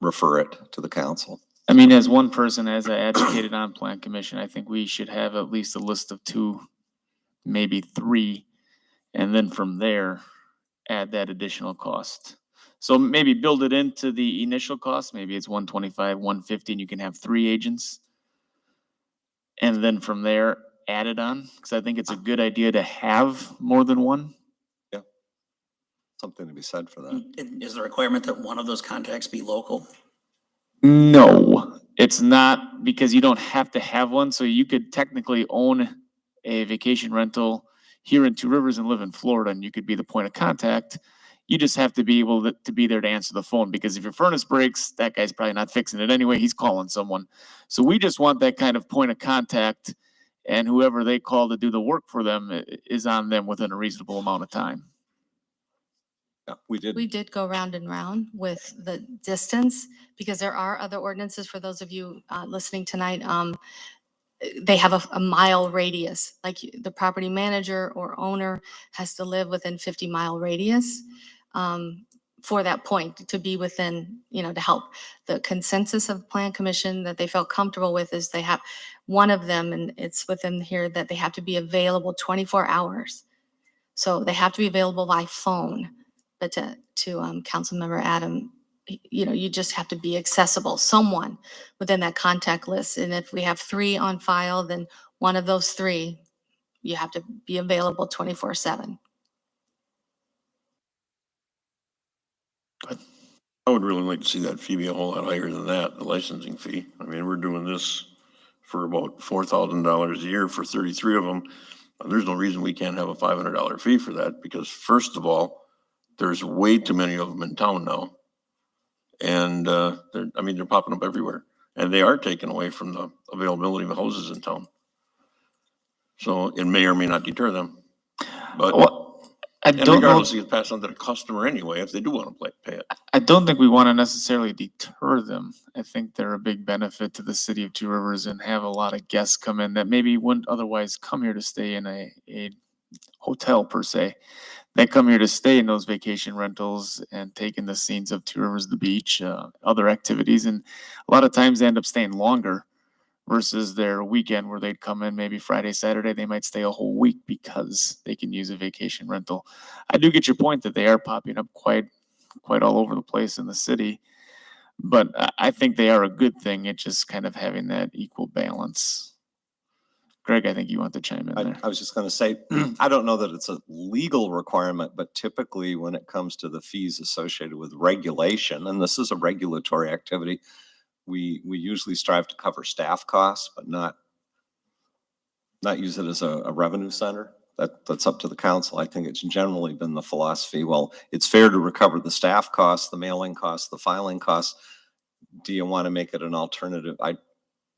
refer it to the council. I mean, as one person, as I advocated on Plan Commission, I think we should have at least a list of 2, maybe 3, and then from there, add that additional cost. So maybe build it into the initial cost. Maybe it's 125, 150, and you can have 3 agents. And then from there, add it on, because I think it's a good idea to have more than one. Something to be said for that. Is the requirement that one of those contacts be local? No, it's not, because you don't have to have one. So you could technically own a vacation rental here in Two Rivers and live in Florida, and you could be the point of contact. You just have to be able to be there to answer the phone, because if your furnace breaks, that guy's probably not fixing it anyway. He's calling someone. So we just want that kind of point of contact, and whoever they call to do the work for them is on them within a reasonable amount of time. Yeah, we did. Go round and round with the distance, because there are other ordinances for those of you listening tonight. They have a mile radius, like the property manager or owner has to live within 50-mile radius for that point to be within, to help. The consensus of Plan Commission that they felt comfortable with is they have one of them, and it's within here, that they have to be available 24 hours. So they have to be available by phone. But to Councilmember Adam, you just have to be accessible, someone within that contact list. And if we have 3 on file, then one of those 3, you have to be available 24/7. I would really like to see that fee be a whole lot higher than that, the licensing fee. I mean, we're doing this for about $4,000 a year for 33 of them. There's no reason we can't have a $500 fee for that, because first of all, there's way too many of them in town now. And they're popping up everywhere, and they are taken away from the availability of houses in town. So it may or may not deter them. But Well, I and don't know. regardless, it gets passed on to the customer anyway if they do want to pay it. I don't think we want to necessarily deter them. I think they're a big benefit to the city of Two Rivers and have a lot of guests come in that maybe wouldn't otherwise come here to stay in a hotel per se. They come here to stay in those vacation rentals and take in the scenes of Two Rivers, the beach, other activities. And a lot of times they end up staying longer versus their weekend where they'd come in maybe Friday, Saturday. They might stay a whole week because they can use a vacation rental. I do get your point that they are popping up quite all over the place in the city, but I think they are a good thing. It's just kind of having that equal balance. Greg, I think you want to chime in there. I was just going to say, I don't know that it's a legal requirement, but typically when it comes to the fees associated with regulation, and this is a regulatory activity, we usually strive to cover staff costs, but not use it as a revenue center. That's up to the council. I think it's generally been the philosophy, well, it's fair to recover the staff costs, the mailing costs, the filing costs. Do you want to make it an alternative?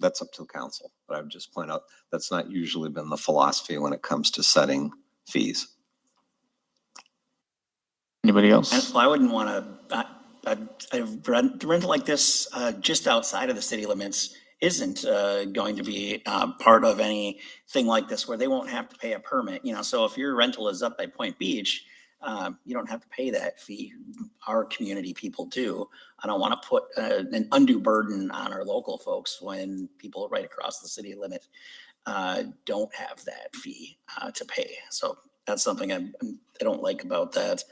That's up to the council, but I would just point out that's not usually been the philosophy when it comes to setting fees. Anybody else? I wouldn't want to, a rental like this, just outside of the city limits isn't going to be part of anything like this where they won't have to pay a permit, so if your rental is up by Point Beach, you don't have to pay that fee. Our community people do. I don't want to put an undue burden on our local folks when people right across the city limit don't have that fee to pay. So that's something I don't like about that.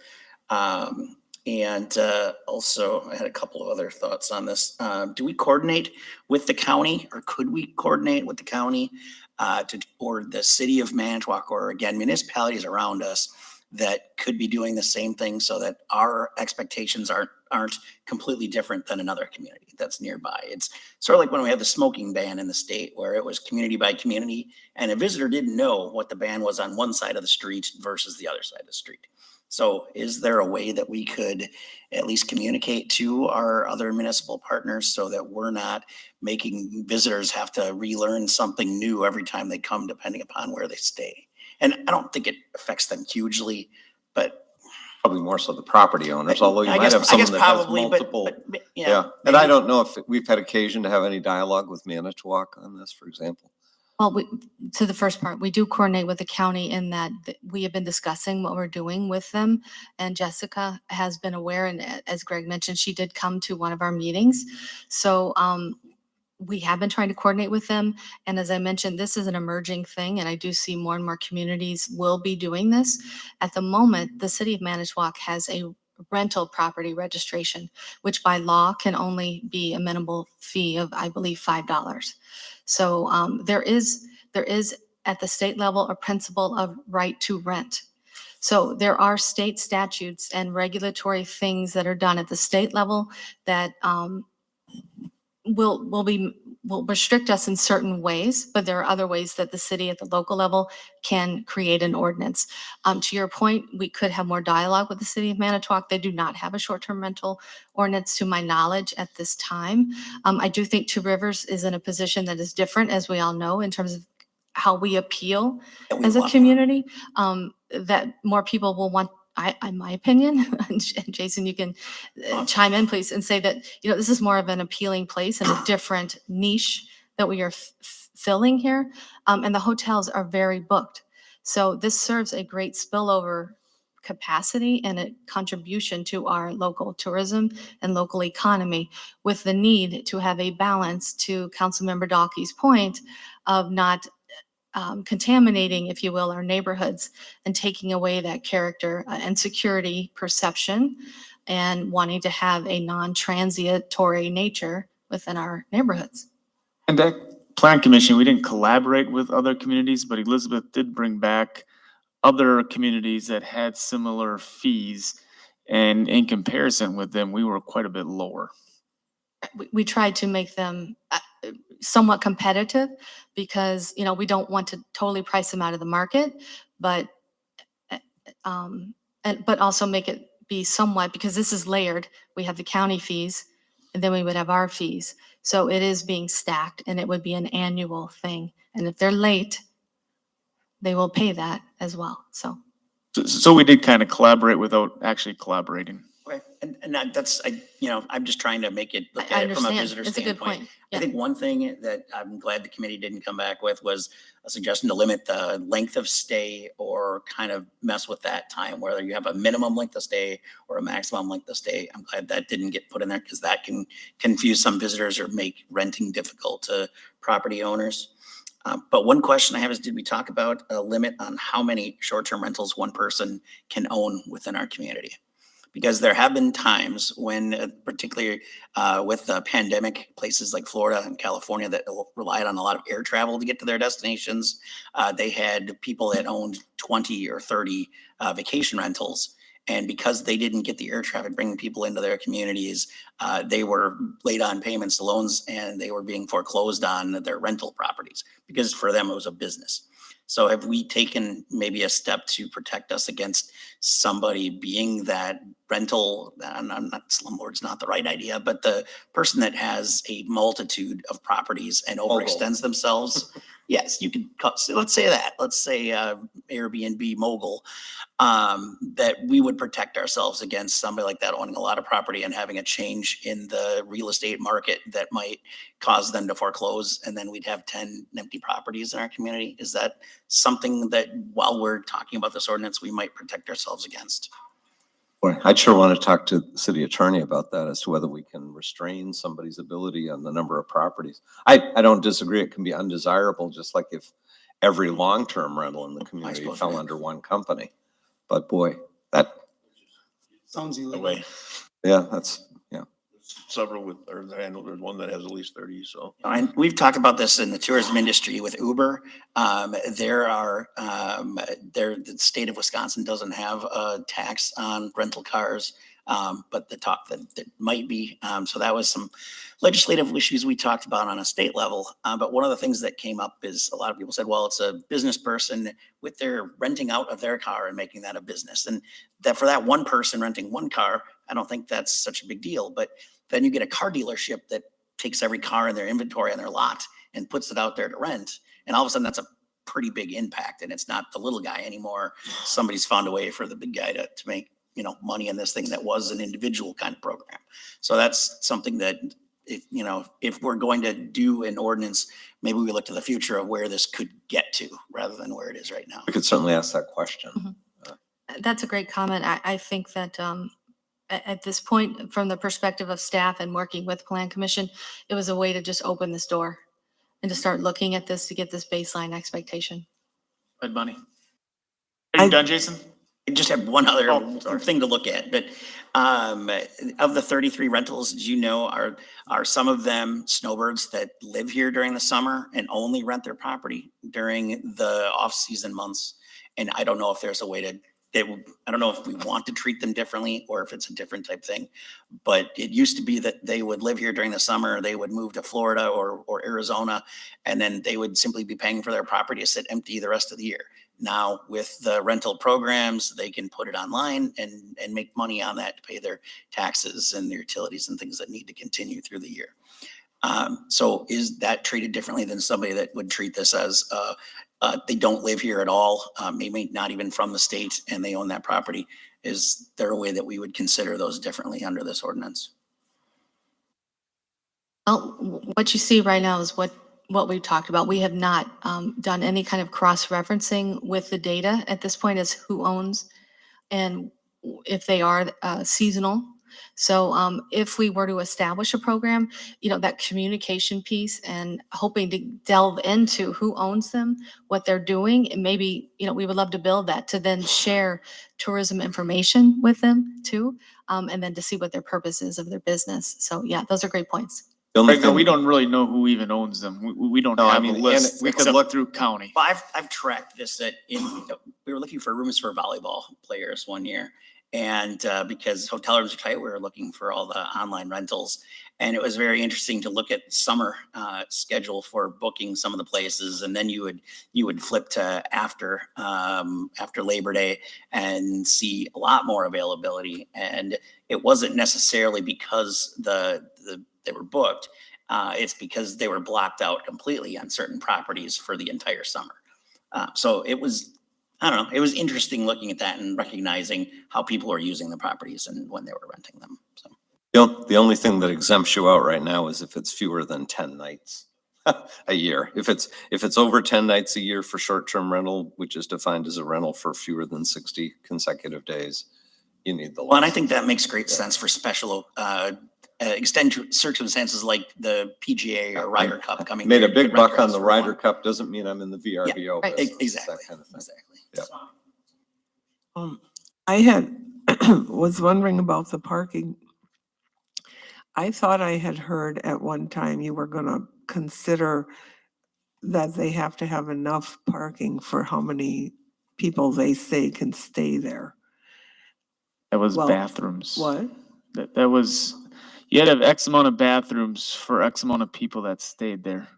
And also, I had a couple of other thoughts on this. Do we coordinate with the county, or could we coordinate with the county or the city of Manitowoc, or again, municipalities around us, that could be doing the same thing so that our expectations aren't completely different than another community that's nearby. It's sort of like when we had the smoking ban in the state where it was community by community and a visitor didn't know what the ban was on one side of the street versus the other side of the street. So is there a way that we could at least communicate to our other municipal partners so that we're not making visitors have to relearn something new every time they come, depending upon where they stay? And I don't think it affects them hugely, but Probably more so the property owners, although you I might guess- have I someone guess that has probably, but- multiple. but, Yeah, and I maybe- don't know if we've had occasion to have any dialogue with Manitowoc on this, for example. Well, to the first part, we do coordinate with the county in that we have been discussing what we're doing with them. And Jessica has been aware, and as Greg mentioned, she did come to one of our meetings. So we have been trying to coordinate with them. And as I mentioned, this is an emerging thing, and I do see more and more communities will be doing this. At the moment, the city of Manitowoc has a rental property registration, which by law can only be a minimal fee of, I believe, $5. So there is at the state level a principle of right to rent. So there are state statutes and regulatory things that are done at the state level that will restrict us in certain ways, but there are other ways that the city at the local level can create an ordinance. To your point, we could have more dialogue with the city of Manitowoc. They do not have a short-term rental ordinance to my knowledge at this time. I do think Two Rivers is in a position that is different, as we all know, in terms of how we appeal that we as a want. community, that more people will want, in my opinion, and Jason, you can chime in, please, and say that, this is more of an appealing place and a different niche that we are filling here. And the hotels are very booked. So this serves a great spillover capacity and a contribution to our local tourism and local economy, with the need to have a balance, to Councilmember Dalkey's point, of not contaminating, if you will, our neighborhoods and taking away that character and security perception, and wanting to have a non-transitory nature within our neighborhoods. And that plan commission, we didn't collaborate with other communities, but Elizabeth did bring back other communities that had similar fees. And in comparison with them, we were quite a bit lower. We tried to make them somewhat competitive because, we don't want to totally price them out of the market, but but also make it be somewhat, because this is layered. We have the county fees and then we would have our fees. So it is being stacked, and it would be an annual thing. And if they're late, they will pay that as well. So we did kind of collaborate without actually collaborating. Okay, and I'm just trying to make it, look I at it from a understand. visitor It's a good standpoint. point. I Yeah. think one thing that I'm glad the committee didn't come back with was a suggestion to limit the length of stay, or kind of mess with that time, whether you have a minimum length of stay or a maximum length of stay. I'm glad that didn't get put in there, because that can confuse some visitors or make renting difficult to property owners. But one question I have is, did we talk about a limit on how many short-term rentals one person can own within our community? Because there have been times when, particularly with the pandemic, places like Florida and California that relied on a lot of air travel to get to their destinations, they had people that owned 20 or 30 vacation rentals. And because they didn't get the air traffic bringing people into their communities, they were late on payments to loans, and they were being foreclosed on their rental properties, because for them it was a business. So have we taken maybe a step to protect us against somebody being that rental, and I'm not, slumlord's not the right idea, but the person that has a multitude of properties and overextends themselves? Yes, you could, let's say Airbnb mogul, that we would protect ourselves against somebody like that owning a lot of property and having a change in the real estate market that might cause them to foreclose, and then we'd have 10 empty properties in our community. Is that something that, while we're talking about this ordinance, we might protect ourselves against? Boy, I'd sure want to talk to the city attorney about that, as to whether we can restrain somebody's ability on the number of properties. I don't disagree. It can be undesirable, just like if every long-term rental in the community suppose, fell right. under one company. But boy, that, Sounds The illegal. way. yeah, that's, yeah. several with, or I know there's one that has at least 30, so. And we've talked about this in the tourism industry with Uber. The state of Wisconsin doesn't have a tax on rental cars, but the talk that might be. So that was some legislative issues we talked about on a state level. But one of the things that came up is a lot of people said, well, it's a business person with their renting out of their car and making that a business. And that for that one person renting one car, I don't think that's such a big deal. But then you get a car dealership that takes every car in their inventory on their lot and puts it out there to rent. And all of a sudden that's a pretty big impact. And it's not the little guy anymore. Somebody's found a way for the big guy to make, money in this thing that was an individual kind of program. So that's something that, if we're going to do an ordinance, maybe we look to the future of where this could get to rather than where it is right now. We could certainly ask that question. That's a great comment. I think that at this point, from the perspective of staff and working with Plan Commission, it was a way to just open this door and to start looking at this to get this baseline expectation. Ed Money. Are you done, Jason? I just have one other sorry. thing to look at, but of the 33 rentals, do you know, are some of them snowbirds that live here during the summer and only rent their property during the off-season months? And I don't know if there's a way to, I don't know if we want to treat them differently or if it's a different type thing. But it used to be that they would live here during the summer, they would move to Florida or Arizona, and then they would simply be paying for their property to sit empty the rest of the year. Now, with the rental programs, they can put it online and make money on that to pay their taxes and their utilities and things that need to continue through the year. So is that treated differently than somebody that would treat this as they don't live here at all, maybe not even from the state, and they own that property? Is there a way that we would consider those differently under this ordinance? Well, what you see right now is what we talked about. We have not done any kind of cross-referencing with the data at this point as who owns and if they are seasonal. So if we were to establish a program, that communication piece and hoping to delve into who owns them, what they're doing, and maybe, we would love to build that to then share tourism information with them too, and then to see what their purpose is of their business. So yeah, those are great points. Right now, we don't really know who even owns them. We don't No, I have mean, a and list we could except look- through county. Well, I've tracked this we were looking for rooms for volleyball players one year. And because hotel rooms are tight, we were looking for all the online rentals. And it was very interesting to look at the summer schedule for booking some of the places. And then you would flip to after Labor Day and see a lot more availability. And it wasn't necessarily because they were booked. It's because they were blocked out completely on certain properties for the entire summer. So it was, I don't know, it was interesting looking at that and recognizing how people are using the properties and when they were renting them. So The only thing that exempts you out right now is if it's fewer than 10 nights a year. If it's over 10 nights a year for short-term rental, which is defined as a rental for fewer than 60 consecutive days, you need the. Well, and I think that makes great sense for special extended circumstances like the PGA or Ryder Cup coming. Made a here. big Good rent buck on house the for Ryder one. Cup doesn't mean I'm in the VRBO. right. business, Exactly. that kind of thing. Exactly. I was wondering about the parking. I thought I had heard at one time you were gonna consider that they have to have enough parking for how many people they say can stay there. That was Well, bathrooms. What? That was, you had to have X amount of bathrooms for X amount of people that stayed there.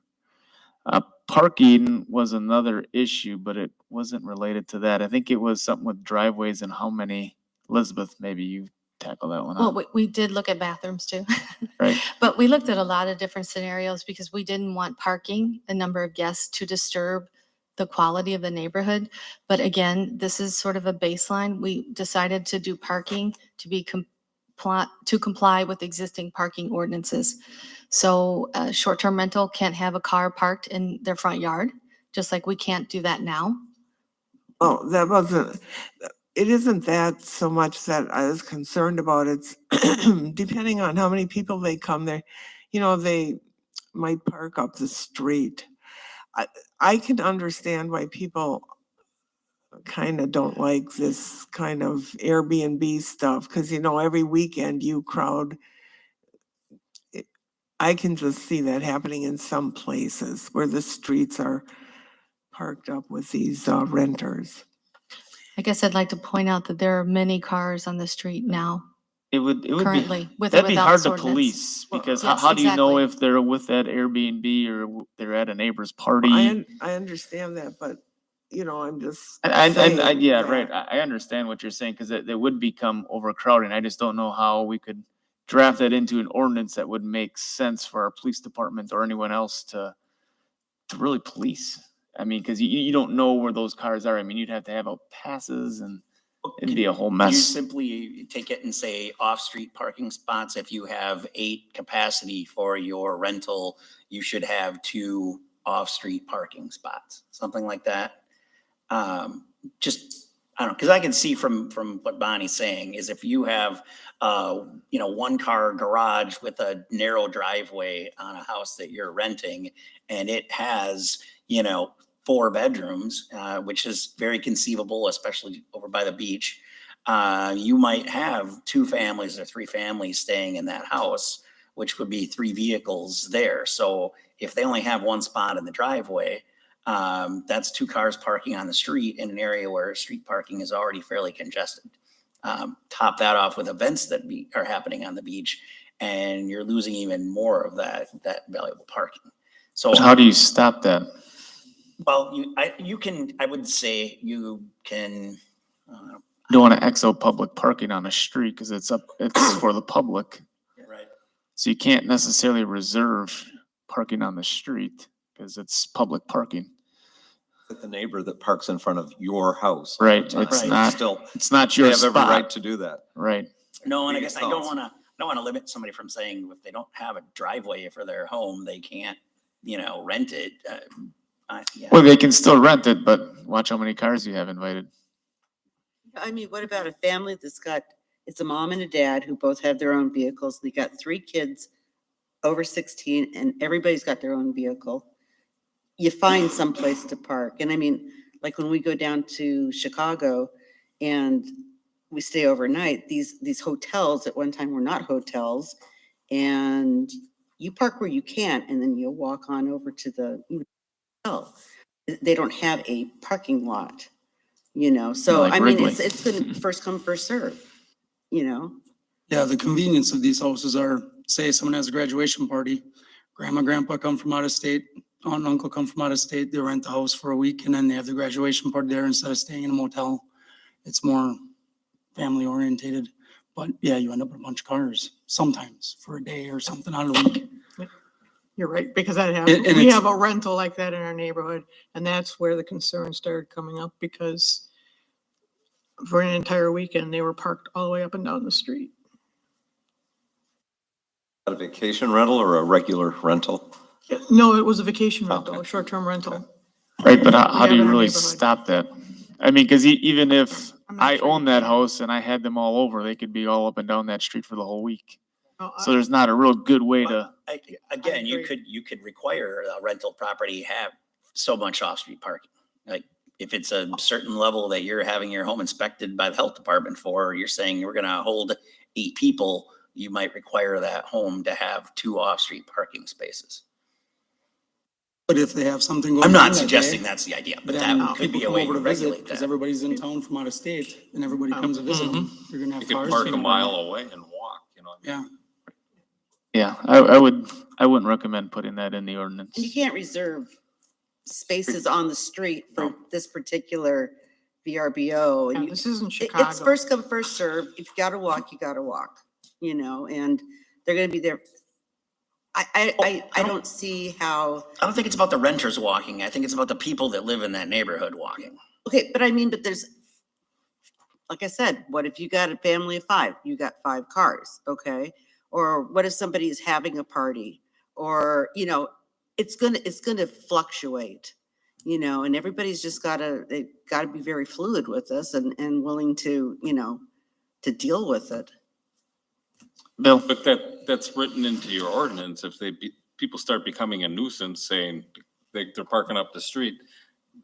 Parking was another issue, but it wasn't related to that. I think it was something with driveways and how many. Elizabeth, maybe you tackle that one Well, up, we did look at bathrooms too. right? But we looked at a lot of different scenarios because we didn't want parking, the number of guests, to disturb the quality of the neighborhood. But again, this is sort of a baseline. We decided to do parking to be to comply with existing parking ordinances. So short-term rental can't have a car parked in their front yard, just like we can't do that now. Oh, that wasn't, it isn't that so much that I was concerned about. It's depending on how many people they come there, they might park up the street. I can understand why people kind of don't like this kind of Airbnb stuff, because every weekend you crowd I can just see that happening in some places where the streets are parked up with these renters. I guess I'd like to point out that there are many cars on the street now It would be, currently with or that'd be without hard this to ordinance. police, because Yes, how do you know exactly. if they're with that Airbnb or they're at a neighbor's party? I understand that, but, you know, I'm just Yeah, saying right. that. I understand what you're saying, because it would become overcrowding. I just don't know how we could draft that into an ordinance that would make sense for our police department or anyone else to really police. I mean, because you don't know where those cars are. I mean, you'd have to have out passes and it'd be a whole You mess. simply take it and say off-street parking spots. If you have 8 capacity for your rental, you should have 2 off-street parking spots, something like that. Just, I don't know, because I can see from what Bonnie's saying is if you have, 1-car garage with a narrow driveway on a house that you're renting, and it has, 4 bedrooms, which is very conceivable, especially over by the beach. You might have 2 families or 3 families staying in that house, which would be 3 vehicles there. So if they only have 1 spot in the driveway, that's 2 cars parking on the street in an area where street parking is already fairly congested. Top that off with events that are happening on the beach, and you're losing even more of that valuable parking. So How do you stop that? well, I would say you can, You don't want to exo public parking on a street because it's for the public. right. So you can't necessarily reserve parking on the street because it's public parking. Like the neighbor that parks in front of your house. Right, it's Right. not, Still, it's not they your have every right spot. to do that. Right. No, and I Biggest guess I don't thoughts? want to limit somebody from saying if they don't have a driveway for their home, they can't, rent it. Yeah. Well, they can still rent it, but watch how many cars you have invited. I mean, what about a family it's a mom and a dad who both have their own vehicles. They got 3 kids over 16 and everybody's got their own vehicle. You find some place to park. And I mean, like when we go down to Chicago and we stay overnight, these hotels at one time were not hotels. And you park where you can, and then you'll walk on over to the hotel. They don't have a parking lot, so Like I mean, Wrigley. it's gonna first come, first serve, Yeah, the convenience of these houses are, say someone has a graduation party, grandma, grandpa come from out of state, aunt and uncle come from out of state, they rent the house for a week and then they have the graduation party there instead of staying in a motel. It's more family orientated, but yeah, you end up with a bunch of cars sometimes for a day or something out of the week. You're right, because that happened. and We it's- have a rental like that in our neighborhood, and that's where the concern started coming up, because for an entire weekend, they were parked all the way up and down the street. A vacation rental or a regular rental? No, it was a vacation rental, Okay. a short-term rental. Right, but how We do have you in our really neighborhood. stop that? I mean, because even if I'm not I sure own you that can. house and I had them all over, they could be all up and down that street for the whole week. No, So there's not a real good way to, Again, you agree. could require a rental property have so much off-street parking. Like if it's a certain level that you're having your home inspected by the health department for, or you're saying we're gonna hold 8 people, you might require that home to have 2 off-street parking spaces. But if they have something going on I'm not that suggesting day, that's the idea, but then that could people be a come way over to to visit, regulate because that. everybody's in town from out of state and everybody comes to visit them. You're gonna have You could cars. park you're a gonna- mile away and walk, Yeah. yeah, I wouldn't recommend putting that in the ordinance. and you can't reserve spaces on the street for this particular VRBO. Yeah, And this isn't it's Chicago. first come, first serve. If you gotta walk, you gotta walk, and they're gonna be there. I don't see how, I don't think it's about the renters walking. I think it's about the people that live in that neighborhood walking. okay, but I mean, but there's, like I said, what if you got a family of 5? You got 5 cars, okay? Or what if somebody is having a party? Or, it's gonna fluctuate, and everybody's just they gotta be very fluid with this and willing to, to deal with it. Bill? But that's written into your ordinance. If people start becoming a nuisance, saying they're parking up the street,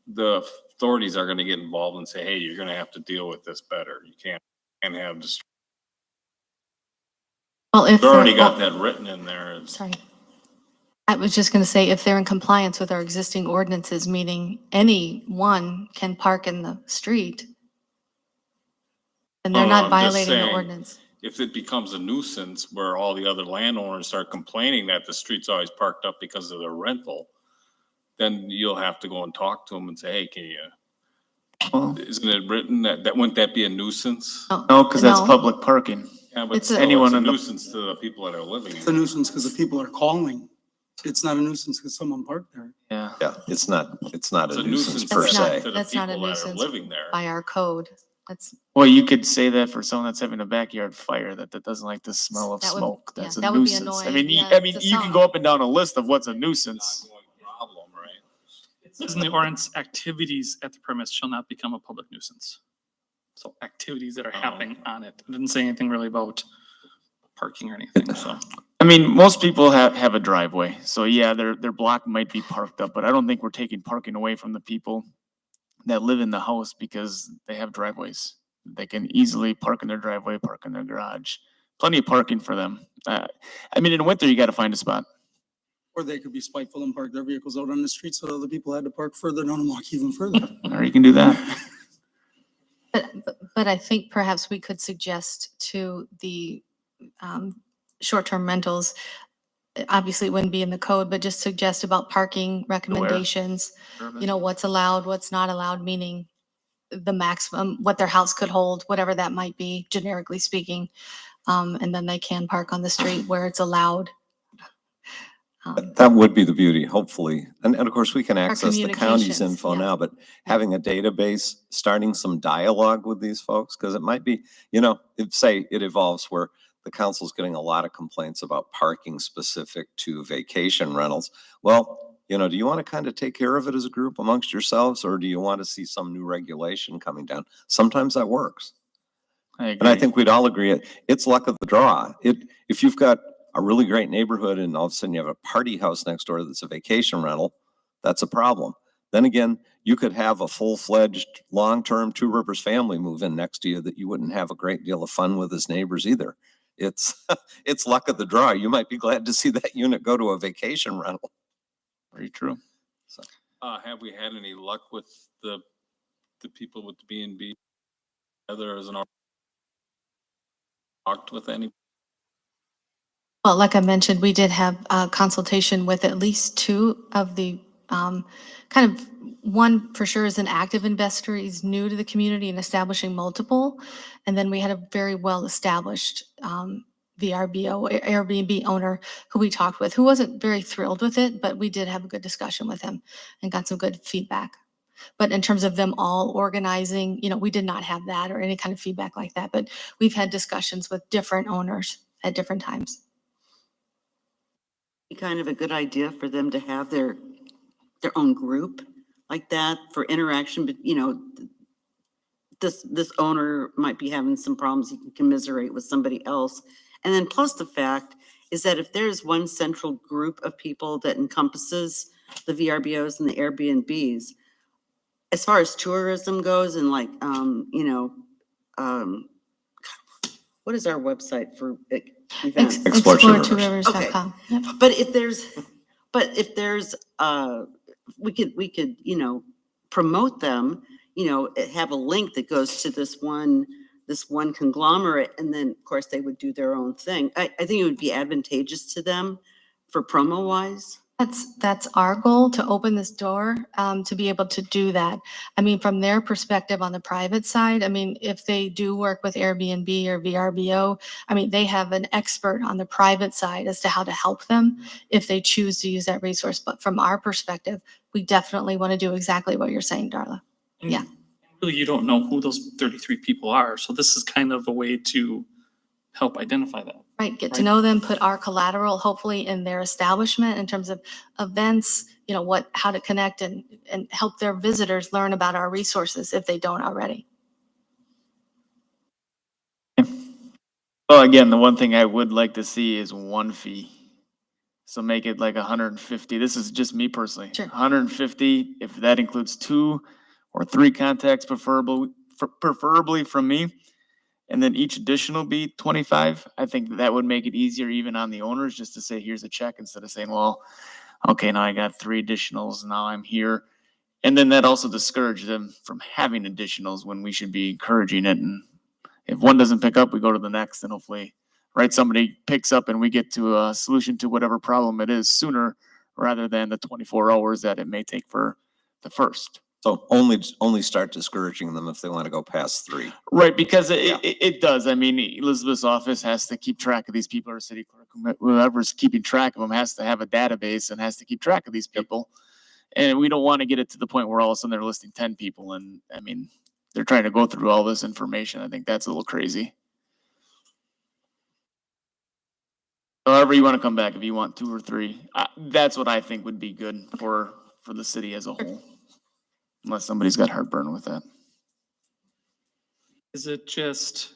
the authorities are gonna get involved and say, hey, you're gonna have to deal with this better. You can't have the street. Well, if. We've already got that written in there. Sorry. I was just going to say, if they're in compliance with our existing ordinances, meaning anyone can park in the street, and they're Oh, not I'm just violating the saying, ordinance. if it becomes a nuisance where all the other landowners start complaining that the street's always parked up because of their rental, then you'll have to go and talk to them and say, hey, can you, Well, isn't it written that wouldn't that be a nuisance? no, because that's No. public parking. Yeah, but It's a- still, Anyone it's a in the- nuisance to the people that are living It's a in. nuisance because the people are calling. It's not a nuisance because someone parked there. Yeah. Yeah, it's not It's a nuisance per That's not- se. To the that's not a people that are nuisance. living there. By our code, that's, Well, you could say that for someone that's having a backyard fire that doesn't like the smell of That would- smoke. yeah, That's a that would be nuisance. I annoying, mean, yeah, I mean, to you can some. go up and down a list of what's a nuisance. Ongoing problem, right? It says in the ordinance, activities at the premise shall not become a public nuisance. So activities that are happening on it. It didn't say anything really about parking or anything, so. I mean, most people have a driveway, so yeah, their block might be parked up, but I don't think we're taking parking away from the people that live in the house because they have driveways. They can easily park in their driveway, park in their garage. Plenty of parking for them. I mean, in winter, you gotta find a spot. Or they could be spiteful and park their vehicles out on the street so other people had to park further down and walk even further. Or you can do that. but I think perhaps we could suggest to the short-term rentals, obviously it wouldn't be in the code, but just suggest about parking recommendations. You know, what's allowed, what's not allowed, meaning the maximum, what their house could hold, whatever that might be, generically speaking. And then they can park on the street where it's allowed. That would be the beauty, hopefully. And of course, we can access the county's communications, info yeah. now, but having a database, starting some dialogue with these folks, because it might be, you know, say it evolves where the council's getting a lot of complaints about parking specific to vacation rentals. Well, you know, do you want to kind of take care of it as a group amongst yourselves, or do you want to see some new regulation coming down? Sometimes that works. And I think we'd all agree, it's luck of the draw. If you've got a really great neighborhood and all of a sudden you have a party house next door that's a vacation rental, that's a problem. Then again, you could have a full-fledged, long-term Two Rivers family move in next to you that you wouldn't have a great deal of fun with as neighbors either. It's, it's luck of the draw. You might be glad to see that unit go to a vacation rental. Very true. Have we had any luck with the people with the B and B? Other as an talked with any? Well, like I mentioned, we did have a consultation with at least two of the, kind of, one for sure is an active investor. He's new to the community and establishing multiple. And then we had a very well-established VRBO, Airbnb owner who we talked with, who wasn't very thrilled with it, but we did have a good discussion with him and got some good feedback. But in terms of them all organizing, you know, we did not have that or any kind of feedback like that. But we've had discussions with different owners at different times. Be kind of a good idea for them to have their own group like that for interaction, but you know, this owner might be having some problems, he can commiserate with somebody else. And then plus the fact is that if there's one central group of people that encompasses the VRBOs and the Airbnbs, as far as tourism goes and like, you know, what is our website for events? Explore Two Rivers. ExploreTwoRivers.com. Yep. But if there's, we could, you know, promote them, you know, have a link that goes to this one conglomerate, and then of course they would do their own thing. I think it would be advantageous to them for promo wise. That's our goal, to open this door, to be able to do that. I mean, from their perspective on the private side, I mean, if they do work with Airbnb or VRBO, I mean, they have an expert on the private side as to how to help them if they choose to use that resource. But from our perspective, we definitely want to do exactly what you're saying, Darla. Yeah. Really, you don't know who those 33 people are, so this is kind of a way to help identify that. Right, get to Right. know them, put our collateral hopefully in their establishment in terms of events, you know, how to connect and help their visitors learn about our resources if they don't already. Well, again, the one thing I would like to see is one fee. So make it like 150. This is just me personally. Sure. 150, if that includes 2 or 3 contacts preferably from me. and then each additional be 25, I think that would make it easier even on the owners just to say, here's a check instead of saying, well, okay, now I got 3 additionals, now I'm here. And then that also discourages them from having additionals when we should be encouraging it. And if one doesn't pick up, we go to the next and hopefully, right, somebody picks up and we get to a solution to whatever problem it is sooner rather than the 24 hours that it may take for the first. So only start discouraging them if they want to go past 3. Right, because it does. I mean, Elizabeth's office has to keep track of these people, or city clerk, whoever's keeping track of them has to have a database and has to keep track of these people. And we don't want to get it to the point where all of a sudden they're listing 10 people. And I mean, they're trying to go through all this information. I think that's a little crazy. However you want to come back, if you want 2 or 3, that's what I think would be good for the city as a whole. Unless somebody's got heartburn with that. Is it just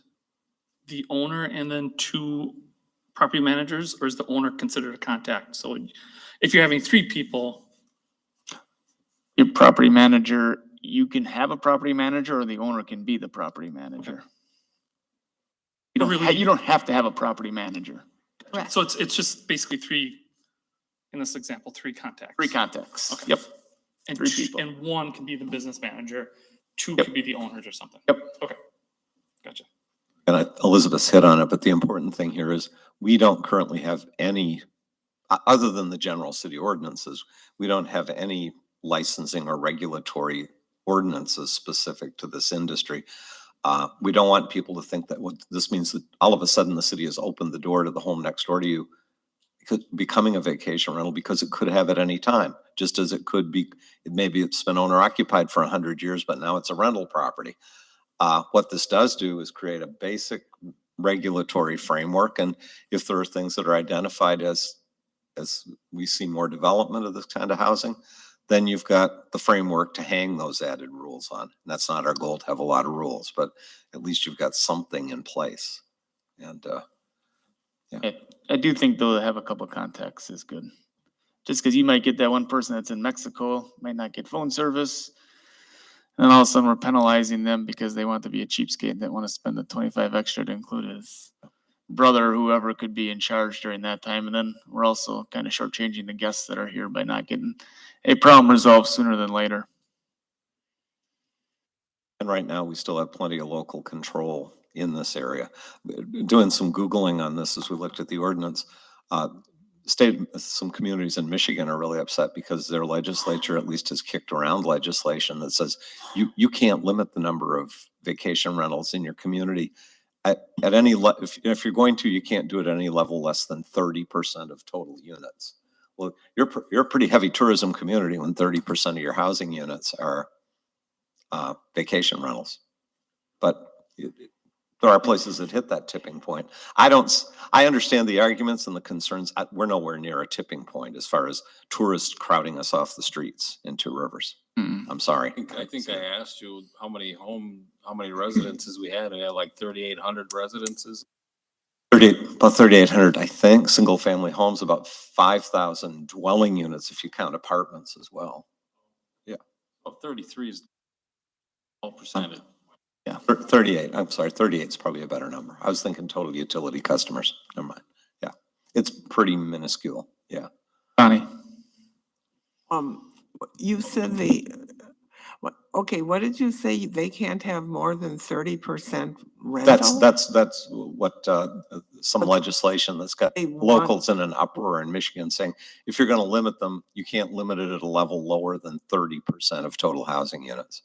the owner and then 2 property managers, or is the owner considered a contact? So if you're having 3 people, Your property manager, you can have a property manager or the owner can be the property manager. You don't have to have a property manager. Correct. so it's just basically 3, in this example, 3 contacts. 3 contacts. Okay. Yep. And 3 people. And 1 can be the business manager, 2 Yep. could be the owners or something. Yep. Okay, gotcha. And Elizabeth's hit on it, but the important thing here is we don't currently have any, other than the general city ordinances, we don't have any licensing or regulatory ordinances specific to this industry. We don't want people to think that what this means that all of a sudden the city has opened the door to the home next door to you becoming a vacation rental, because it could have at any time, just as it could be, maybe it's been owner occupied for 100 years, but now it's a rental property. What this does do is create a basic regulatory framework. And if there are things that are identified as we see more development of this kind of housing, then you've got the framework to hang those added rules on. And that's not our goal to have a lot of rules, but at least you've got something in place. And I do think though to have a couple contacts is good. Just because you might get that one person that's in Mexico, might not get phone service. And all of a sudden we're penalizing them because they want to be a cheapskate that want to spend the 25 extra to include his brother, or whoever could be in charge during that time. And then we're also kind of shortchanging the guests that are here by not getting a problem resolved sooner than later. And right now, we still have plenty of local control in this area. Doing some Googling on this as we looked at the ordinance, some communities in Michigan are really upset because their legislature at least has kicked around legislation that says you can't limit the number of vacation rentals in your community at any if you're going to, you can't do it at any level less than 30% of total units. Well, you're a pretty heavy tourism community when 30% of your housing units are vacation rentals. But there are places that hit that tipping point. I understand the arguments and the concerns. We're nowhere near a tipping point as far as tourists crowding us off the streets in Two Rivers. I'm sorry. I think I asked you how many residences we had. We had like 3,800 residences. About 3,800, I think. Single family homes, about 5,000 dwelling units if you count apartments as well. Yeah. Well, 33 is all percentage. Yeah, 38. I'm sorry, 38 is probably a better number. I was thinking total utility customers. Never mind. Yeah, it's pretty minuscule. Yeah. Connie? You said what did you say? They can't have more than 30% rental? That's what some But legislation that's got they want- locals in an uproar in Michigan saying, if you're going to limit them, you can't limit it at a level lower than 30% of total housing units.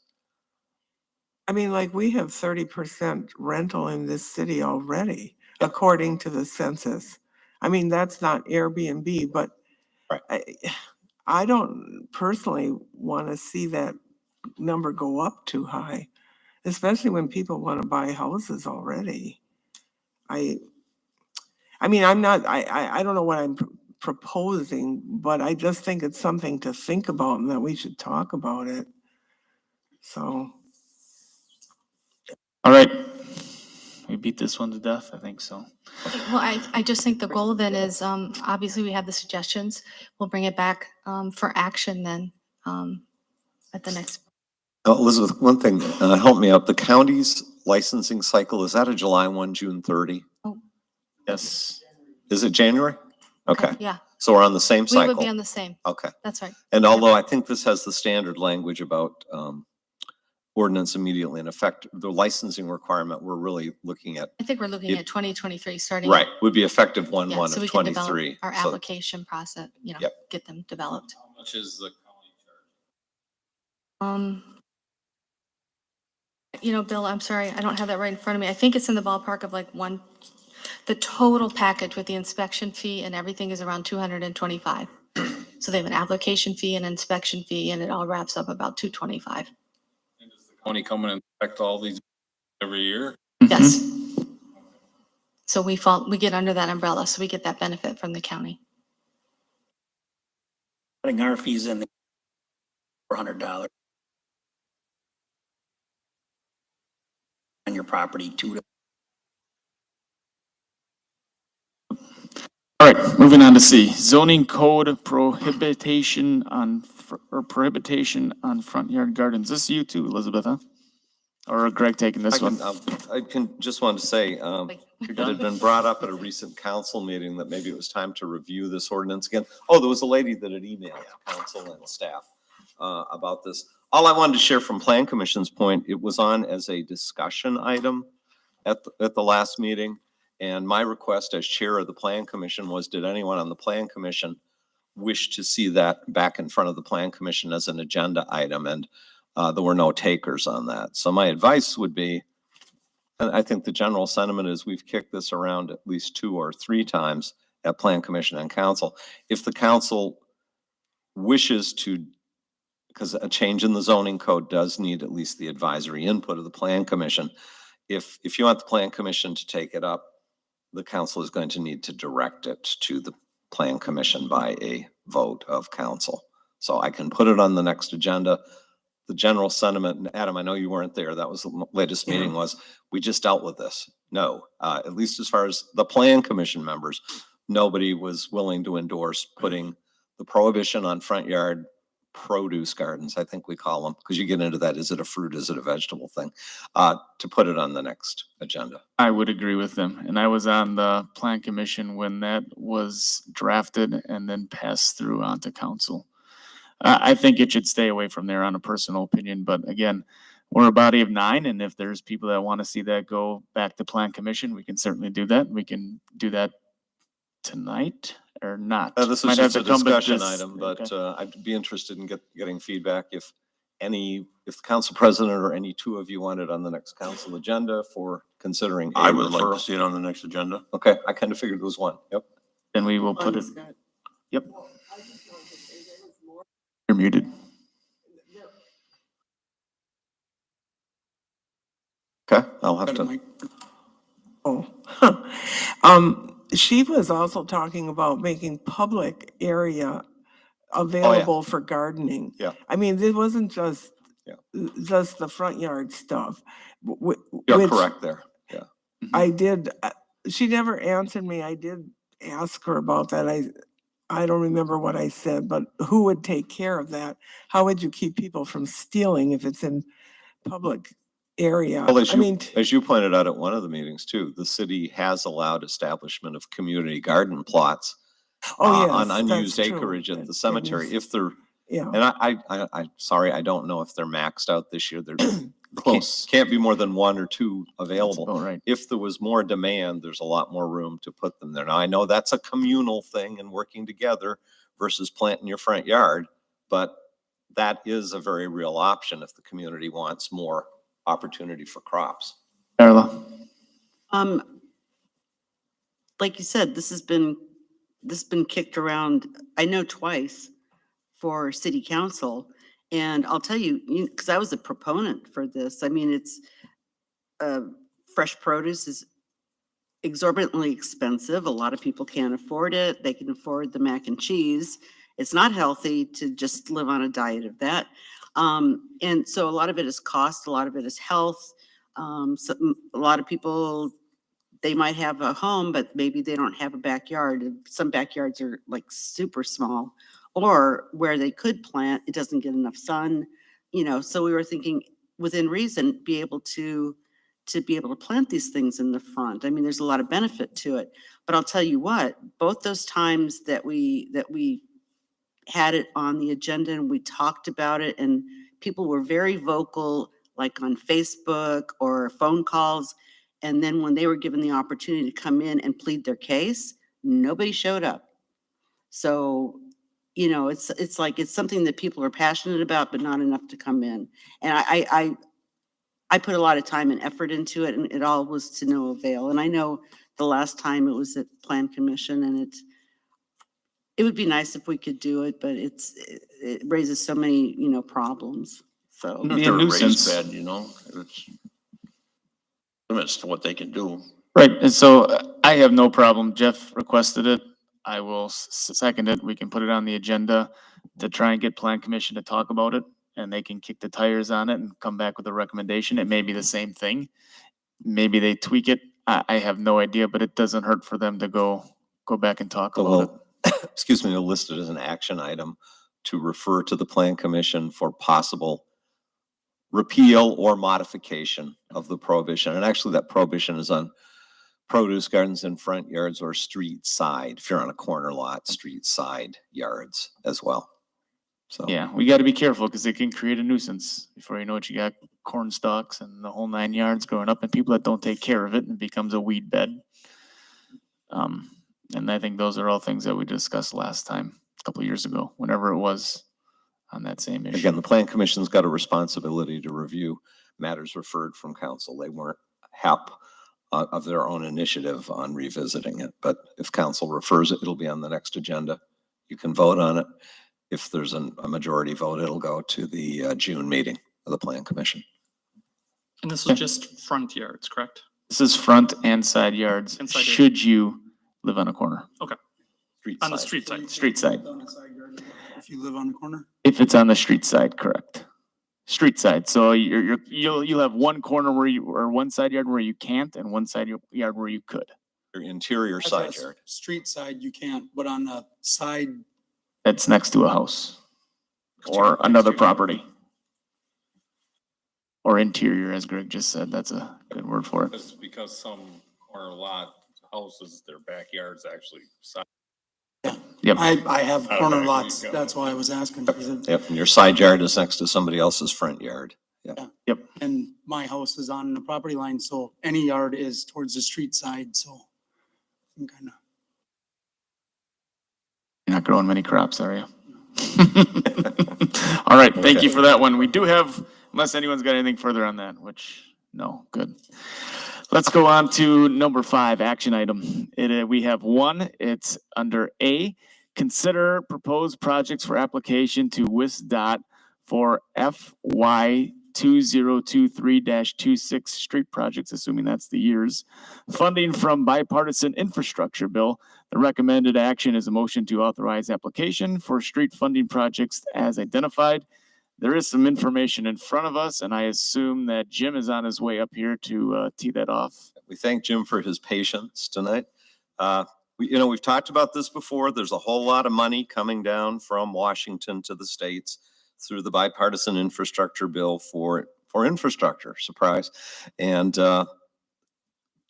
I mean, like, we have 30% rental in this city already, according to the census. I mean, that's not Airbnb, but Right. I don't personally want to see that number go up too high, especially when people want to buy houses already. I mean, I don't know what I'm proposing, but I just think it's something to think about and that we should talk about it. So. All right. We beat this one to death, I think so. Well, I just think the goal then is, obviously we have the suggestions. We'll bring it back for action then at the next. Elizabeth, one thing, help me out. The county's licensing cycle, is that a July 1, June 30? Yes. Is it January? Okay, Yeah, so we're on the same we would be cycle. on the same. Okay. That's right. And although I think this has the standard language about ordinance immediately in effect, the licensing requirement, we're really looking at, I think we're looking It- at 2023 starting. right, would be effective Yeah, 1/1 so of we can develop 23. our So- application process, Yep. get them developed. How much is the county charge? Bill, I'm sorry, I don't have that right in front of me. I think it's in the ballpark of like the total package with the inspection fee and everything is around 225. So they have an application fee, an inspection fee, and it all wraps up about 225. And does the county come and inspect all these every year? Yes. So we get under that umbrella, so we get that benefit from the county. Putting our fees in $400 on your property to All right, moving on to C, zoning code prohibition on front yard gardens. This is you too, Elizabeth, huh? Or Greg taking this one? I can, just wanted to say, it had been brought up at a recent council meeting that maybe it was time to review this ordinance again. Oh, there was a lady that had emailed council and staff about this. All I wanted to share from Plan Commission's point, it was on as a discussion item at the last meeting. And my request as chair of the Plan Commission was, did anyone on the Plan Commission wish to see that back in front of the Plan Commission as an agenda item? And there were no takers on that. So my advice would be, and I think the general sentiment is we've kicked this around at least 2 or 3 times at Plan Commission and Council. If the council wishes to, because a change in the zoning code does need at least the advisory input of the Plan Commission. If you want the Plan Commission to take it up, the council is going to need to direct it to the Plan Commission by a vote of council. So I can put it on the next agenda. The general sentiment, and Adam, I know you weren't there, that was the latest meeting, was we just dealt with this. No, at least as far as the Plan Commission members, nobody was willing to endorse putting the prohibition on front yard produce gardens, I think we call them, because you get into that, is it a fruit, is it a vegetable thing, to put it on the next agenda. I would agree with them. And I was on the Plan Commission when that was drafted and then passed through onto council. I think it should stay away from there on a personal opinion, but again, we're a body of 9, and if there's people that want to see that go back to Plan Commission, we can certainly do that. We can do that tonight or not. This Might was have just a to come back discussion this- item, but okay. I'd be interested in getting feedback if the council president or any 2 of you wanted on the next council agenda for considering. I would like referral. to see it on the next agenda. Okay, I kind of figured it was 1. Yep. Then we will put it, yep. You're muted. Okay, I'll have to. Mike. Oh, she was also talking about making public area available for gardening. Yeah. I mean, it wasn't just, Yeah. just the front yard stuff. You're which correct there. Yeah. I did, she never answered me. I did ask her about that. I don't remember what I said, but who would take care of that? How would you keep people from stealing if it's in public area? Well, as I mean, you pointed out at one of the meetings too, the city has allowed establishment of community garden plots oh, yes, on that's unused true. acreage at That- the cemetery. that is- If they're, Yeah. and I'm sorry, I don't know if they're maxed out this year. They're Close. can't be more than 1 or 2 That's available. about right. If there was more demand, there's a lot more room to put them there. Now, I know that's a communal thing and working together versus planting your front yard, but that is a very real option if the community wants more opportunity for crops. Darla? Like you said, this has been kicked around, I know twice for city council. And I'll tell you, because I was a proponent for this. I mean, it's, fresh produce is exorbitantly expensive. A lot of people can't afford it. They can afford the mac and cheese. It's not healthy to just live on a diet of that. And so a lot of it is cost, a lot of it is health. A lot of people, they might have a home, but maybe they don't have a backyard. Some backyards are like super small, or where they could plant, it doesn't get enough sun, so we were thinking within reason, be able to to be able to plant these things in the front. I mean, there's a lot of benefit to it. But I'll tell you what, both those times that we had it on the agenda and we talked about it and people were very vocal, like on Facebook or phone calls. And then when they were given the opportunity to come in and plead their case, nobody showed up. So, you know, it's like, it's something that people are passionate about, but not enough to come in. And I put a lot of time and effort into it, and it all was to no avail. And I know the last time it was at Plan Commission, and it would be nice if we could do it, but it raises so many, you know, problems. So. Be a If they're a nuisance. raised bed, you know, it's limits to what they can do. Right, and so I have no problem. Jeff requested it. I will second it. We can put it on the agenda to try and get Plan Commission to talk about it, and they can kick the tires on it and come back with a recommendation. It may be the same thing. Maybe they tweak it. I have no idea, but it doesn't hurt for them to go back and talk So about it. we'll, excuse me, we'll list it as an action item to refer to the Plan Commission for possible repeal or modification of the prohibition. And actually that prohibition is on produce gardens in front yards or street side. If you're on a corner lot, street side yards as well. So. Yeah, we gotta be careful because it can create a nuisance. Before you know it, you got corn stalks and the whole 9 yards growing up and people that don't take care of it and it becomes a weed bed. And I think those are all things that we discussed last time, a couple of years ago, whenever it was on that same issue. Again, the Plan Commission's got a responsibility to review matters referred from council. They weren't HEP of their own initiative on revisiting it. But if council refers it, it'll be on the next agenda. You can vote on it. If there's a majority vote, it'll go to the June meeting of the Plan Commission. And this was just front yards, correct? This is front and side yards, And side yard. should you live on a corner, On the street side. street side. On the side yard, if you live on the corner. If it's on the street side, correct. Street side, so you'll have one corner or one side yard where you can't and one side yard where you could. Your interior side yard. Street side, you can't, but on the side, That's next to a house or another property. Or interior, as Greg just said, that's a good word for it. Because some corner lot houses, their backyards actually side. Yep. I have corner Okay, lots, yeah. that's why I was asking. Because Yep, and your side yard is next to somebody else's front yard. And my house is on the property line, so any yard is towards the street side, so I'm kind of. You're not growing many crops, are you? All right, thank you for that one. We do have, unless anyone's got anything further on that, which, no, good. Let's go on to number 5, action item. We have one, it's under A, consider proposed projects for application to WISDOT for FY 2023-26 street projects, assuming that's the years. Funding from bipartisan infrastructure bill. The recommended action is a motion to authorize application for street funding projects as identified. There is some information in front of us, and I assume that Jim is on his way up here to tee that off. We thank Jim for his patience tonight. We've talked about this before. There's a whole lot of money coming down from Washington to the states through the bipartisan infrastructure bill for infrastructure, surprise. And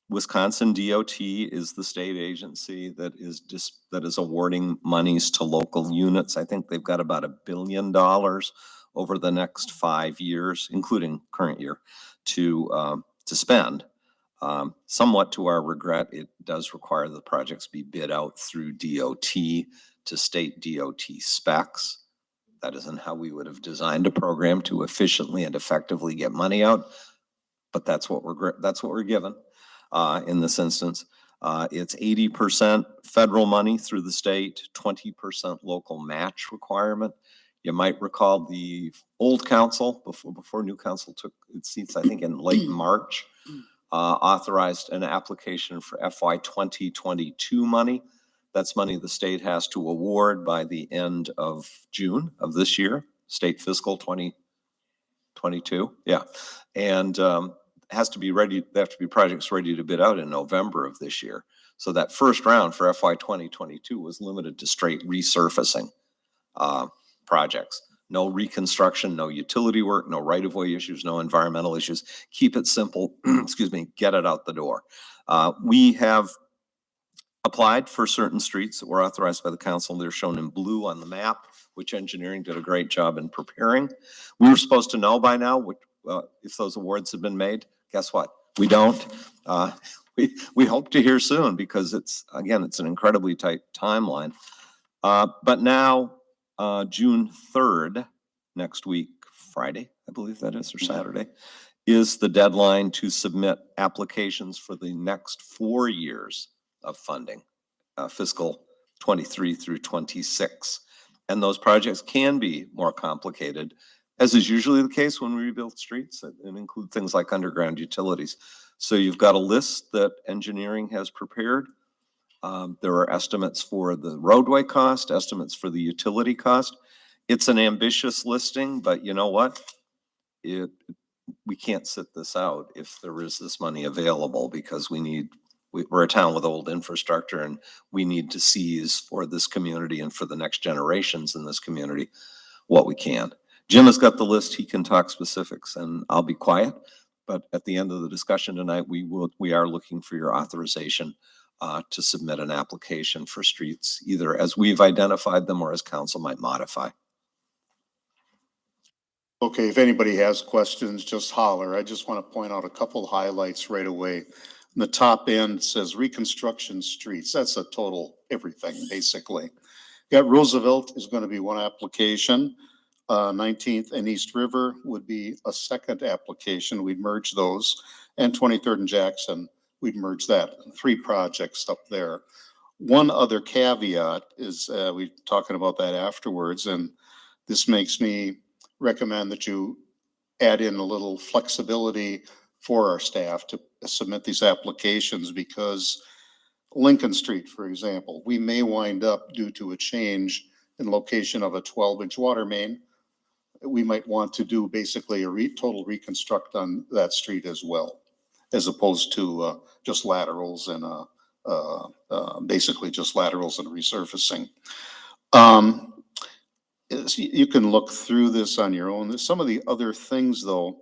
Wisconsin DOT is the state agency that is awarding monies to local units. I think they've got about $1 billion over the next 5 years, including current year, to spend. Somewhat to our regret, it does require the projects be bid out through DOT to state DOT specs. That isn't how we would have designed a program to efficiently and effectively get money out, but that's what we're given in this instance. It's 80% federal money through the state, 20% local match requirement. You might recall the old council, before new council took its seats, I think in late March, authorized an application for FY 2022 money. That's money the state has to award by the end of June of this year, state fiscal 2022. Yeah. And has to be ready. They have to be projects ready to bid out in November of this year. So that first round for FY 2022 was limited to straight resurfacing projects. No reconstruction, no utility work, no right-of-way issues, no environmental issues. Keep it simple, excuse me, get it out the door. We have applied for certain streets that were authorized by the council. They're shown in blue on the map, which engineering did a great job in preparing. We were supposed to know by now if those awards have been made. Guess what? We don't. We hope to hear soon because it's an incredibly tight timeline. But now, June 3rd, next week, Friday, I believe that is, or Saturday, is the deadline to submit applications for the next 4 years of funding, fiscal 23 through 26. And those projects can be more complicated, as is usually the case when we rebuild streets, and include things like underground utilities. So you've got a list that engineering has prepared. There are estimates for the roadway cost, estimates for the utility cost. It's an ambitious listing, but you know what? We can't sit this out if there is this money available, because we're a town with old infrastructure, and we need to seize for this community and for the next generations in this community what we can. Jim has got the list. He can talk specifics, and I'll be quiet. But at the end of the discussion tonight, we are looking for your authorization to submit an application for streets, either as we've identified them or as council might modify. Okay, if anybody has questions, just holler. I just want to point out a couple highlights right away. In the top end says reconstruction streets. That's a total everything, basically. Got Roosevelt is going to be one application. 19th and East River would be a second application. We'd merge those. And 23rd and Jackson, we'd merge that. 3 projects up there. One other caveat is we're talking about that afterwards, and this makes me recommend that you add in a little flexibility for our staff to submit these applications, because Lincoln Street, for example, we may wind up, due to a change in location of a 12-inch water main, we might want to do basically a total reconstruct on that street as well, as opposed to just laterals and basically just laterals and resurfacing. You can look through this on your own. There's some of the other things, though.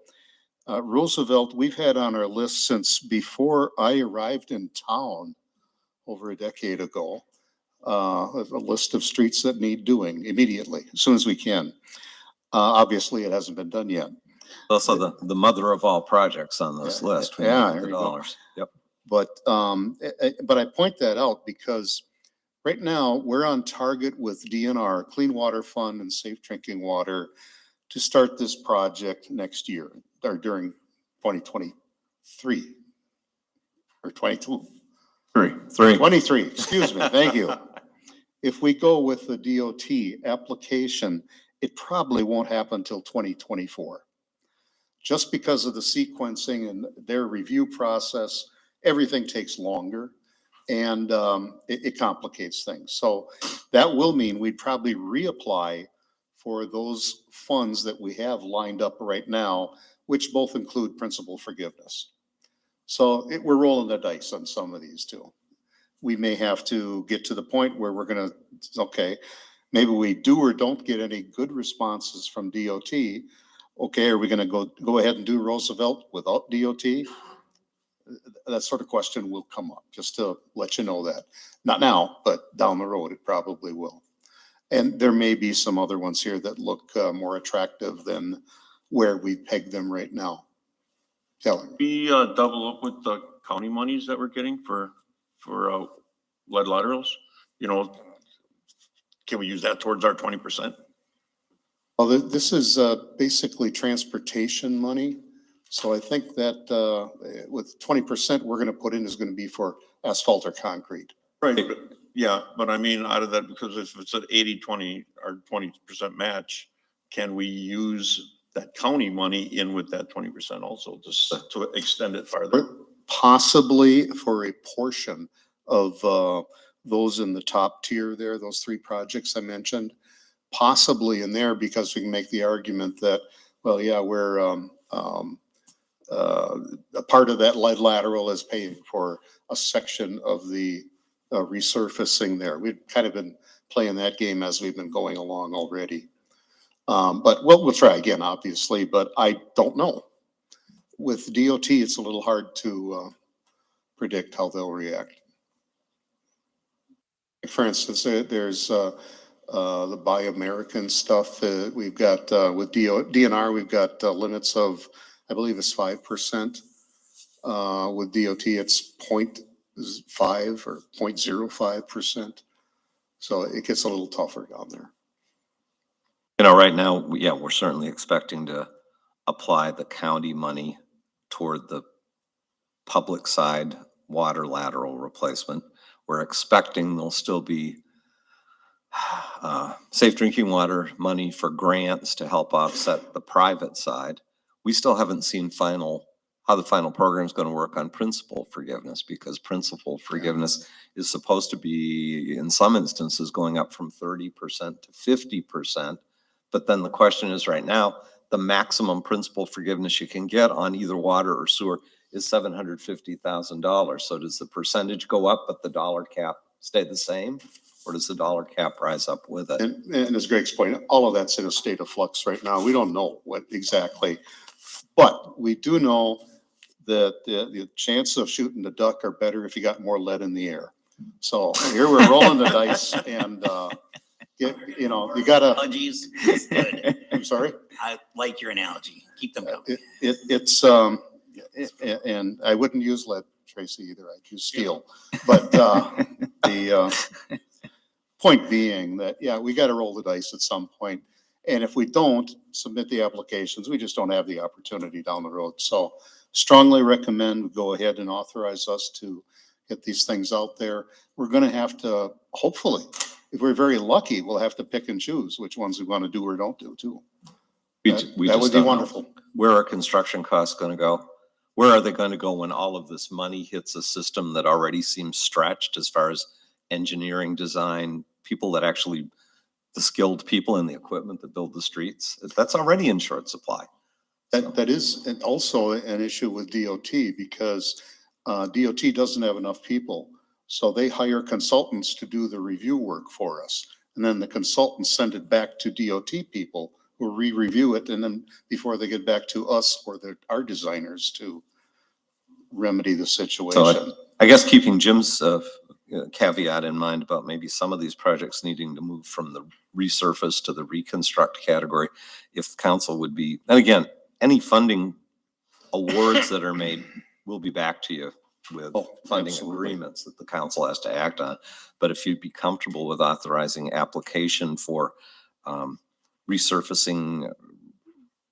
Roosevelt, we've had on our list since before I arrived in town over a decade ago, a list of streets that need doing immediately, as soon as we can. Obviously, it hasn't been done yet. Also the mother of all projects on this list. Yeah, the there you go. dollars. Yep. But I point that out because right now we're on target with DNR, Clean Water Fund and Safe Drinking Water, to start this project next year or during 2023 or 22. 23, excuse me. Thank you. If we go with the DOT application, it probably won't happen until 2024. Just because of the sequencing and their review process, everything takes longer, and it complicates things. So that will mean we'd probably reapply for those funds that we have lined up right now, which both include principal forgiveness. So we're rolling the dice on some of these too. We may have to get to the point where we're going to, okay, maybe we do or don't get any good responses from DOT. Okay, are we going to go ahead and do Roosevelt without DOT? That sort of question will come up, just to let you know that. Not now, but down the road, it probably will. And there may be some other ones here that look more attractive than where we peg them right now. Kelly. We double up with the county monies that we're getting for lead laterals. You know, can we use that towards our 20%? Well, this is basically transportation money. So I think that with 20% we're going to put in is going to be for asphalt or concrete. Right. But, yeah, but I mean, out of that, because if it's an 80-20 or 20% match, can we use that county money in with that 20% also, just to extend it farther? Possibly for a portion of those in the top tier there, those 3 projects I mentioned, possibly in there, because we can make the argument that, well, yeah, we're a part of that lead lateral is paying for a section of the resurfacing there. We've kind of been playing that game as we've been going along already. But we'll try again, obviously, but I don't know. With DOT, it's a little hard to predict how they'll react. For instance, there's the Buy American stuff. We've got with DNR, we've got limits of, I believe it's 5%. With DOT, it's 0.5 or 0.05%. So it gets a little tougher down there. You know, right now, yeah, we're certainly expecting to apply the county money toward the public side water lateral replacement. We're expecting there'll still be safe drinking water money for grants to help offset the private side. We still haven't seen how the final program is going to work on principal forgiveness, because principal forgiveness is supposed to be, in some instances, going up from 30% to 50%. But then the question is, right now, the maximum principal forgiveness you can get on either water or sewer is $750,000. So does the percentage go up, but the dollar cap stay the same? Or does the dollar cap rise up with it? And as Greg's pointed, all of that's in a state of flux right now. We don't know what exactly, but we do know that the chance of shooting the duck are better if you got more lead in the air. So here we're rolling the dice, and you know, you gotta. Apologies. It's good. I'm sorry? I like your analogy. Keep them going. It's and I wouldn't use lead, Tracy, either. I'd use steel. But the point being that, yeah, we got to roll the dice at some point. And if we don't submit the applications, we just don't have the opportunity down the road. So strongly recommend we go ahead and authorize us to get these things out there. We're going to have to, hopefully, if we're very lucky, we'll have to pick and choose which ones we want to do or don't do too. We That just would be don't know. wonderful. Where are construction costs going to go? Where are they going to go when all of this money hits a system that already seems stretched as far as engineering, design, people that actually, the skilled people and the equipment that build the streets? That's already in short supply. That is also an issue with DOT, because DOT doesn't have enough people. So they hire consultants to do the review work for us. And then the consultants send it back to DOT people who re-review it. And then before they get back to us or our designers to remedy the situation. So I guess keeping Jim's caveat in mind about maybe some of these projects needing to move from the resurface to the reconstruct category, if council would be, and again, any funding awards that are made, we'll be back to you with funding absolutely. agreements that the council has to act on. But if you'd be comfortable with authorizing application for resurfacing,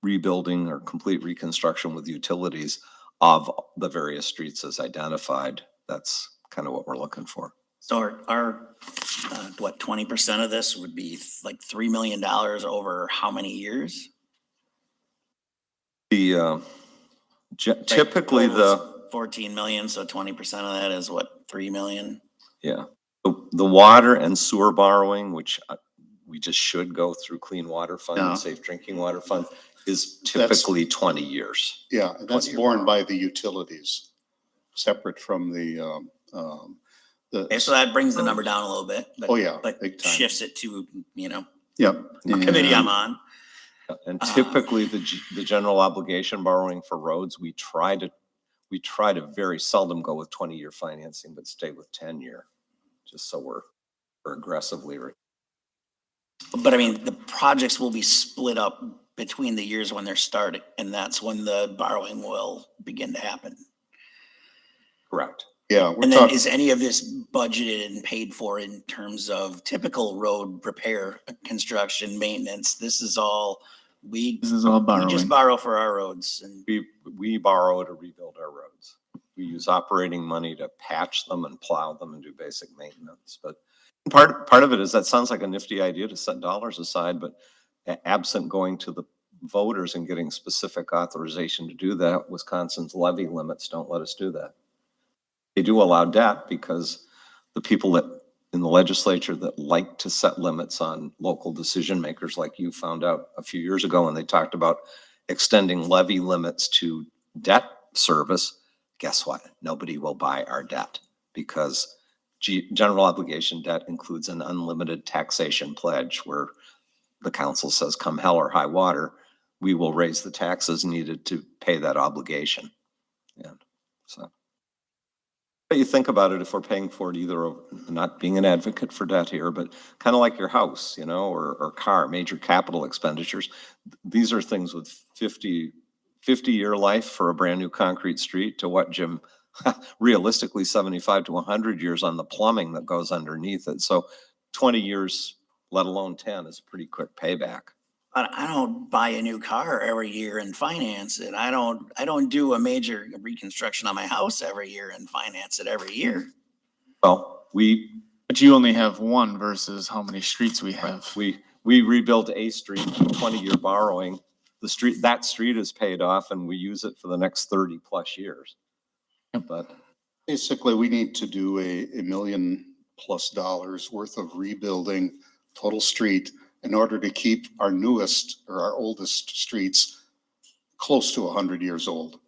rebuilding, or complete reconstruction with utilities of the various streets as identified, that's kind of what we're looking for. So our what, 20% of this would be like $3 million over how many years? The typically the 14 million, so 20% of that is what, 3 million? yeah, the water and sewer borrowing, which we just should go through Clean Water Fund Yeah. and Safe Drinking Water Fund, is typically 20 years. Yeah, and that's 20-year borne borrow. by the utilities, separate from the. Okay, so that brings the number down a little bit. But, Oh, yeah, but big time. shifts it to, you know, Yeah. a committee I'm on. And typically the general obligation borrowing for roads, we try to very seldom go with 20-year financing, but stay with 10-year, just so we're aggressively. But I mean, the projects will be split up between the years when they're started, and that's when the borrowing will begin to happen. Correct. Yeah. And then is any of this budgeted and paid for in terms of typical road repair, construction, maintenance? This is all This is all we borrowing. just borrow for our roads, and We borrow to rebuild our roads. We use operating money to patch them and plow them and do basic maintenance. But part of it is, that sounds like a nifty idea to set dollars aside, but absent going to the voters and getting specific authorization to do that, Wisconsin's levy limits don't let us do that. They do allow debt because the people that in the legislature that like to set limits on local decision makers, like you found out a few years ago when they talked about extending levy limits to debt service, guess what? Nobody will buy our debt because general obligation debt includes an unlimited taxation pledge where the council says come hell or high water, we will raise the taxes needed to pay that obligation. And so. But you think about it, if we're paying for it, either, not being an advocate for debt here, but kind of like your house, you know, or car, major capital expenditures. These are things with 50-year life for a brand new concrete street to what, Jim, realistically 75 to 100 years on the plumbing that goes underneath it. So 20 years, let alone 10, is a pretty quick payback. I don't buy a new car every year and finance it. I don't do a major reconstruction on my house every year and finance it every year. Well, But you only have one versus how many streets we have. we rebuilt a street, 20-year borrowing. That street is paid off and we use it for the next 30 plus years. But Basically, we need to do $1 million+ worth of rebuilding total street in order to keep our newest or our oldest streets close to 100 years old,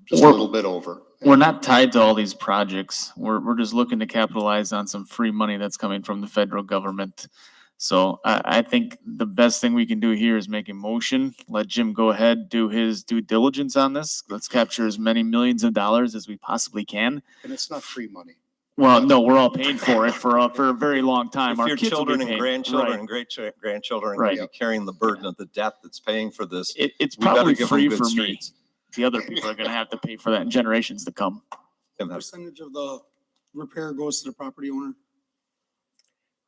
just a little bit over. We're not tied to all these projects. We're just looking to capitalize on some free money that's coming from the federal government. So I think the best thing we can do here is make a motion, let Jim go ahead, do his due diligence on this. Let's capture as many millions of dollars as we possibly can. And it's not free money. Well, no, we're all paying for it for a very long time. if Our your kids will be children and paying. grandchildren Right. and great-grandchildren are Right. going to be carrying the burden of the debt that's paying for this, It's we better probably give them free good for me. streets. The other people are gonna have to pay for that in generations to come. Percentage of the repair goes to the property owner.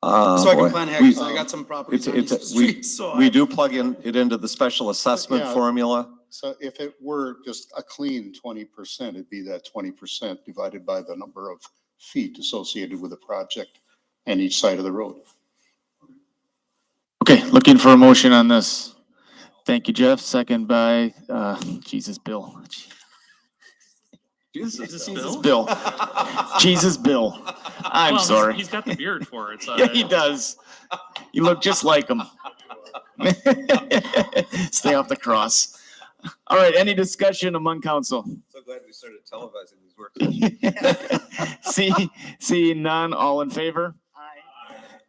So So I can plan ahead, 'cause I got some properties on these streets, so We I- do plug it into the special assessment Yeah. formula. So if it were just a clean 20%, it'd be that 20% divided by the number of feet associated with the project and each side of the road. Okay, looking for a motion on this. Thank you, Jeff. Second by, Jesus, Bill. Jesus, Bill. Jesus, Bill. I'm Well, sorry. He's got the beard for it, so. Yeah, he does. You look just like him. Stay off the cross. All right, any discussion among council? So glad we started televising these work. See none, all in favor?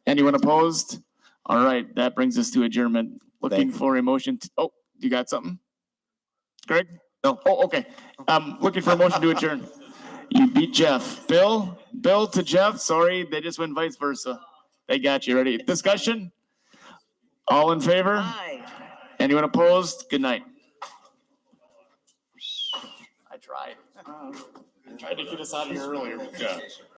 Anyone opposed? All right, that brings us to adjournment. Looking Thank you. for a motion. Oh, you got something? Greg? No. Oh, okay. Looking for a motion to adjourn. You beat Jeff. Bill to Jeff. Sorry, they just went vice versa. They got you. Ready? Discussion? All in favor? Aye. Anyone opposed? Good night. I tried. I tried to get us out of here earlier.